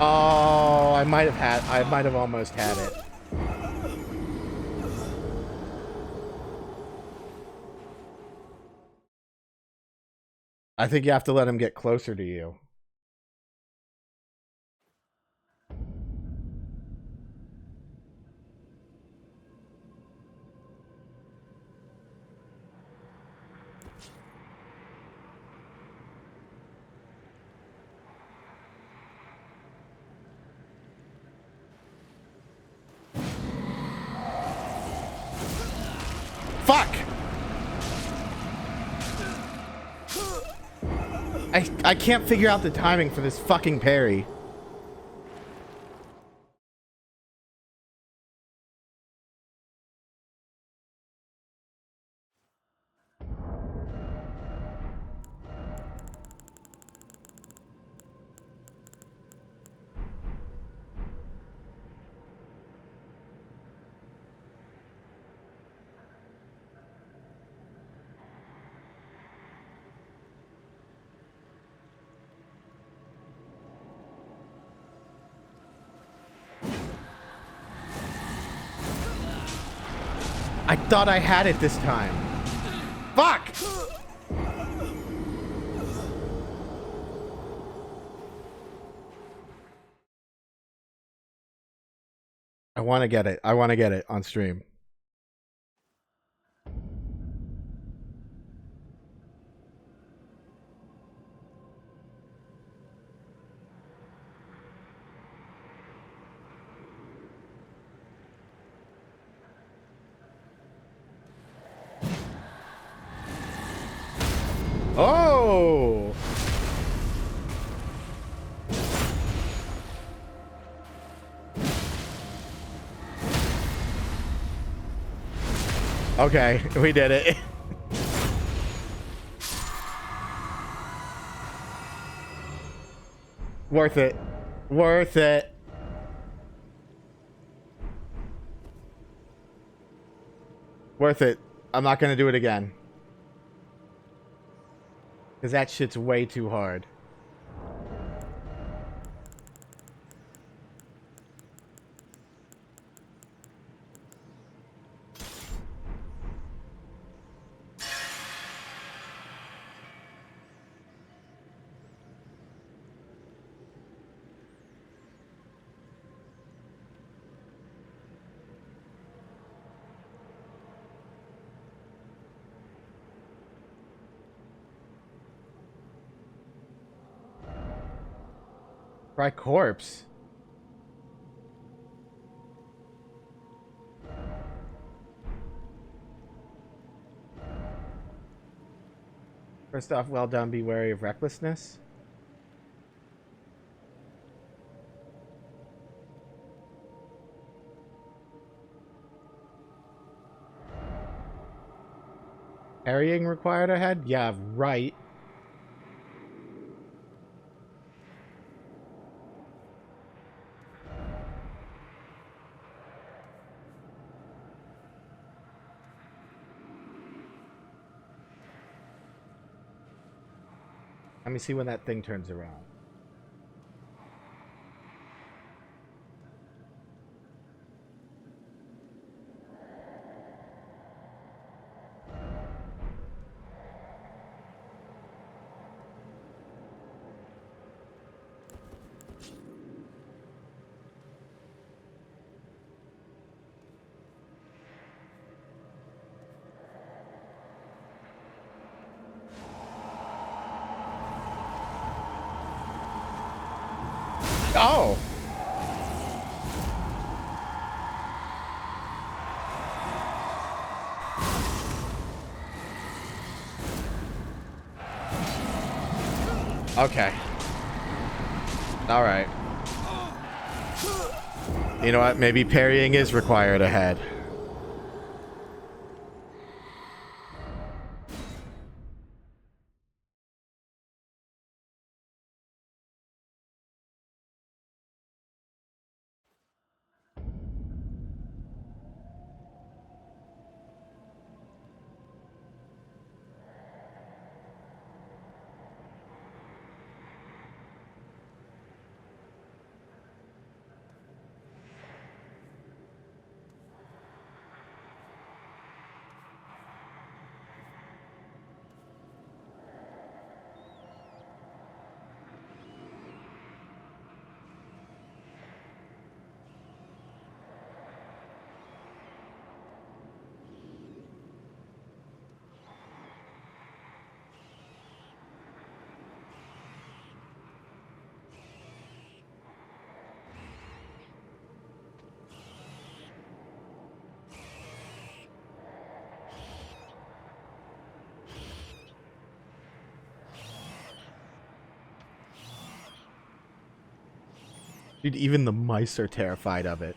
Oh, I might have almost had it. I think you have to let him get closer to you. Fuck! I can't figure out the timing for this fucking parry. I thought I had it this time. Fuck! I want to get it. I want to get it on stream. Oh! Okay, we did it. Worth it. Worth it. Worth it. I'm not gonna do it again. Because that shit's way too hard. Try corpse. First off, well done. Be wary of recklessness. Parrying required ahead? Yeah, right. Let me see when that thing turns around. Oh! Okay. All right. You know what? Maybe parrying is required ahead. Dude, even the mice are terrified of it.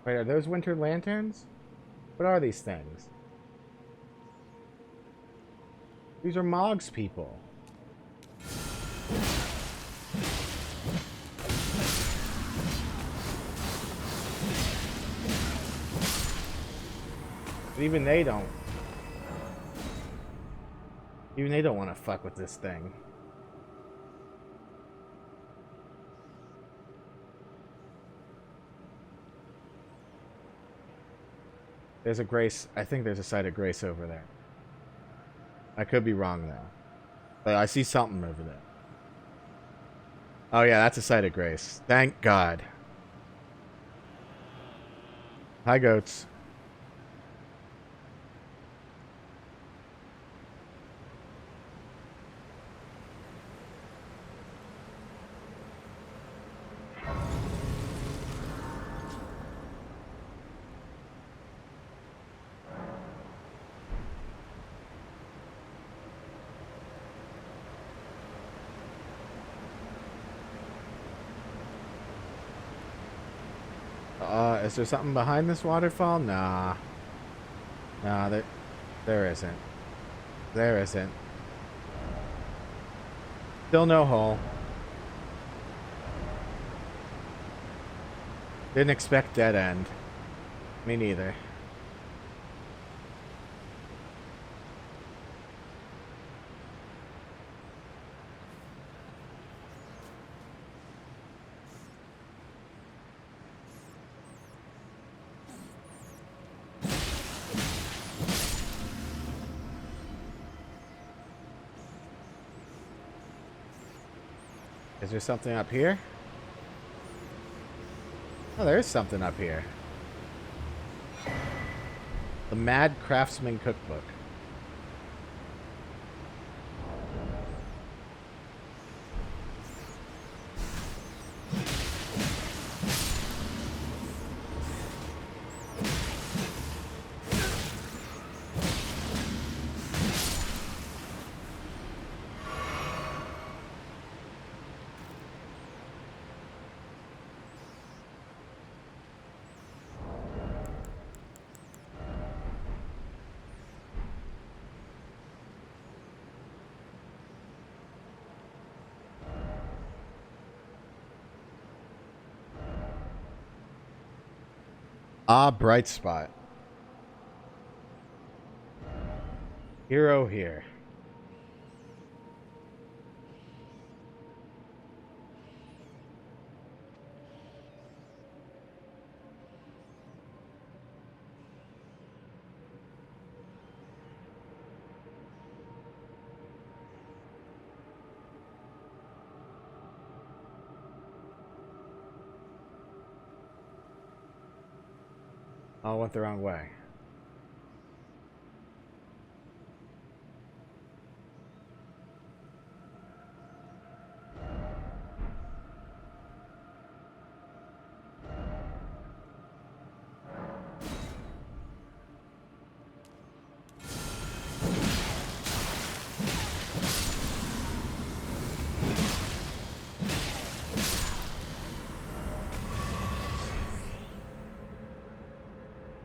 Wait, are those winter lanterns? What are these things? These are Mog's people. But even they don't. Even they don't want to fuck with this thing. There's a grace. I think there's a site of grace over there. I could be wrong though. But I see something over there. Oh yeah, that's a site of grace. Thank God. Hi, goats. Is there something behind this waterfall? Nah. Nah, there isn't. There isn't. Still no hole. Didn't expect dead end. Me neither. Is there something up here? Oh, there is something up here. The Mad Craftsman Cookbook. Ah, bright spot. Hero here. Oh, I went the wrong way.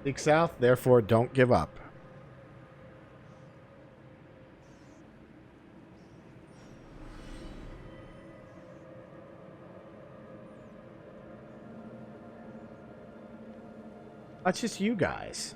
Seek south, therefore don't give up. That's just you guys.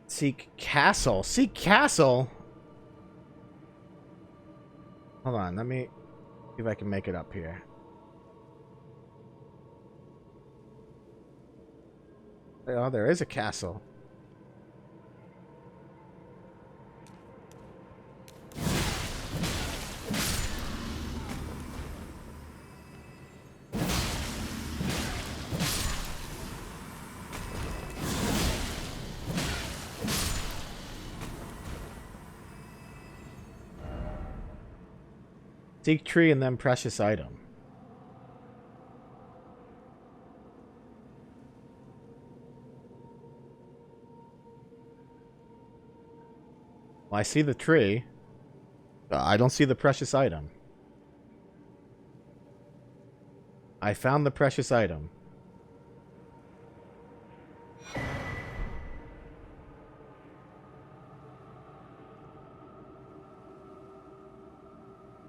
Seek castle. Seek castle? Hold on, let me see if I can make it up here. Oh, there is a castle. Seek tree and then precious item. Well, I see the tree. I don't see the precious item. I found the precious item.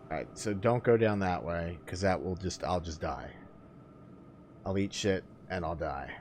Alright, so don't go down that way, because that will just, I'll just die. I'll eat shit, and I'll die.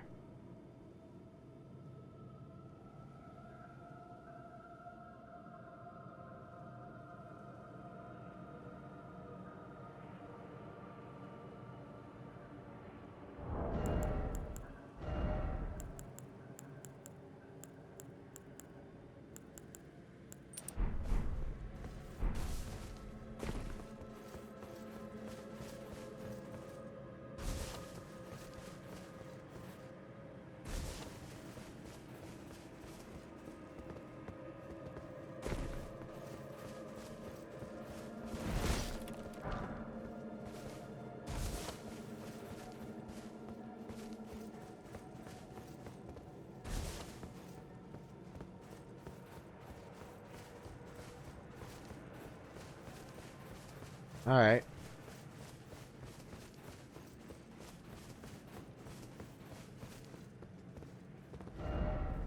Alright.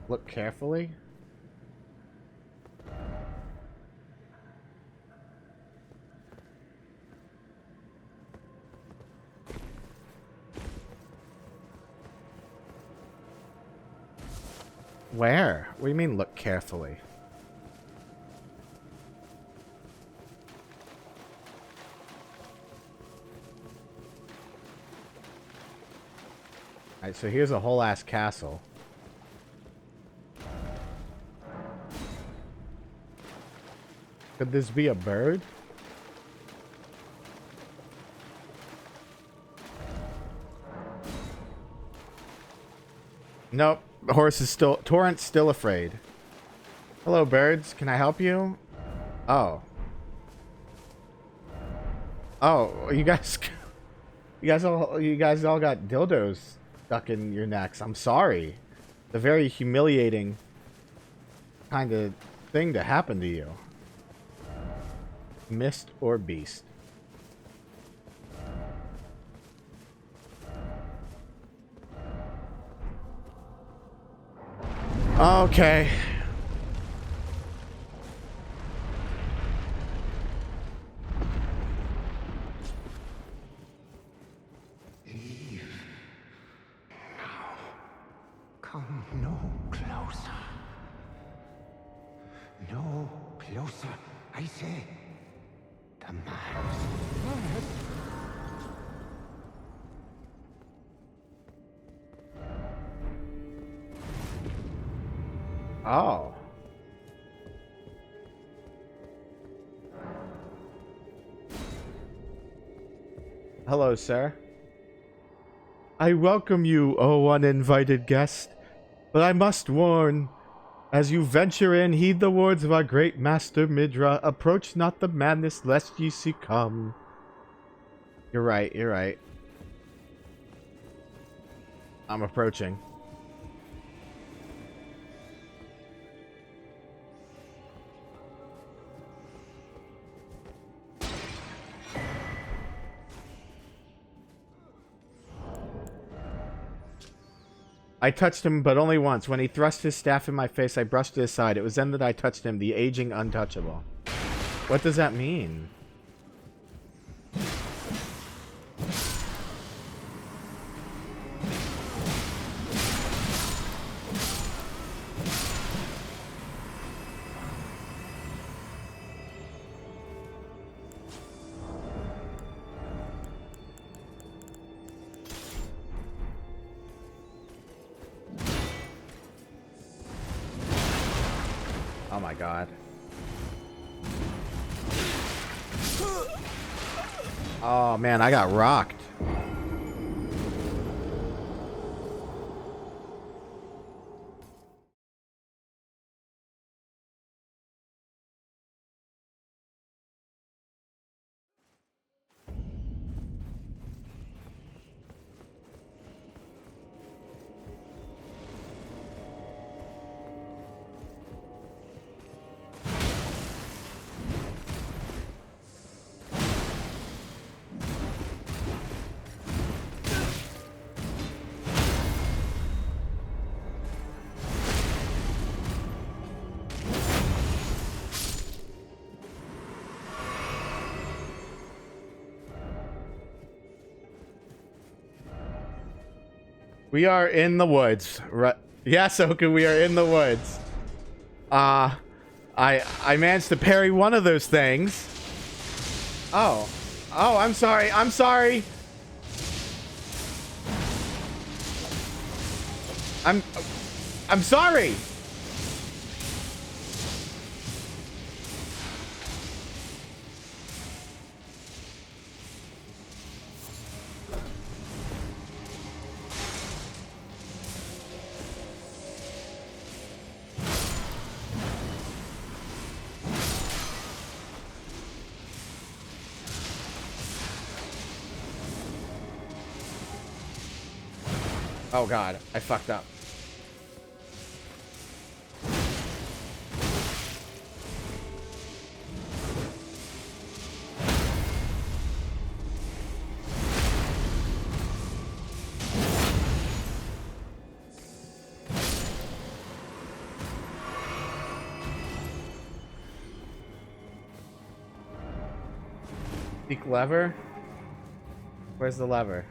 Look carefully. Where? What do you mean, look carefully? Alright, so here's a whole ass castle. Could this be a bird? Nope. The horse is still... Torrent's still afraid. Hello, birds. Can I help you? Oh. Oh, you guys... You guys all got dildos stuck in your necks. I'm sorry. It's a very humiliating kind of thing to happen to you. Mist or beast? Okay. Come no closer. No closer, I say. The Oh. Hello, sir. I welcome you, O uninvited guest, but I must warn, as you venture in, heed the words of our great master Midra. Approach not the madness, lest ye succumb. You're right, you're right. I'm approaching. I touched him, but only once. When he thrust his staff in my face, I brushed it aside. It was then that I touched him, the aging untouchable. What does that mean? Oh my god. Oh man, I got rocked. We are in the woods. Right. Yes, Oka, we are in the woods. I managed to parry one of those things. Oh. Oh, I'm sorry. I'm sorry. I'm sorry. Oh god, I fucked up. Seek lever? Where's the lever?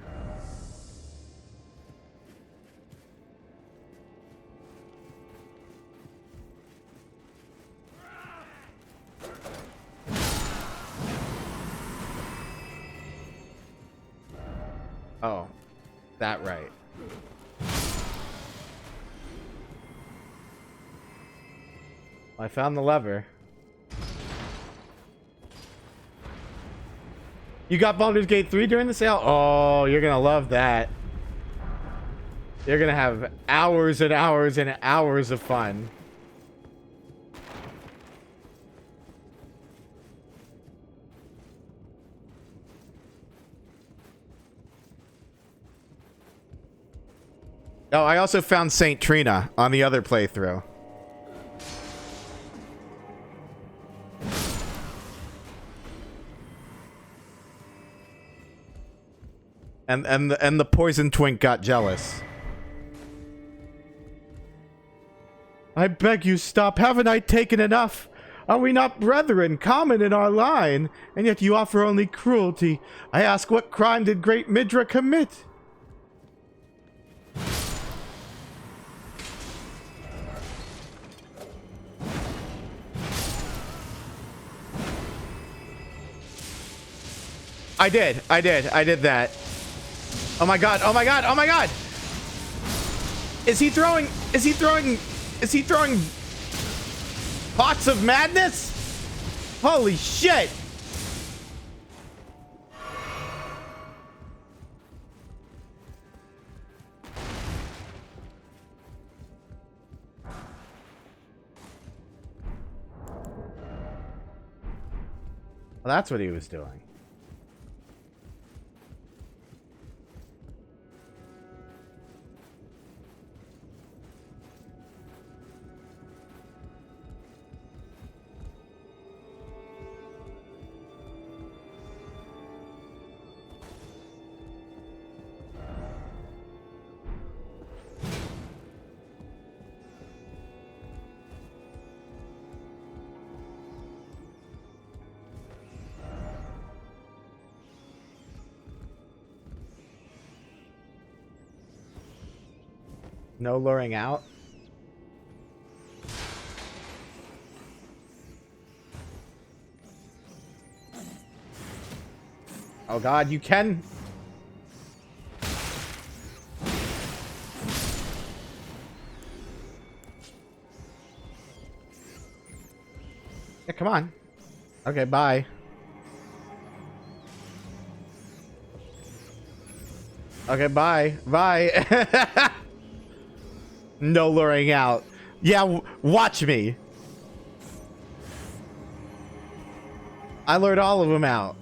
Oh, that right. I found the lever. You got Baldur's Gate 3 during the sale? Oh, you're gonna love that. You're gonna have hours and hours and hours of fun. Oh, I also found Saint Trina on the other playthrough. And the poison twink got jealous. I beg you stop. Haven't I taken enough? Are we not brethren, common in our line? And yet you offer only cruelty. I ask, what crime did great Midra commit? I did that. Oh my god, oh my god, oh my god! Is he throwing Pots of madness? Holy shit! Well, that's what he was doing. No luring out. Oh god, you can. Yeah, come on. Okay, bye. Okay, bye. Bye. No luring out. Yeah, watch me. I lured all of them out.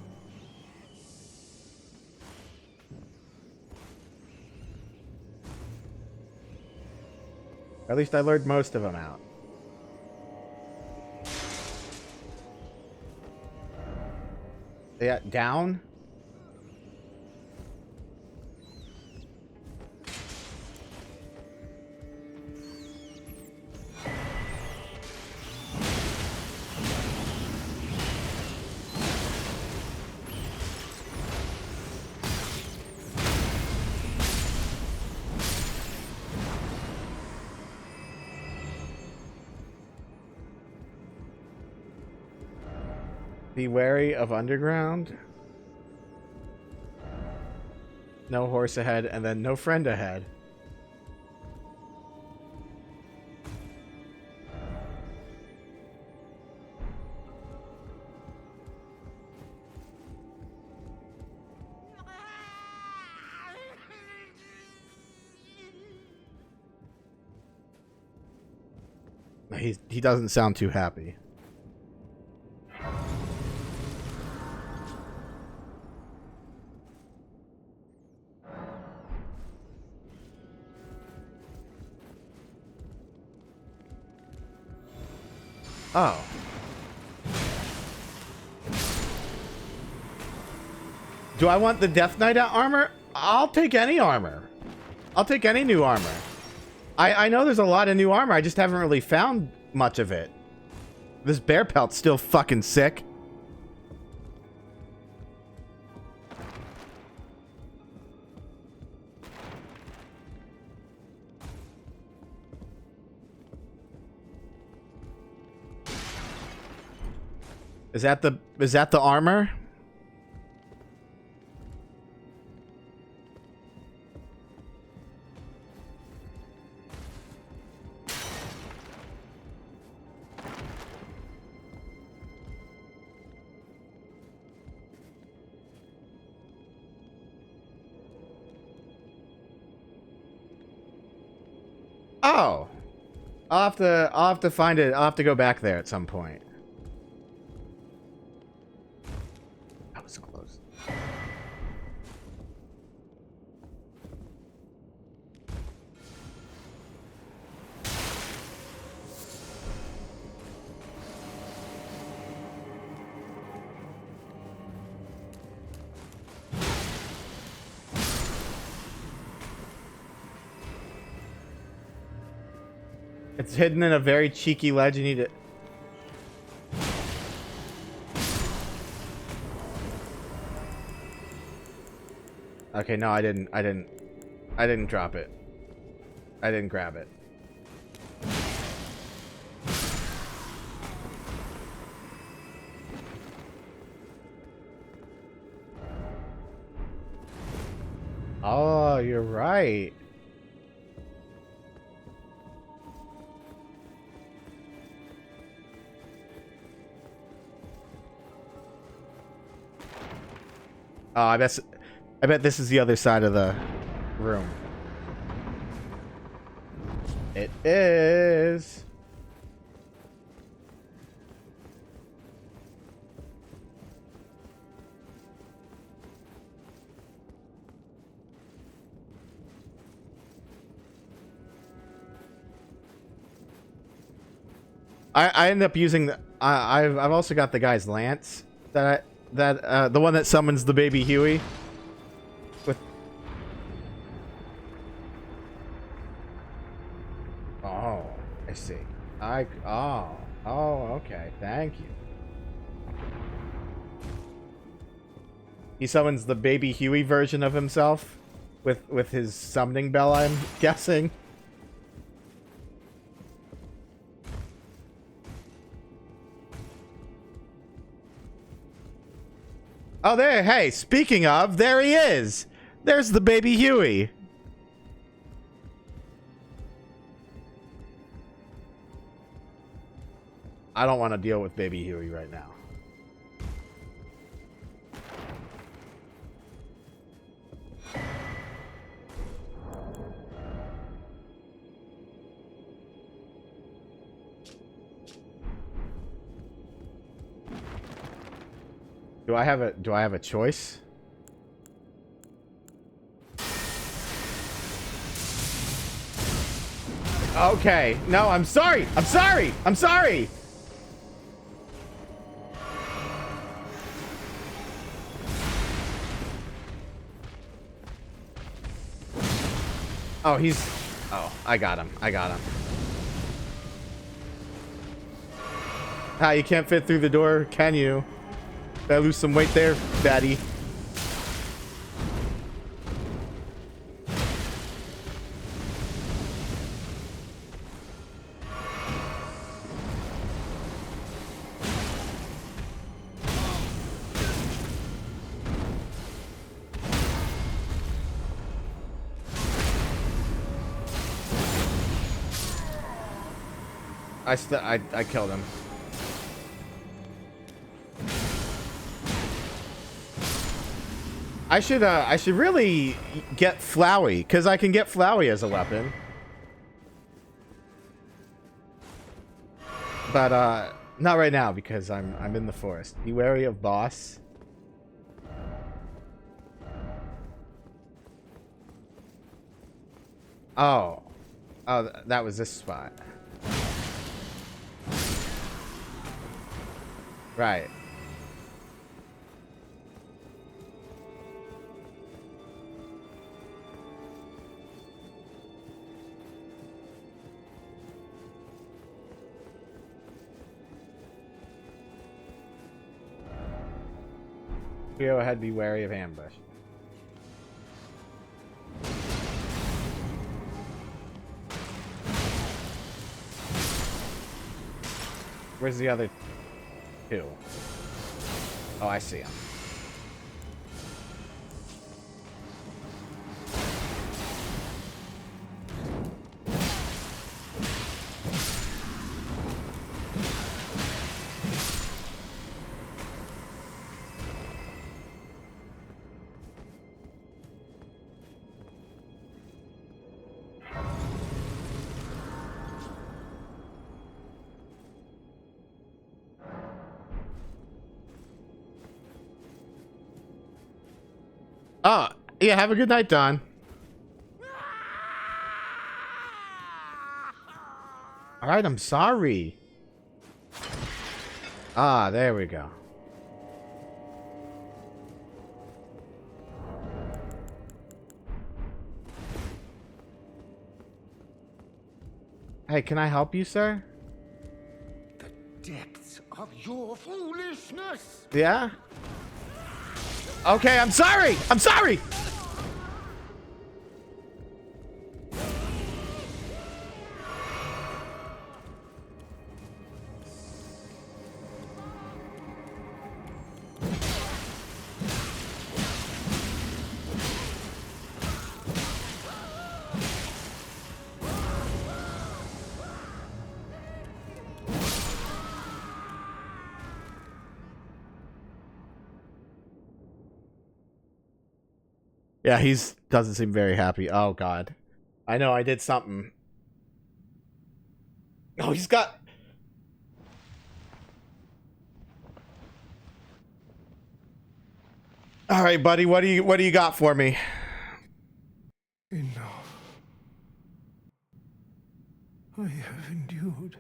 At least I lured most of them out. Yeah, down. Be wary of underground. No horse ahead, and then no friend ahead. He doesn't sound too happy. Oh. Do I want the Death Knight armor? I'll take any armor. I'll take any new armor. I know there's a lot of new armor. I just haven't really found much of it. This bear pelt's still fucking sick. Is that the armor? Oh. I'll have to find it. I'll have to go back there at some point. That was close. It's hidden in a very cheeky ledge. You need it. Okay, no, I didn't drop it. I didn't grab it. Oh, you're right. Oh, I bet this is the other side of the room. It is. I end up using the I've also got the guy's lance the one that summons the baby Huey with. Oh, I see. Okay. Thank you. He summons the baby Huey version of himself with his summoning bell, I'm guessing. Oh, there. Hey, speaking of, there he is. There's the baby Huey. I don't want to deal with baby Huey right now. Do I have a choice? Okay. No, I'm sorry. I'm sorry. I'm sorry. Oh, he's... Oh, I got him. I got him. Ah, you can't fit through the door, can you? Gotta lose some weight there, Daddy. I killed him. I should really get Flowey, because I can get Flowey as a weapon. But not right now because I'm in the forest. Be wary of boss. Oh. Oh, that was this spot. Right. Go ahead, be wary of ambush. Where's the other two? Oh, I see him. Oh, yeah, have a good night, Don. All right, I'm sorry. Ah, there we go. Hey, can I help you, sir? The depths of your foolishness! Yeah? Okay, I'm sorry! I'm sorry! Yeah, he's doesn't seem very happy. Oh god. I know I did something. Oh, he's got All right, buddy, what do you got for me? Enough. I have endured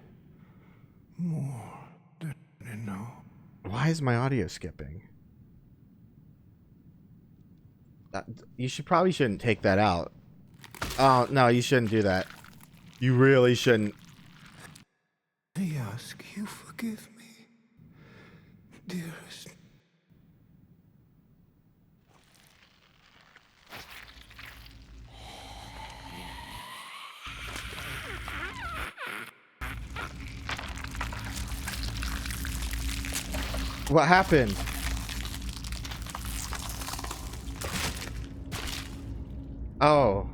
more than enough. Why is my audio skipping? You probably shouldn't take that out. Oh, no, you shouldn't do that. You really shouldn't. I ask you forgive me, dearest. What happened? Oh.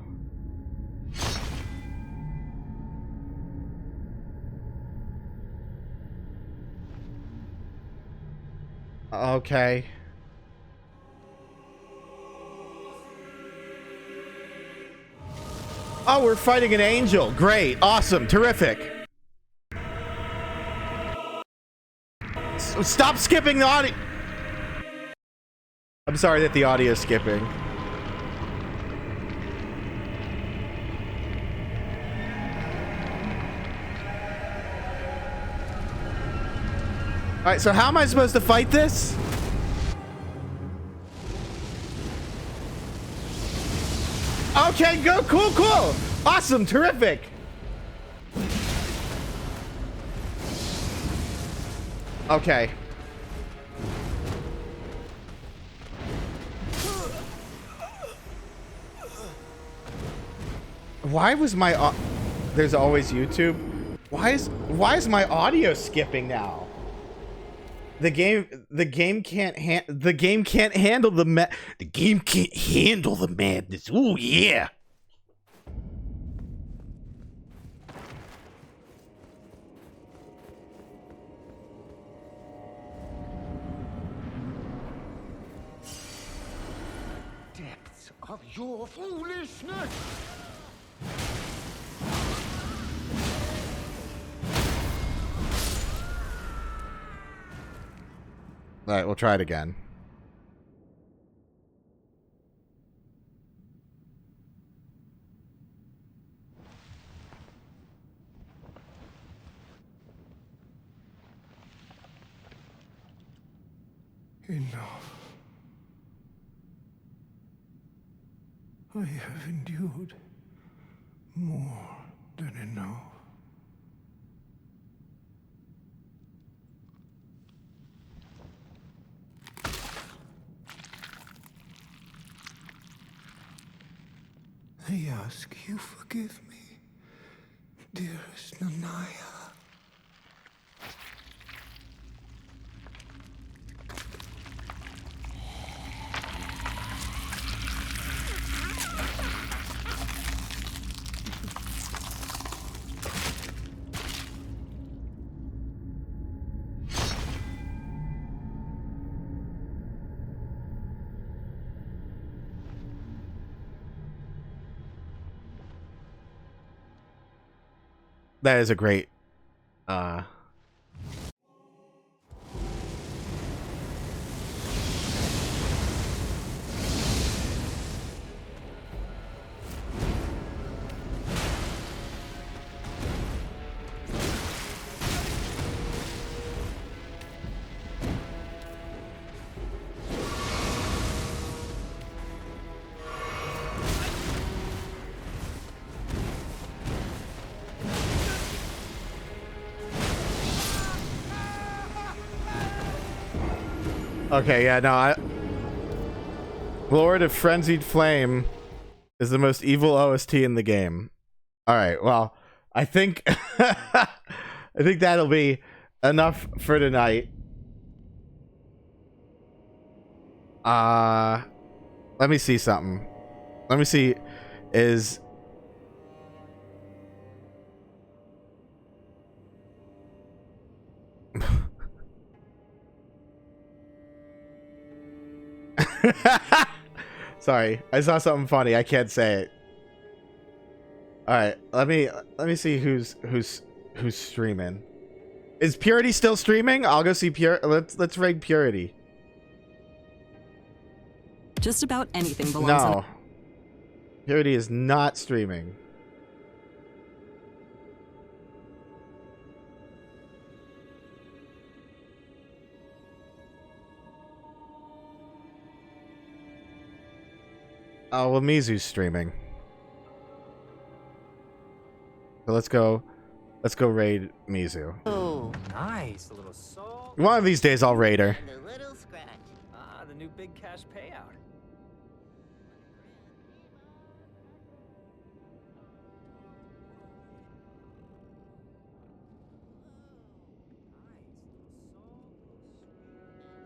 Okay. Oh, we're fighting an angel. Great. Awesome. Terrific. Stop skipping the audio. I'm sorry that the audio is skipping. All right, so how am I supposed to fight this? Okay, go. Cool. Awesome. Terrific. Okay. Why was my there's always YouTube? Why is my audio skipping now? The game can't handle the game can't handle the madness. Ooh yeah. Depths of your foolishness! All right, we'll try it again. Enough. I have endured more than enough. I ask you forgive me, dearest Nanaya. That is a great Okay, yeah, no, Lord of Frenzied Flame is the most evil OST in the game. All right, well, I think I think that'll be enough for tonight. Let me see something. Let me see is Sorry, I saw something funny. I can't say it. All right, let me see who's streaming. Is Purity still streaming? I'll go see Pure. Let's raid Purity. Just about anything belongs No, Purity is not streaming. Oh, well, Mizu's streaming. So let's go raid Mizu. Oh, nice. A little salt. One of these days I'll raid her. And a little scratch. Ah, the new big cash payout.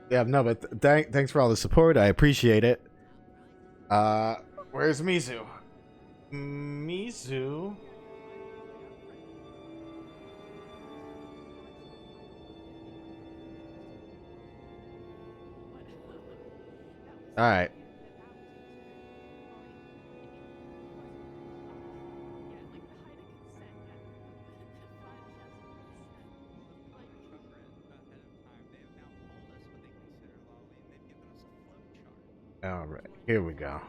Yeah, no, but thanks for all the support. I appreciate it. Where's Mizu? Mizu. All right. All right, here we go.